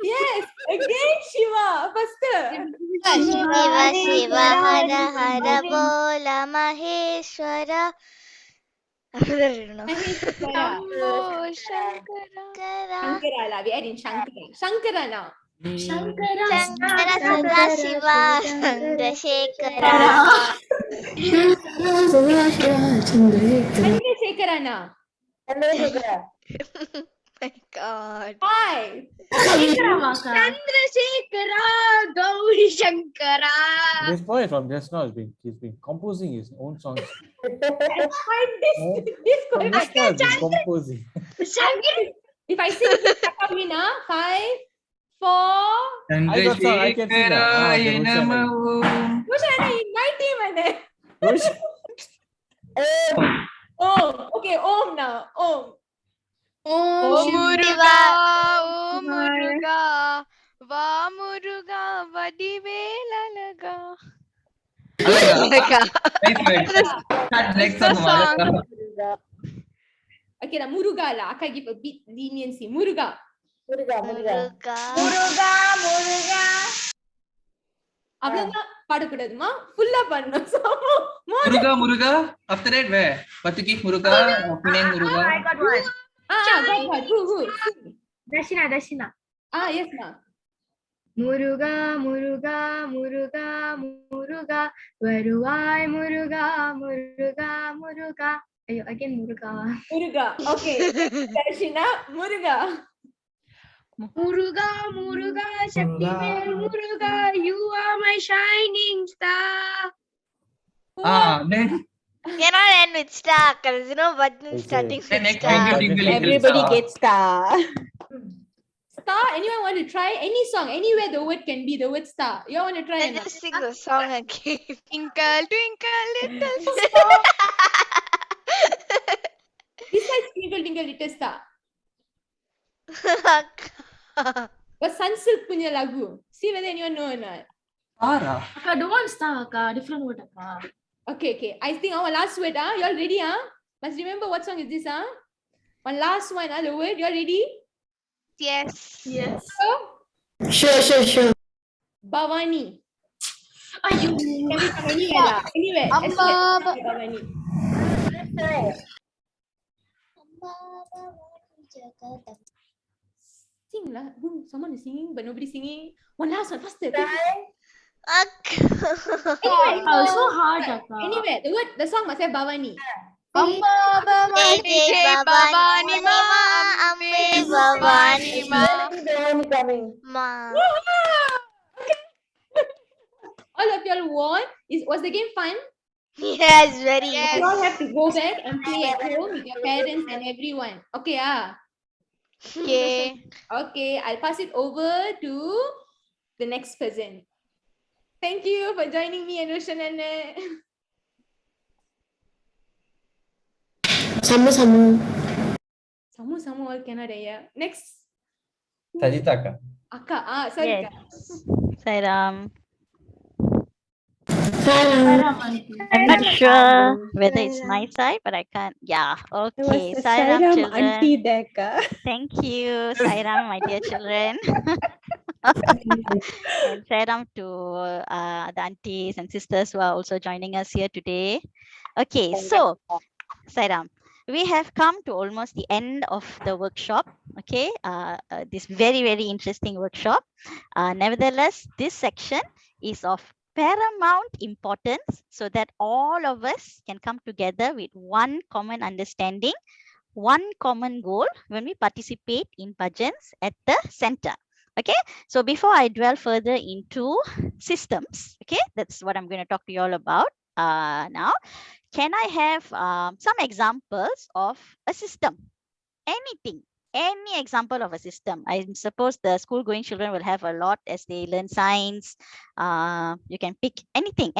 Yes, again Shiva. Faster. Shiva Shiva Hara Hara Bola Maheshwara. I don't know. Shambho Shankara. Shankara, we add in Shankara. Shankara now. Shankara. Chandra Sada Shiva Chandrasekhara. Chandrasekharana. My God. Hi. Chandrasekhara, Gauri Shankara. This boy from just now he's been composing his own songs. From just now he's been composing. If I sing Kakavina, 5, 4. I got song, I can sing that. Ah, the Roshana. Roshana in my team, and Om. Okay, Om now. Om. Om Muruga, Om Muruga, Va Muruga, Vadivelalaga. Next song. Okay, now Muruga la. Akka give a bit leniency. Muruga. அவ்வளவுதான் பாடக்கூடாதுமா ஃபுல்லா பண்ணணும் முருகா after that where பத்துக்கி Muruga பிணைங் Muruga I got one. Who? Dashina. Yes ma. Muruga, Muruga, Muruga, Muruga, Varuvai Muruga, Muruga, Muruga. Ayo, again Muruga. Okay. Dashina, Muruga. Muruga, Shaktivel Muruga, you are my shining star. Then Cannot end with star because Bhajan starting with star. Everybody gets star. Star, anyone want to try? Any song, anywhere the word can be the word star. You want to try? Let's just sing the song again. Twinkle, twinkle, little star. Besides Twinkle, Twinkle, Little Star. But Sunsilk punya lagu. See whether anyone know or not. Akka, don't want star, Akka. Different word, Akka. Okay. I think our last word, you all ready, Must remember what song is this, One last one, the word, you all ready? Yes. Sure. Bhavani. You can be from anywhere. Anywhere. Bhavani. Sing lah. Someone is singing, but nobody singing. One last one, faster. Oh, so hard, Akka. Anywhere. The song must have Bhavani. Amba Bhavani, Jai Bhavani Ma, Ambe Bhavani Ma. Ma. All of y'all won. Was the game fun? Yes, very. You all have to go back and play at home with your parents and everyone. Okay, Okay, I'll pass it over to the next person. Thank you for joining me and Roshan and Samu all cannot hear. Next. Sajita Akka. Sorry. Yes. Sairam. I'm not sure whether it's my side, but I can't. Yeah. Okay. Sairam children. Auntie Deka. Thank you, Sairam, my dear children. And Sairam to the aunties and sisters who are also joining us here today. Okay. So, Sairam, we have come to almost the end of the workshop. Okay. This very, very interesting workshop. Nevertheless, this section is of paramount importance so that all of us can come together with one common understanding, one common goal when we participate in Bhajans at the center. Okay, so before I dwell further into systems, okay, that's what I'm going to talk to you all about now. Can I have some examples of a system? Anything. Any example of a system. I suppose the school-going children will have a lot as they learn science. You can pick anything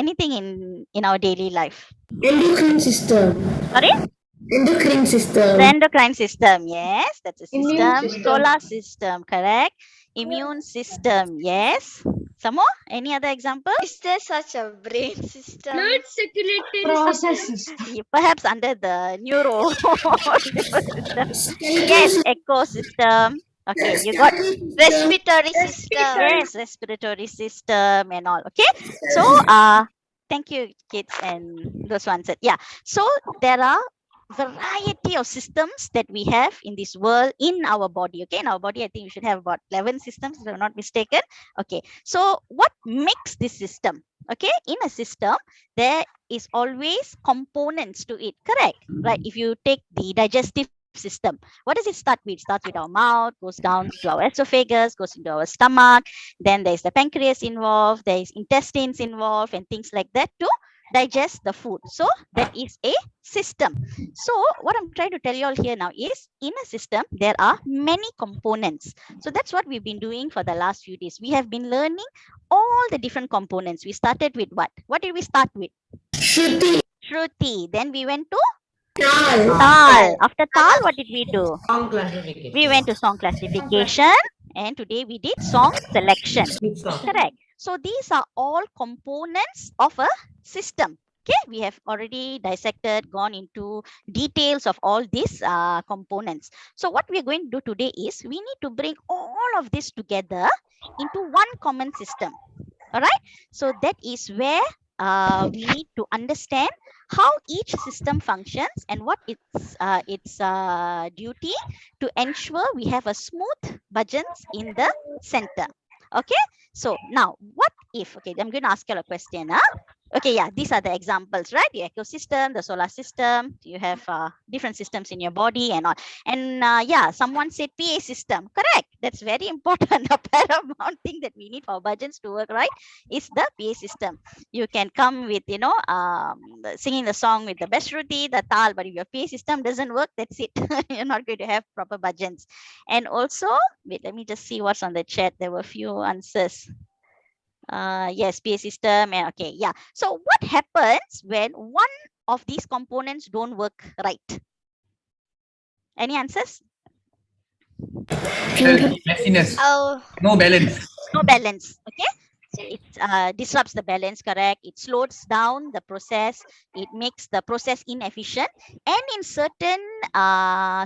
in our daily life. Endocrine system. Sorry? Endocrine system. The endocrine system, yes, that's a system. Immune system. Solar system, correct. Immune system, yes. Some more? Any other example? Is there such a brain system? Blood circulatory Processes. Perhaps under the neuro system. Yes, ecosystem. Okay, you got Respiratory system. Yes, respiratory system and all. Okay, so thank you, kids, and those who answered. Yeah, so there are variety of systems that we have in this world, in our body. Okay, in our body, I think we should have about 11 systems, if I'm not mistaken. Okay, so what makes this system? Okay, in a system, there is always components to it, correct? Right? If you take the digestive system, what does it start with? It starts with our mouth, goes down to our esophagus, goes into our stomach, then there's the pancreas involved, there is intestines involved, and things like that to digest the food. So that is a system. So what I'm trying to tell you all here now is, in a system there are many components. So that's what we've been doing for the last few days. We have been learning all the different components. We started with what? What did we start with? Shruti. Shruti. Then we went to Tal. Tal. After Tal, what did we do? Song classification. We went to song classification, and today we did song selection. Correct. So these are all components of a system. Okay, we have already dissected, gone into details of all these components. So what we're going to do today is, we need to bring all of this together into one common system. All right. So that is where we need to understand how each system functions and what its duty to ensure we have a smooth Bhajans in the center. Okay, so now what if, okay, I'm going to ask you a question. Okay, yeah, these are the examples, right? The ecosystem, the solar system, you have different systems in your body and all. And yeah, someone said PA system, correct? That's very important. A paramount thing that we need for Bhajans to work right is the PA system. You can come with, you know, singing the song with the best Shruti, the Tal, but if your PA system doesn't work, that's it. You're not going to have proper Bhajans. And also, wait, let me just see what's on the chat. There were a few answers. Yes, PA system, and okay, yeah. So what happens when one of these components don't work right? Any answers? Messiness. No balance. No balance. Okay. It disrupts the balance, correct? It slows down the process. It makes the process inefficient. And in certain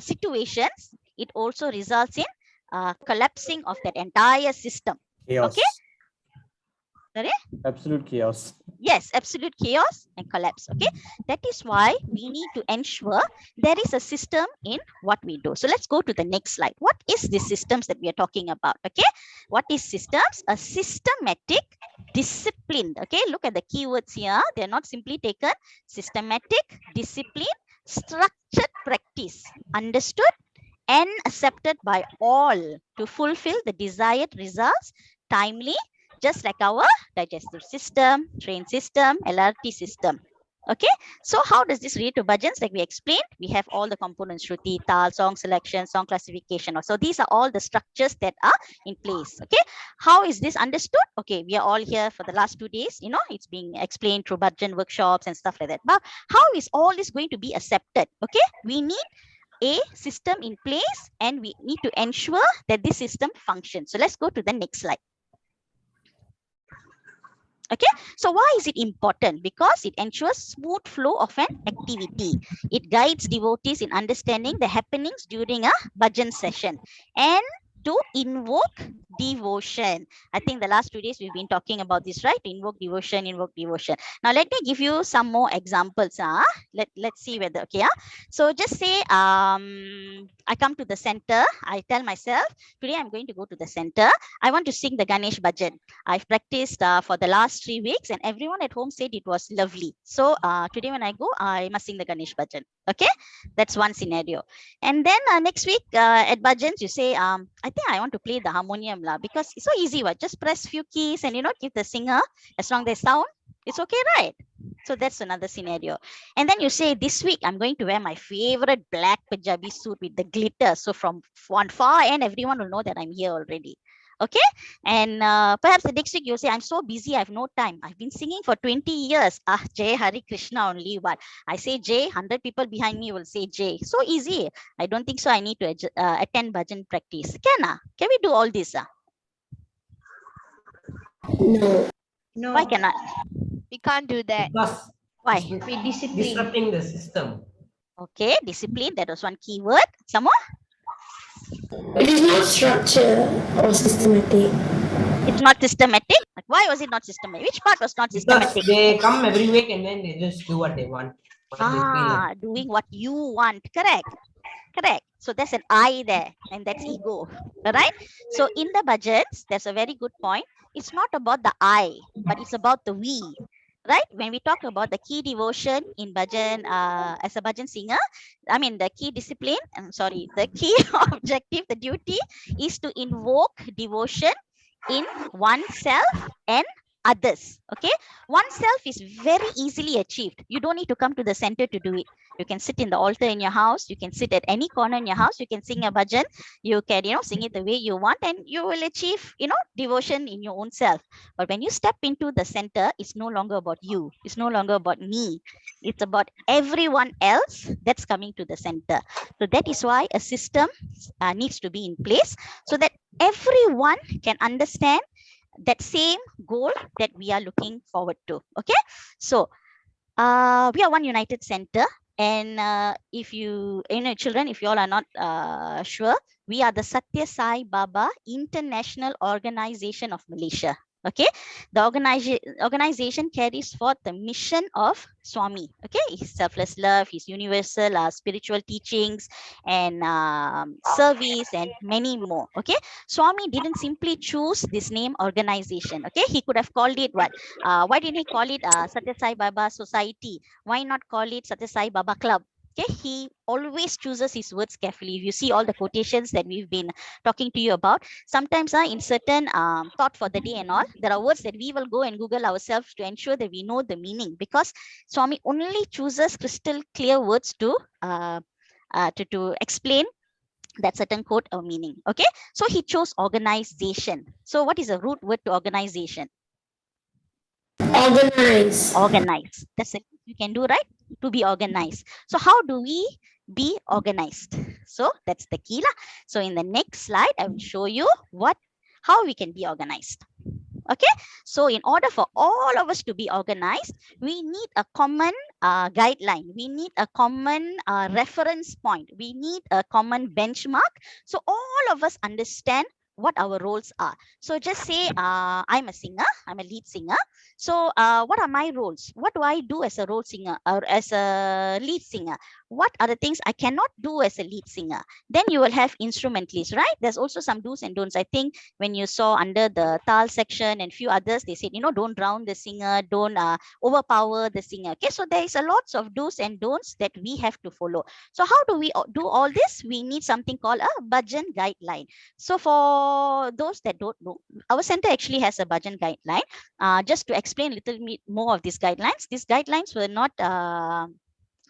situations, it also results in collapsing of that entire system. Chaos. Okay. Sorry? Absolute chaos. Yes, absolute chaos and collapse. Okay, that is why we need to ensure there is a system in what we do. So let's go to the next slide. What is the systems that we are talking about? Okay, what is systems? A systematic, disciplined. Okay, look at the keywords here. They are not simply taken. Systematic, discipline, structured practice, understood and accepted by all to fulfill the desired results timely, just like our digestive system, train system, LRT system. Okay, so how does this relate to Bhajans? Like we explained, we have all the components: Shruti, Tal, song selection, song classification. So these are all the structures that are in place. Okay, how is this understood? Okay, we are all here for the last 2 days. You know, it's being explained through Bhajan workshops and stuff like that. But how is all this going to be accepted? Okay, we need a system in place and we need to ensure that this system functions. So let's go to the next slide. Okay, so why is it important? Because it ensures smooth flow of an activity. It guides devotees in understanding the happenings during a bhajan session and to invoke devotion. I think the last 2 days we've been talking about this, right? Invoke devotion, invoke devotion. Now let me give you some more examples. Let's see whether, okay. So just say I come to the center. I tell myself, today I'm going to go to the center. I want to sing the Ganesh Bhajan. I've practiced for the last 3 weeks and everyone at home said it was lovely. So today when I go, I must sing the Ganesh Bhajan. Okay, that's one scenario. And then next week at Bhajans, you say, I think I want to play the harmonium because it's so easy. What? Just press few keys and, you know, give the singer, as long as they sound, it's okay, right? So that's another scenario. And then you say, this week I'm going to wear my favorite black Punjabi suit with the glitter. So from one far end, everyone will know that I'm here already. Okay, and perhaps the next week you'll say, I'm so busy, I have no time. I've been singing for 20 years. Jai Hari Krishna only. But I say Jai, 100 people behind me will say Jai. So easy. I don't think so. I need to attend bhajan practice. Can we do all this? No. Why cannot? We can't do that. Because why? We discipline. Disrupting the system. Okay, discipline. That was one keyword. Some more? It is not structured or systematic. It's not systematic. Why was it not systematic? Which part was not systematic? Because they come every week and then they just do what they want. Doing what you want. Correct. Correct. So there's an I there, and that's ego. All right. So in the bhajans, there's a very good point. It's not about the I, but it's about the we. Right? When we talk about the key devotion in bhajan, as a bhajan singer, I mean the key discipline. I'm sorry, the key objective, the duty is to invoke devotion in oneself and others. Okay, oneself is very easily achieved. You don't need to come to the center to do it. You can sit in the altar in your house. You can sit at any corner in your house. You can sing a bhajan. You can, sing it the way you want, and you will achieve, devotion in your own self. But when you step into the center, it's no longer about you. It's no longer about me. It's about everyone else that's coming to the center. So that is why a system needs to be in place so that everyone can understand that same goal that we are looking forward to. Okay, so we are one united center, and if you children, if you all are not sure, we are the Sathya Sai Baba International Organization of Malaysia. Okay, the organization carries forth the mission of Swami. Okay, his selfless love, his universal spiritual teachings, and service, and many more. Okay, Swami didn't simply choose this name organization. Okay, he could have called it what? Why didn't he call it Sathya Sai Baba Society? Why not call it Sathya Sai Baba Club? Okay, he always chooses his words carefully. If you see all the quotations that we've been talking to you about, sometimes in certain thought for the day and all, there are words that we will go and Google ourselves to ensure that we know the meaning, because Swami only chooses crystal clear words to explain that certain quote or meaning. Okay, so he chose organization. So what is the root word to organization? Organize. Organize. That's it. You can do, right? To be organized. So how do we be organized? So that's the key lah. So in the next slide, I will show you how we can be organized. Okay, so in order for all of us to be organized, we need a common guideline. We need a common reference point. We need a common benchmark. So all of us understand what our roles are. So just say I'm a singer, I'm a lead singer. So what are my roles? What do I do as a role singer or as a lead singer? What are the things I cannot do as a lead singer? Then you will have instrumentalists, right? There's also some do's and don'ts. I think when you saw under the Taal section and few others, they said, don't drown the singer, don't overpower the singer. Okay, so there is a lots of do's and don'ts that we have to follow. So how do we do all this? We need something called a Bhajan guideline. So for those that don't know, our center actually has a Bhajan guideline. Just to explain a little bit more of these guidelines were not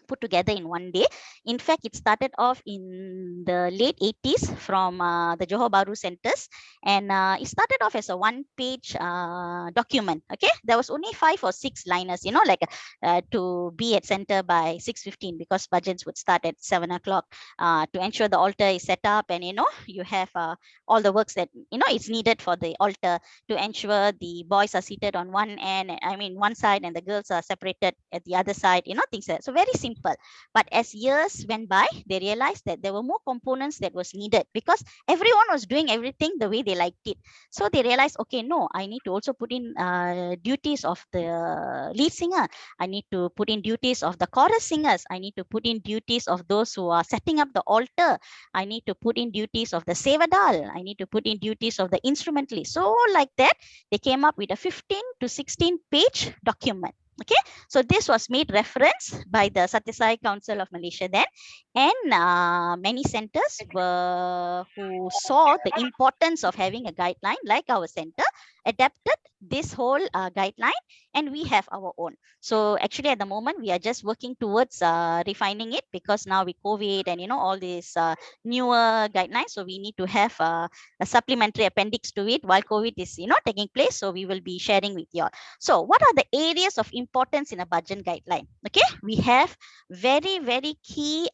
put together in one day. In fact, it started off in the late 80s from the Johor Bahru centers, and it started off as a one-page document. Okay, there was only 5 or 6 liners, to be at center by 6:15, because bhajans would start at 7 o'clock to ensure the altar is set up, and you have all the works that it's needed for the altar, to ensure the boys are seated on one side, and the girls are separated at the other side, things like that. So very simple. But as years went by, they realized that there were more components that was needed, because everyone was doing everything the way they liked it. So they realized, okay, no, I need to also put in duties of the lead singer. I need to put in duties of the chorus singers. I need to put in duties of those who are setting up the altar. I need to put in duties of the sevadal. I need to put in duties of the instrumentalist. So like that, they came up with a 15 to 16 page document. Okay, so this was made reference by the Sathya Sai Council of Malaysia then, and many centers who saw the importance of having a guideline like our center adapted this whole guideline, and we have our own. So actually at the moment we are just working towards refining it, because now with COVID and all these newer guidelines, so we need to have a supplementary appendix to it while COVID is taking place. So we will be sharing with you all. So what are the areas of importance in a Bhajan guideline? Okay, we have very, very key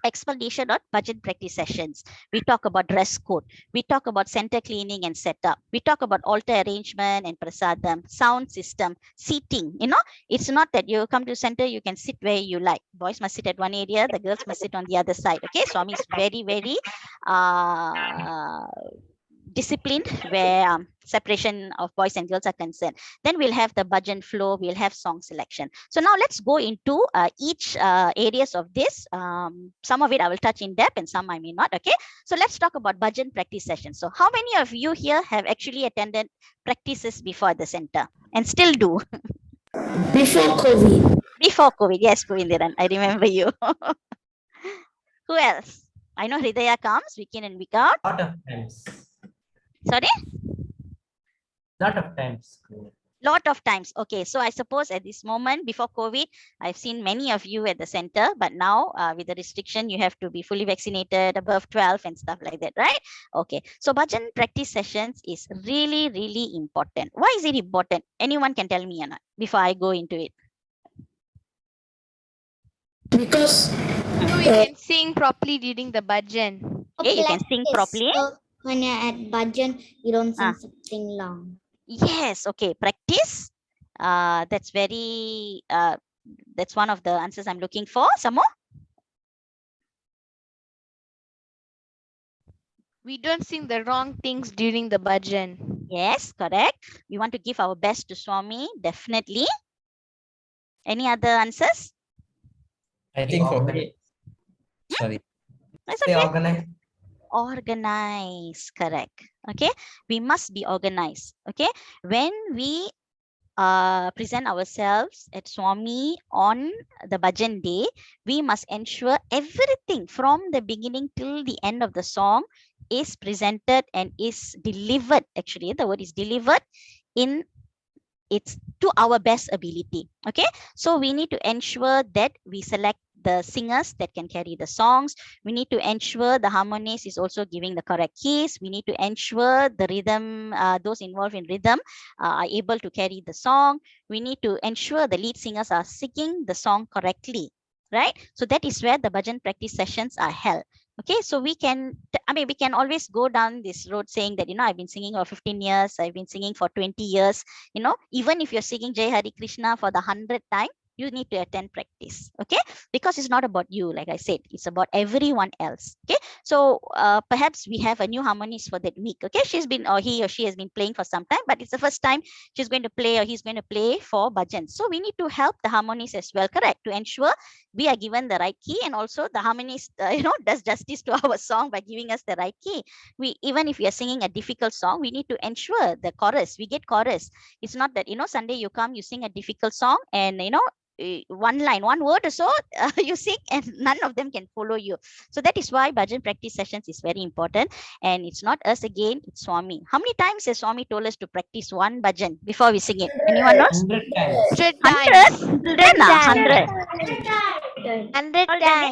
explanation on Bhajan practice sessions. We talk about dress code. We talk about center cleaning and setup. We talk about altar arrangement and prasadam, sound system, seating. It's not that you come to center, you can sit where you like. Boys must sit at one area, the girls must sit on the other side. Okay, Swami is very, very disciplined, where separation of boys and girls are concerned. Then we'll have the bhajan flow, we'll have song selection. So now let's go into each areas of this. Some of it I will touch in depth and some I may not. Okay, so let's talk about bhajan practice sessions. So how many of you here have actually attended practices before the center and still do? Before COVID. Before COVID, yes, Govindiran, I remember you. Who else? I know Hridaya comes week in and week out. Lot of times. Sorry? Lot of times. Lot of times. Okay, so I suppose at this moment before COVID, I've seen many of you at the center, but now with the restriction, you have to be fully vaccinated, above 12 and stuff like that, right? Okay, so bhajan practice sessions is really, really important. Why is it important? Anyone can tell me or not before I go into it? Because so we can sing properly during the bhajan. Okay, you can sing properly. So when you're at bhajan, you don't sing something long. Yes, okay, practice. That's very, that's one of the answers I'm looking for. Some more? We don't sing the wrong things during the bhajan. Yes, correct. We want to give our best to Swami, definitely. Any other answers? I think for me, sorry. That's Stay okay. organized. Organize, correct. Okay, we must be organized. Okay, when we present ourselves at Swami on the bhajan day, we must ensure everything from the beginning till the end of the song is presented and is delivered. Actually, the word is delivered in it's to our best ability. Okay, so we need to ensure that we select the singers that can carry the songs. We need to ensure the harmonist is also giving the correct keys. We need to ensure the rhythm, those involved in rhythm are able to carry the song. We need to ensure the lead singers are singing the song correctly, right? So that is where the bhajan practice sessions are held. Okay, so we can, we can always go down this road saying that, I've been singing for 15 years, I've been singing for 20 years, even if you're singing Jai Hari Krishna for the 100th time, you need to attend practice. Okay, because it's not about you, like I said, it's about everyone else. Okay, so perhaps we have a new harmonist for that week. Okay, she's been, or he or she has been playing for some time, but it's the first time she's going to play or he's going to play for bhajan. So we need to help the harmonist as well, correct, to ensure we are given the right key, and also the harmonist does justice to our song by giving us the right key. We, even if we are singing a difficult song, we need to ensure the chorus, we get chorus. It's not that Sunday you come, you sing a difficult song and one line, one word or so you sing and none of them can follow you. So that is why bhajan practice sessions is very important, and it's not us again, it's Swami. How many times has Swami told us to practice one bhajan before we sing it? Anyone knows? 100 times. 100 times.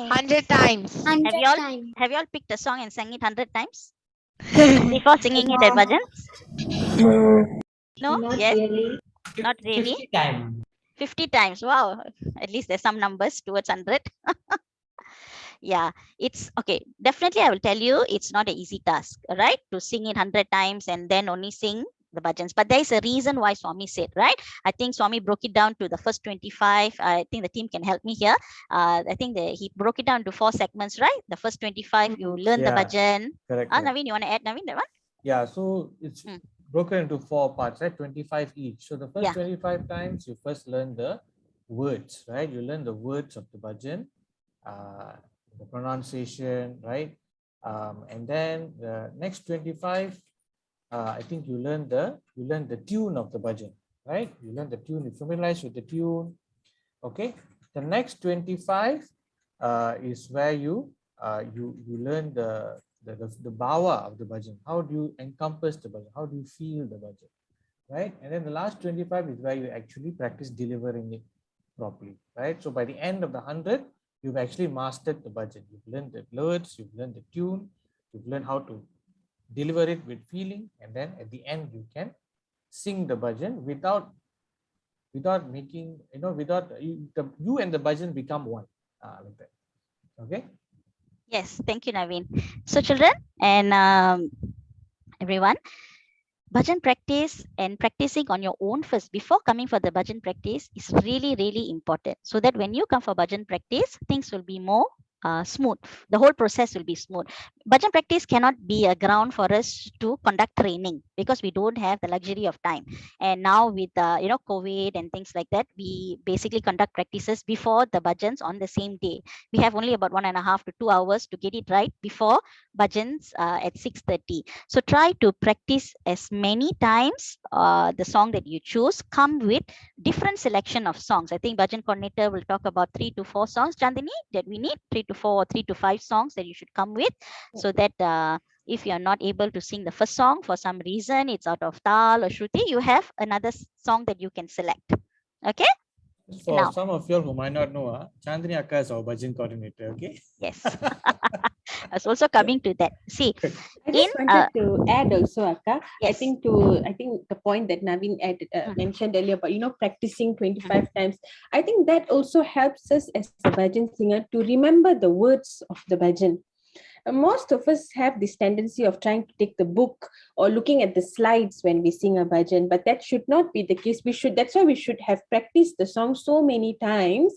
100 times. 100 times. Have you all picked a song and sang it 100 times before singing it at bhajan? No, Not yes, really. not really. 50 times. 50 times. Wow, at least there's some numbers towards 100. Yeah, it's okay. Definitely, I will tell you, it's not an easy task, right? To sing it 100 times and then only sing the bhajans. But there is a reason why Swami said, right? I think Swami broke it down to the first 25. I think the team can help me here. I think he broke it down to 4 segments, right? The first 25, you learn the bhajan. Correct. Naveen, you want to add, Naveen, that one? Yeah, so it's broken into 4 parts, right? 25 each. So the first 25 times, you first learn the words, right? You learn the words of the bhajan, the pronunciation, right? And then the next 25, I think you learn the tune of the bhajan, right? You learn the tune, you familiarize with the tune. Okay. The next 25 is where you learn the bhava of the bhajan. How do you encompass the bhajan? How do you feel the bhajan, right? And then the last 25 is where you actually practice delivering it properly, right? So by the end of the 100, you've actually mastered the bhajan. You've learned the words, you've learned the tune, you've learned how to deliver it with feeling, and then at the end you can sing the bhajan without making, you and the bhajan become one, like that. Okay. Yes, thank you, Naveen. So children and everyone, bhajan practice and practicing on your own first before coming for the bhajan practice is really, really important, so that when you come for bhajan practice, things will be more smooth. The whole process will be smooth. Bhajan practice cannot be a ground for us to conduct training because we don't have the luxury of time. And now with COVID and things like that, we basically conduct practices before the bhajans on the same day. We have only about 1.5 to 2 hours to get it right before bhajans at 6:30. So try to practice as many times the song that you choose. Come with different selection of songs. I think bhajan coordinator will talk about 3 to 4 songs, Chandini, that we need 3 to 4 or 3 to 5 songs that you should come with, so that if you are not able to sing the first song for some reason, it's out of Taala or Shruti, you have another song that you can select. Okay. For Now, some of you who might not know, Chandni Akka is our Bhajan coordinator. Okay. Yes. I was also coming to that. See, I just wanted to add also, Akka. I think the point that Naveen mentioned earlier about practicing 25 times. I think that also helps us as a bhajan singer to remember the words of the bhajan. Most of us have this tendency of trying to take the book or looking at the slides when we sing a bhajan, but that should not be the case. That's why we should have practiced the song so many times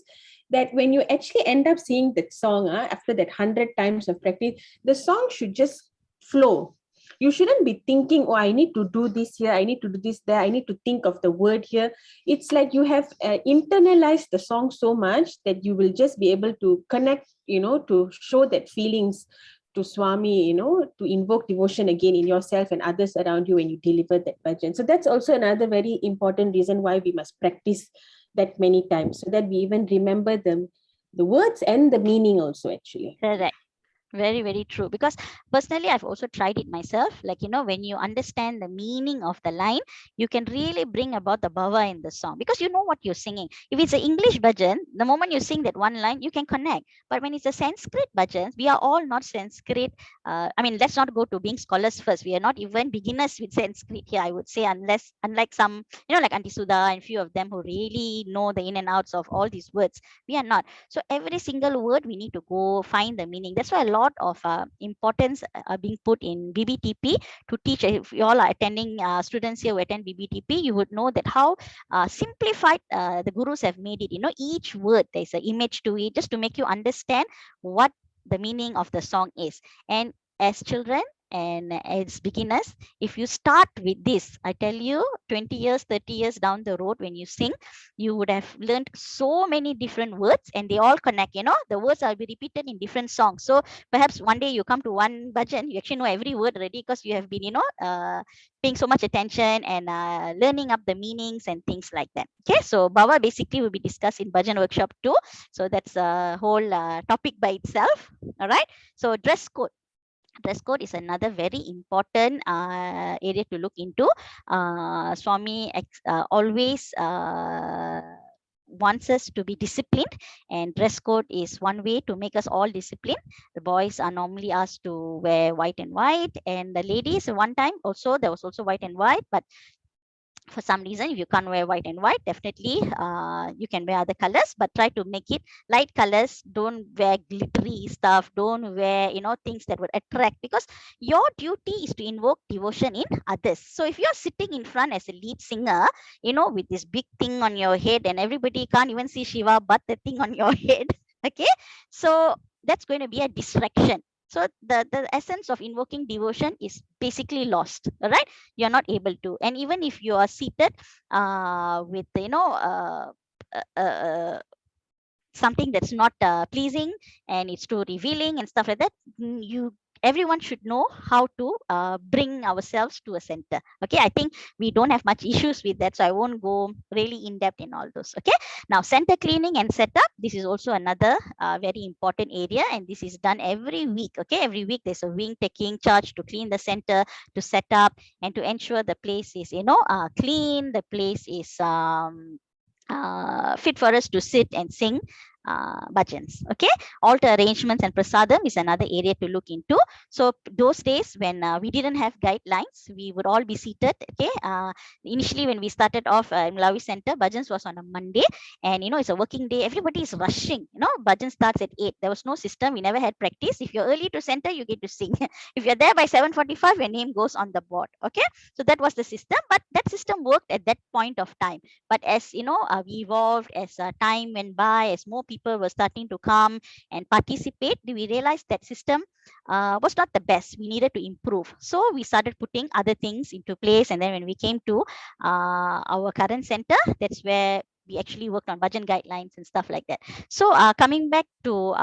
that when you actually end up singing that song after that 100 times of practice, the song should just flow. You shouldn't be thinking, oh, I need to do this here, I need to do this there, I need to think of the word here. It's like you have internalized the song so much that you will just be able to connect, to show that feelings to Swami, to invoke devotion again in yourself and others around you when you deliver that bhajan. So that's also another very important reason why we must practice that many times, so that we even remember the words and the meaning also, actually. Correct. Very, very true. Because personally, I've also tried it myself. Like, when you understand the meaning of the line, you can really bring about the bhava in the song because you know what you're singing. If it's an English bhajan, the moment you sing that one line, you can connect. But when it's a Sanskrit bhajan, we are all not Sanskrit. Let's not go to being scholars first. We are not even beginners with Sanskrit here, I would say, unlike some, like Auntie Sudha and few of them who really know the in and outs of all these words. We are not. So every single word, we need to go find the meaning. That's why a lot of importance are being put in BBTP to teach. If you all are attending, students here who attend BBTP, you would know that how simplified the gurus have made it. Each word, there's an image to it, just to make you understand what the meaning of the song is. And as children and as beginners, if you start with this, I tell you, 20 years, 30 years down the road, when you sing, you would have learned so many different words and they all connect. The words will be repeated in different songs. So perhaps one day you come to one bhajan, you actually know every word already because you have been, paying so much attention and learning up the meanings and things like that. Okay, so bhava basically will be discussed in bhajan workshop 2. So that's a whole topic by itself. All right. So dress code. Dress code is another very important area to look into. Swami always wants us to be disciplined, and dress code is one way to make us all disciplined. The boys are normally asked to wear white and white, and the ladies one time also there was also white and white, but for some reason, if you can't wear white and white, definitely you can wear other colors, but try to make it light colors. Don't wear glittery stuff. Don't wear, things that would attract, because your duty is to invoke devotion in others. So if you're sitting in front as a lead singer, with this big thing on your head and everybody can't even see Shiva but the thing on your head, okay? So that's going to be a distraction. So the essence of invoking devotion is basically lost. All right, you're not able to. And even if you are seated with something that's not pleasing and it's too revealing and stuff like that, everyone should know how to bring ourselves to a center. Okay, I think we don't have much issues with that, so I won't go really in depth in all those. Okay, now center cleaning and setup. This is also another very important area, and this is done every week. Okay, every week there's a wing taking charge to clean the center, to set up, and to ensure the place is clean. The place is fit for us to sit and sing bhajans. Okay, altar arrangements and prasadam is another area to look into. So those days when we didn't have guidelines, we would all be seated. Okay, initially when we started off in Malawi Center, bhajans was on a Monday, and it's a working day. Everybody is rushing. Bhajan starts at 8. There was no system. We never had practice. If you're early to center, you get to sing. If you're there by 7:45, your name goes on the board. Okay, so that was the system, but that system worked at that point of time. But as we evolved, as time went by, as more people people were starting to come and participate, we realized that system was not the best. We needed to improve. So we started putting other things into place. And then when we came to our current center, that's where we actually worked on Bhajan guidelines and stuff like that. So coming back to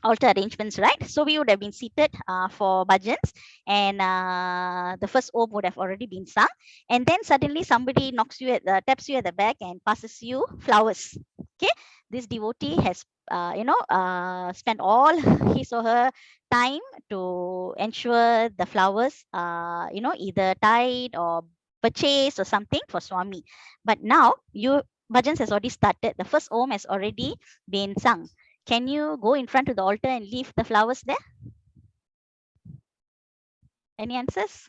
altar arrangements, right? So we would have been seated for bhajans, and the first om would have already been sung, and then suddenly somebody knocks you at taps you at the back and passes you flowers. Okay, this devotee has spent all his or her time to ensure the flowers either tied or purchased or something for Swami. But now bhajans has already started. The first om has already been sung. Can you go in front of the altar and leave the flowers there? Any answers?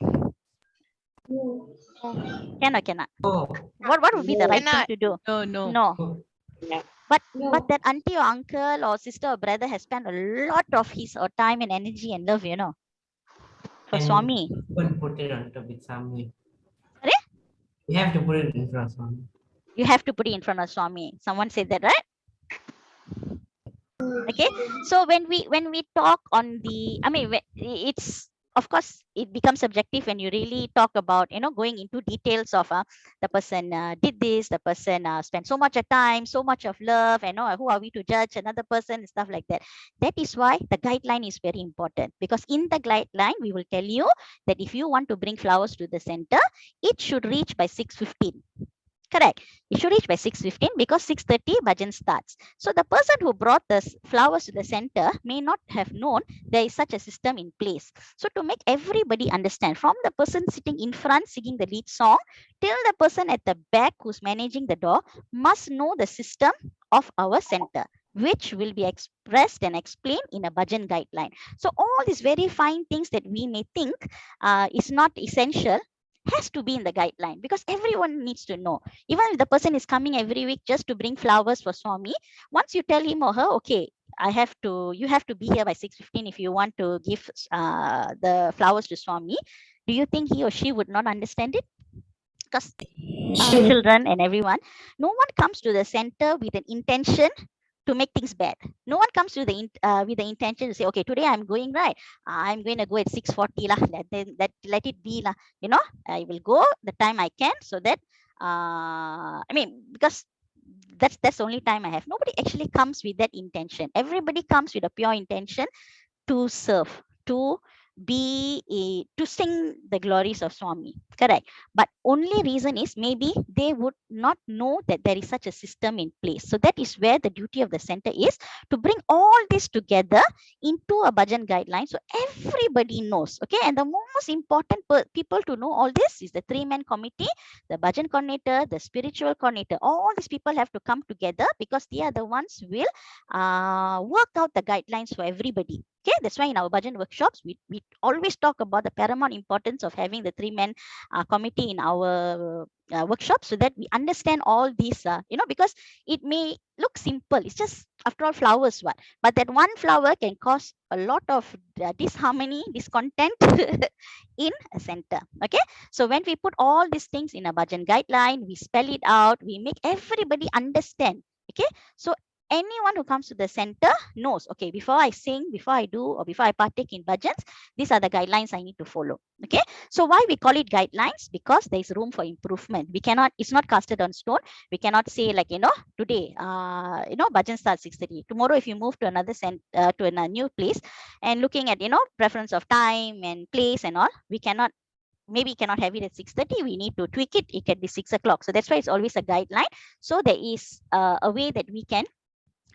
Can or cannot? What would be the right thing to do? No. But that auntie or uncle or sister or brother has spent a lot of his or time and energy and love, for Swami. Put it on top with Swami. Sorry? You have to put it in front of Swami. You have to put it in front of Swami. Someone said that, right? Okay, so when we talk on the, it's, of course, it becomes subjective when you really talk about going into details of the person did this, the person spent so much of time, so much of love, and who are we to judge another person and stuff like that. That is why the guideline is very important, because in the guideline we will tell you that if you want to bring flowers to the center, it should reach by 6:15. Correct. It should reach by 6:15 because 6:30 bhajan starts. So the person who brought the flowers to the center may not have known there is such a system in place. So to make everybody understand, from the person sitting in front singing the lead song till the person at the back who's managing the door must know the system of our center, which will be expressed and explained in a bhajan guideline. So all these very fine things that we may think is not essential has to be in the guideline, because everyone needs to know. Even if the person is coming every week just to bring flowers for Swami, once you tell him or her, okay, you have to be here by 6:15 if you want to give the flowers to Swami, do you think he or she would not understand it? Because children and everyone, no one comes to the center with an intention to make things bad. No one comes to with the intention to say, okay, today I'm going, right? I'm going to go at 6:40 lah. Let it be lah. I will go the time I can, so that because that's the only time I have. Nobody actually comes with that intention. Everybody comes with a pure intention to serve, to sing the glories of Swami. Correct. But only reason is maybe they would not know that there is such a system in place. So that is where the duty of the center is, to bring all this together into a bhajan guideline so everybody knows. Okay. And the most important people to know all this is the 3-man committee, the bhajan coordinator, the spiritual coordinator. All these people have to come together because they are the ones who will work out the guidelines for everybody. Okay, that's why in our bhajan workshops, we always talk about the paramount importance of having the 3-man committee in our workshops, so that we understand all these, because it may look simple. It's just, after all, flowers, what? But that one flower can cause a lot of disharmony, discontent in a center. Okay, so when we put all these things in a bhajan guideline, we spell it out, we make everybody understand. Okay, so anyone who comes to the center knows, okay, before I sing, before I do, or before I partake in bhajans, these are the guidelines I need to follow. Okay, so why we call it guidelines? Because there is room for improvement. We cannot, it's not casted on stone. We cannot say like, today, bhajan starts 6:30. Tomorrow, if you move to another to a new place and looking at, preference of time and place and all, we cannot, maybe cannot have it at 6:30. We need to tweak it. It can be 6 o'clock. So that's why it's always a guideline. So there is a way that we can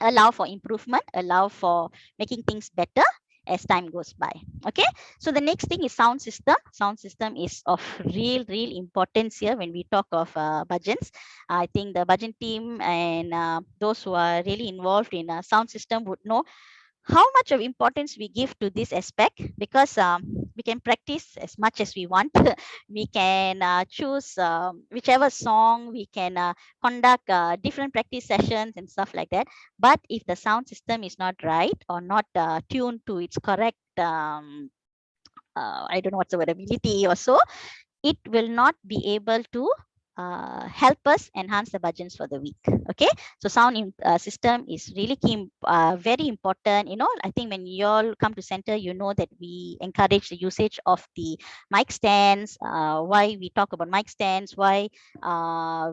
allow for improvement, allow for making things better as time goes by. Okay, so the next thing is sound system. Sound system is of real importance here when we talk of bhajans. I think the bhajan team and those who are really involved in a sound system would know how much of importance we give to this aspect, because we can practice as much as we want. We can choose whichever song, we can conduct different practice sessions and stuff like that. But if the sound system is not right or not tuned to its correct, I don't know what's the word, ability or so, it will not be able to help us enhance the bhajans for the week. Okay, so sound system is really key, very important. I think when you all come to center, you know that we encourage the usage of the mic stands. Why we talk about mic stands, why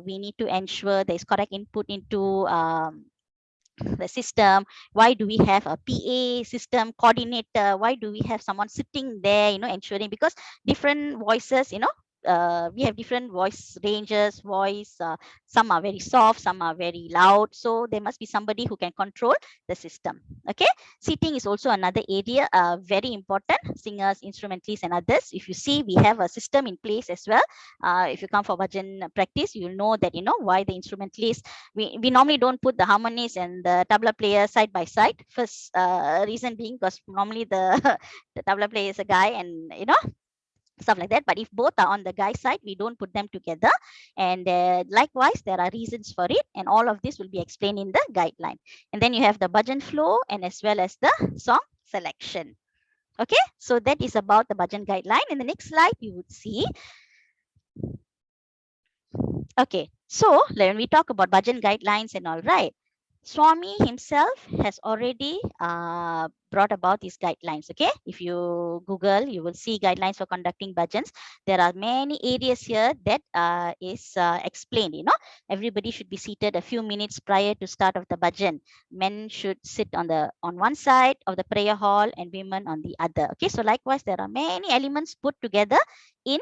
we need to ensure there is correct input into the system. Why do we have a PA system coordinator? Why do we have someone sitting there, ensuring, because different voices, we have different voice ranges, some are very soft, some are very loud, so there must be somebody who can control the system. Okay, seating is also another area, very important. Singers, instrumentalists and others, if you see, we have a system in place as well. If you come for bhajan practice, you'll know that why the instrumentalists, we normally don't put the harmonists and the tabla player side by side. First reason being because normally the tabla player is a guy, and stuff like that. But if both are on the guy side, we don't put them together. And likewise, there are reasons for it, and all of this will be explained in the guideline. And then you have the bhajan flow, and as well as the song selection. Okay, so that is about the bhajan guideline. In the next slide, you would see. Okay, so when we talk about bhajan guidelines and all, right, Swami himself has already brought about these guidelines. Okay, if you Google, you will see guidelines for conducting bhajans. There are many areas here that is explained. Everybody should be seated a few minutes prior to start of the bhajan. Men should sit on one side of the prayer hall and women on the other. Okay, so likewise, there are many elements put together in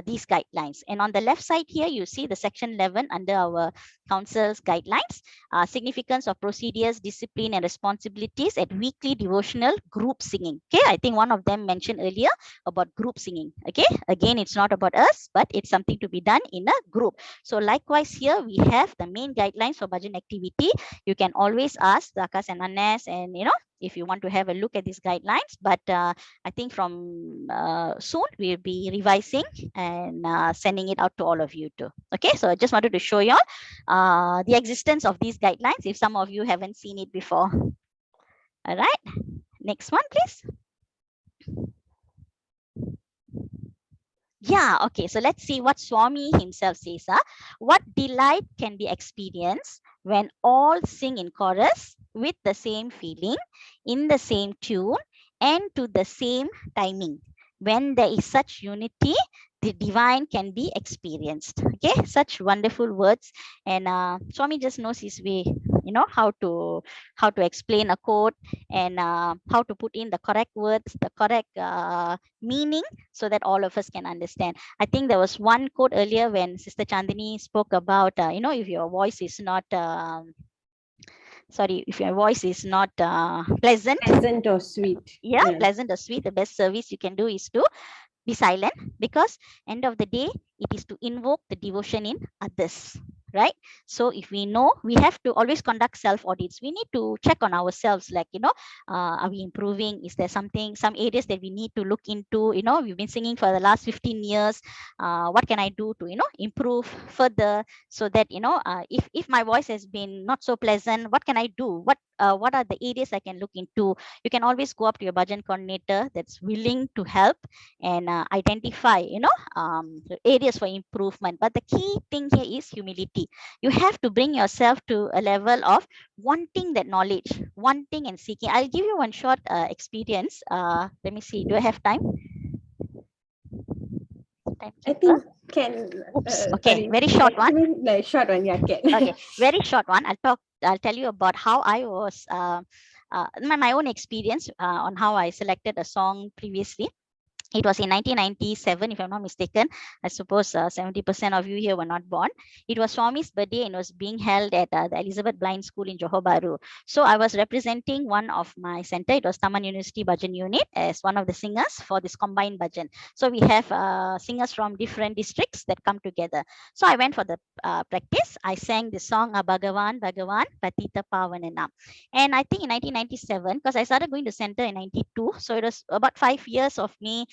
these guidelines. And on the left side here, you see the section 11 under our council's guidelines, significance of procedures, discipline and responsibilities at weekly devotional group singing. Okay, I think one of them mentioned earlier about group singing. Okay, again, it's not about us, but it's something to be done in a group. So likewise here, we have the main guidelines for bhajan activity. You can always ask the Akas and Annes, and if you want to have a look at these guidelines. But I think from soon we'll be revising and sending it out to all of you too. Okay, so I just wanted to show you all the existence of these guidelines if some of you haven't seen it before. All right, next one, please. Yeah, okay, so let's see what Swami himself says. What delight can be experienced when all sing in chorus with the same feeling, in the same tune, and to the same timing. When there is such unity, the divine can be experienced. Okay, such wonderful words. And Swami just knows his way, how to explain a quote, and how to put in the correct words, the correct meaning, so that all of us can understand. I think there was one quote earlier when Sister Chandini spoke about, if your voice is not if your voice is not pleasant or sweet. Yeah, pleasant or sweet, the best service you can do is to be silent, because end of the day, it is to invoke the devotion in others, right? So if we know, we have to always conduct self audits. We need to check on ourselves, like, are we improving? Is there some areas that we need to look into? We've been singing for the last 15 years. What can I do to, improve further, so that, if my voice has been not so pleasant, what can I do? What are the areas I can look into? You can always go up to your bhajan coordinator that's willing to help and identify, areas for improvement. But the key thing here is humility. You have to bring yourself to a level of wanting that knowledge, wanting and seeking. I'll give you one short experience. Let me see. Do I have time? I think can. Okay, very short one. Like short one, yeah, can. Okay, very short one. I'll tell you about how I was my own experience on how I selected a song previously. It was in 1997, if I'm not mistaken. I suppose 70% of you here were not born. It was Swami's birthday and it was being held at the Elizabeth Blind School in Johor Bahru. So I was representing one of my center. It was Taman University Bhajan Unit as one of the singers for this combined bhajan. So we have singers from different districts that come together. So I went for the practice. I sang the song Bhagavan, Bhagavan, Patita Pavananam. And I think in 1997, because I started going to center in 92, so it was about 5 years of me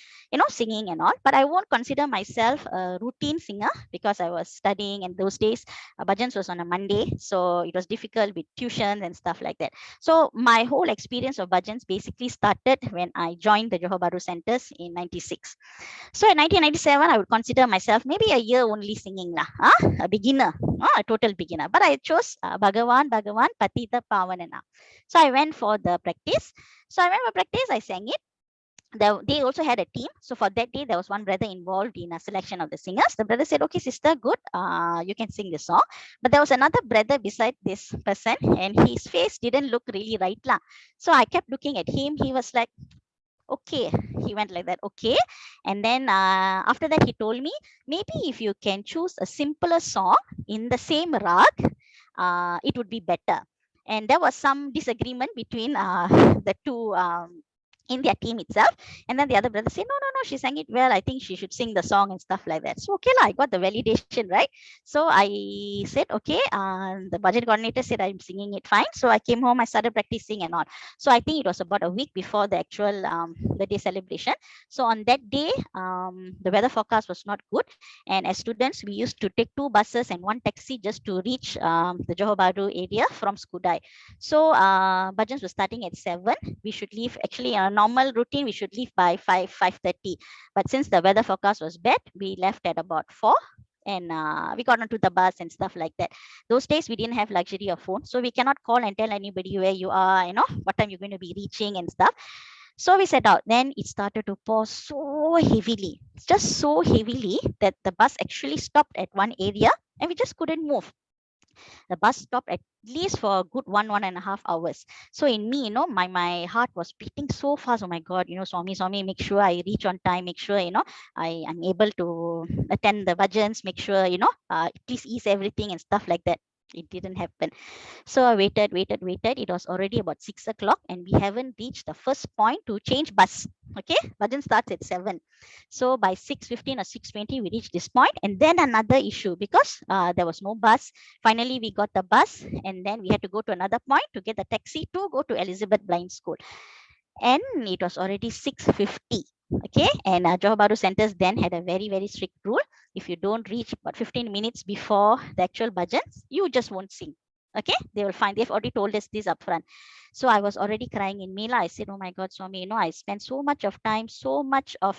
singing and all. But I won't consider myself a routine singer because I was studying, and those days Bhajans was on a Monday, so it was difficult with tuitions and stuff like that. So my whole experience of Bhajans basically started when I joined the Johor Bahru centers in 96. So in 1997, I would consider myself maybe a year only singing lah, a beginner, a total beginner. But I chose Bhagavan, Bhagavan, Patita Pavanana. So I went for the practice. I sang it. They also had a team. So for that day, there was one brother involved in a selection of the singers. The brother said, okay, sister, good. You can sing this song. But there was another brother beside this person, and his face didn't look really right lah. So I kept looking at him. He was like, okay. He went like that, okay. And then after that, he told me, maybe if you can choose a simpler song in the same rag, it would be better. And there was some disagreement between the two in their team itself. And then the other brother said, no, she sang it well. I think she should sing the song and stuff like that. So, okay, I got the validation, right? So I said, okay, the budget coordinator said I'm singing it fine. So I came home, I started practicing and all. So I think it was about a week before the actual the day celebration. So on that day, the weather forecast was not good. And as students, we used to take 2 buses and 1 taxi just to reach the Johor Bahru area from Skudai. So Bhajans was starting at 7. We should leave, actually on a normal routine, we should leave by 5:30. But since the weather forecast was bad, we left at about 4. And we got onto the bus and stuff like that. Those days, we didn't have luxury of phone. So we cannot call and tell anybody where you are, what time you're going to be reaching and stuff. So we set out. Then it started to pour so heavily, just so heavily that the bus actually stopped at one area and we just couldn't move. The bus stopped at least for a good 1.5 hours. So in me, my heart was beating so fast. Oh my God, Swami, make sure I reach on time, make sure, I am able to attend the bhajans, make sure, please ease everything and stuff like that. It didn't happen. So I waited. It was already about 6 o'clock and we haven't reached the first point to change bus. Okay, bhajan starts at 7. So by 6:15 or 6:20, we reached this point. And then another issue because there was no bus. Finally, we got the bus and then we had to go to another point to get the taxi to go to Elizabeth Blind School. And it was already 6:50. Okay, and Johor Bahru centers then had a very, very strict rule. If you don't reach about 15 minutes before the actual bhajans, you just won't sing. Okay, they will find, they've already told us this upfront. So I was already crying in Mela. I said, oh my God, Swami, I spent so much of time, so much of,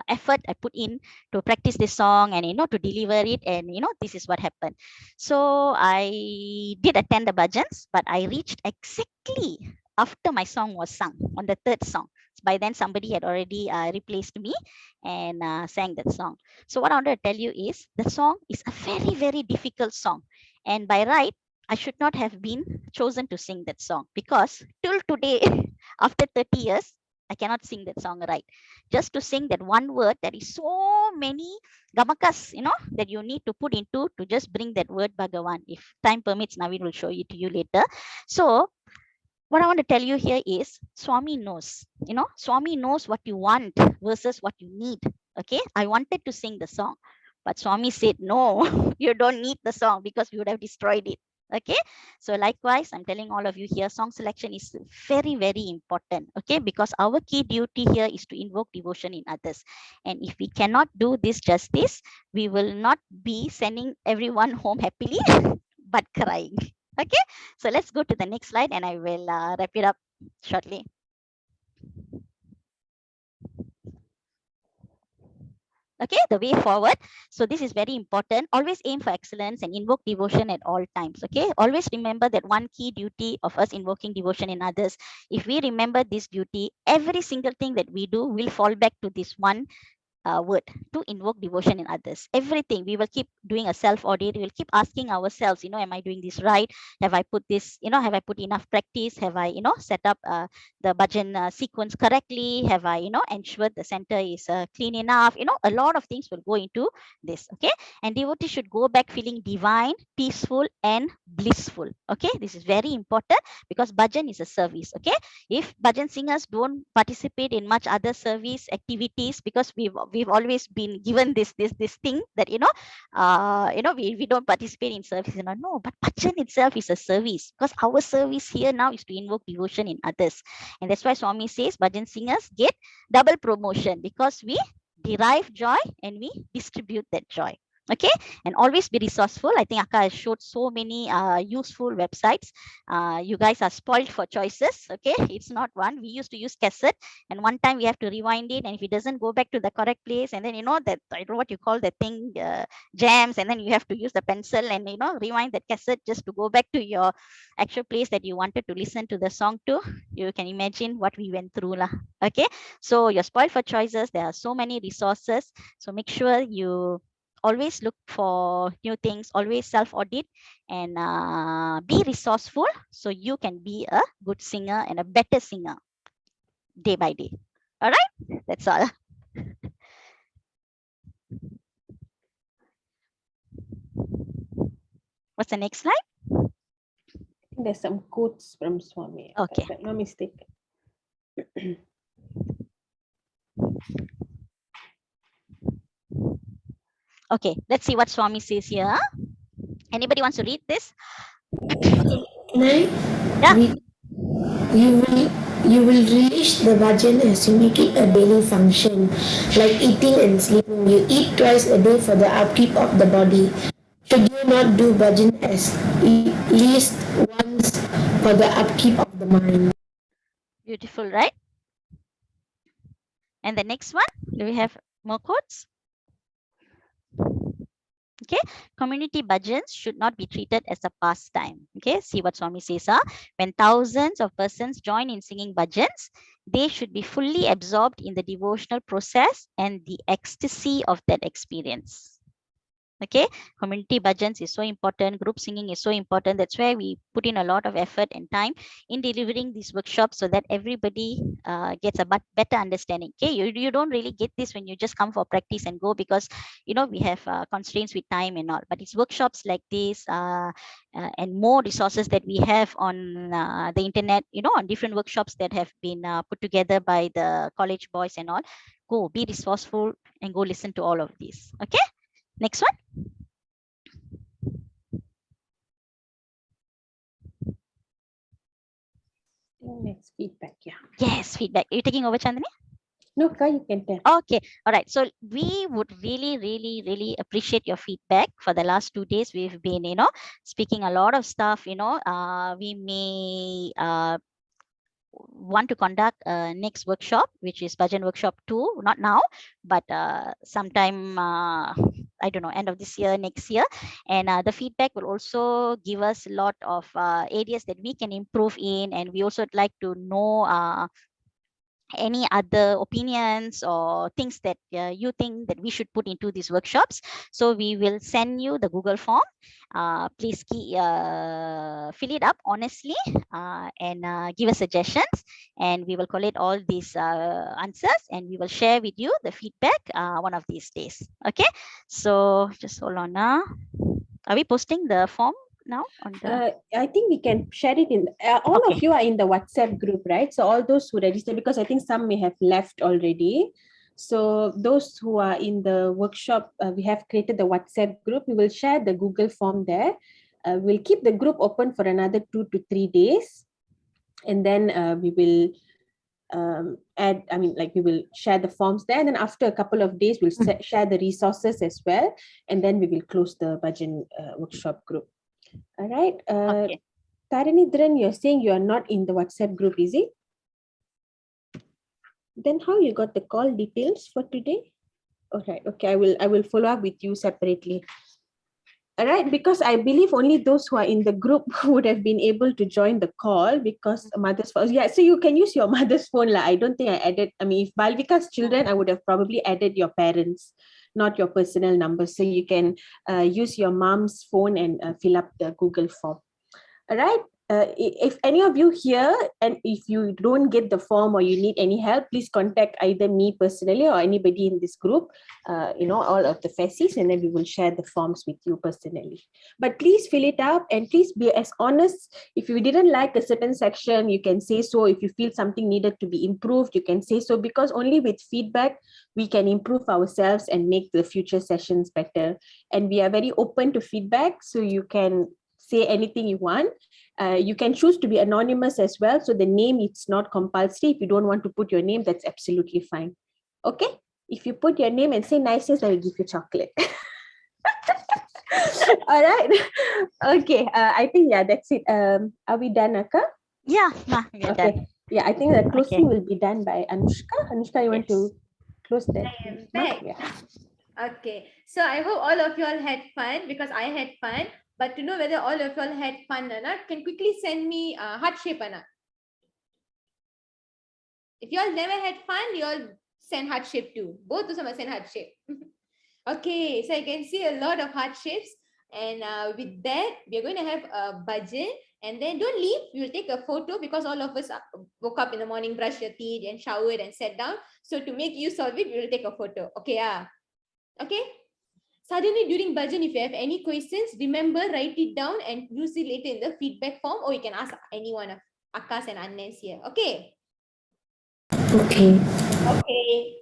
effort I put in to practice this song and, to deliver it. And, this is what happened. So I did attend the bhajans, but I reached exactly after my song was sung on the 3rd song. By then, somebody had already replaced me and sang that song. So what I wanted to tell you is the song is a very, very difficult song. And by right, I should not have been chosen to sing that song because till today, after 30 years, I cannot sing that song right. Just to sing that one word, there is so many gamakas, that you need to put into to just bring that word Bhagavan. If time permits, Naveen will show it to you later. So what I want to tell you here is Swami knows, Swami knows what you want versus what you need. Okay, I wanted to sing the song, but Swami said, no, you don't need the song because we would have destroyed it. Okay, so likewise, I'm telling all of you here, song selection is very, very important. Okay, because our key duty here is to invoke devotion in others. And if we cannot do this justice, we will not be sending everyone home happily, but crying. Okay, so let's go to the next slide and I will wrap it up shortly. Okay, the way forward. So this is very important. Always aim for excellence and invoke devotion at all times. Okay, always remember that one key duty of us invoking devotion in others. If we remember this duty, every single thing that we do will fall back to this one word, to invoke devotion in others. Everything we will keep doing a self-audit. We will keep asking ourselves, am I doing this right? Have I put this, have I put enough practice? Have I, set up the bhajan sequence correctly? Have I, ensured the center is clean enough? A lot of things will go into this. Okay, and devotee should go back feeling divine, peaceful, and blissful. Okay, this is very important because bhajan is a service. Okay, if bhajan singers don't participate in much other service activities because we've we've always been given this thing that we don't participate in service. No, but bhajan itself is a service, because our service here now is to invoke devotion in others, and that's why Swami says bhajan singers get double promotion, because we derive joy and we distribute that joy. Okay, and always be resourceful. I think Akka has showed so many useful websites. You guys are spoiled for choices. Okay, it's not one. We used to use cassette, and one time we have to rewind it, and if it doesn't go back to the correct place, and then that, I don't know what you call that thing, jams, and then you have to use the pencil and rewind that cassette just to go back to your actual place that you wanted to listen to the song to. You can imagine what we went through lah. Okay, so you're spoiled for choices. There are so many resources, so make sure you always look for new things, always self-audit, and be resourceful so you can be a good singer and a better singer day by day. All right, that's all. What's the next slide? I think there's some quotes from Swami. Okay. If I'm not mistaken. Okay, let's see what Swami says here. Anybody wants to read this? Yeah. You will relish the bhajan as you make it a daily function, like eating and sleeping. You eat twice a day for the upkeep of the body. Should you not do bhajan as least once for the upkeep of the mind? Beautiful, right? And the next one, do we have more quotes? Okay, community bhajans should not be treated as a pastime. Okay, see what Swami says. When thousands of persons join in singing bhajans, they should be fully absorbed in the devotional process and the ecstasy of that experience. Okay, community bhajans is so important, group singing is so important. That's why we put in a lot of effort and time in delivering these workshops so that everybody gets a better understanding. Okay, you don't really get this when you just come for practice and go, because we have constraints with time and all. But it's workshops like this and more resources that we have on the internet, on different workshops that have been put together by the college boys and all. Go, be resourceful and go listen to all of these. Okay. Next one. Next feedback, yeah. Yes, feedback. Are you taking over, Chandani? No, you can tell. Okay, all right. So we would really appreciate your feedback. For the last 2 days, we've been, speaking a lot of stuff. We may want to conduct a next workshop, which is Bhajan workshop 2, not now, but sometime I don't know, end of this year, next year. And the feedback will also give us a lot of areas that we can improve in, and we also would like to know any other opinions or things that you think that we should put into these workshops. So we will send you the Google form. Please fill it up honestly and give us suggestions, and we will collate all these answers, and we will share with you the feedback one of these days. Okay, so just hold on now. Are we posting the form now on the I think we can share it in all of you are in the WhatsApp group, right? So all those who register, because I think some may have left already. So those who are in the workshop, we have created the WhatsApp group. We will share the Google form there. We'll keep the group open for another 2 to 3 days, and then we will we will share the forms there, and then after a couple of days we'll share the resources as well, and then we will close the Bhajan workshop group. All right. Taranidran, you're saying you are not in the WhatsApp group, is it? Then how you got the call details for today? All right. Okay, I will follow up with you separately. All right, because I believe only those who are in the group would have been able to join the call, because mother's phone. Yeah, so you can use your mother's phone. I don't think I added. I mean, if Balvika's children, I would have probably added your parents, not your personal number. So you can use your mom's phone and fill up the Google form. All right. if any of you here, and if you don't get the form or you need any help, please contact either me personally or anybody in this group, all of the facies, and then we will share the forms with you personally. But please fill it up and please be as honest. If you didn't like a certain section, you can say so. If you feel something needed to be improved, you can say so, because only with feedback we can improve ourselves and make the future sessions better. And we are very open to feedback, so you can say anything you want. You can choose to be anonymous as well, so the name, it's not compulsory. If you don't want to put your name, that's absolutely fine. Okay, if you put your name and say nice things, I will give you chocolate. All right. Okay, I think that's it. Are we done, Akka? Yeah, we are done. Yeah, I think the closing will be done by Anushka. Anushka, you want to close that? I am back. Yeah. Okay, so I hope all of you all had fun, because I had fun. But to know whether all of you all had fun or not, can quickly send me heart shape or not. If you all never had fun, you all send heart shape too. Both of them send heart shape. Okay, so I can see a lot of heart shapes. And with that, we are going to have a bhajan. And then don't leave. We will take a photo, because all of us woke up in the morning, brushed your teeth and showered and sat down. So to make use of it, we will take a photo. Okay, okay. Suddenly during bhajan, if you have any questions, remember, write it down and use it later in the feedback form, or you can ask any one of Akkas and Annans here. Okay. Okay. Okay.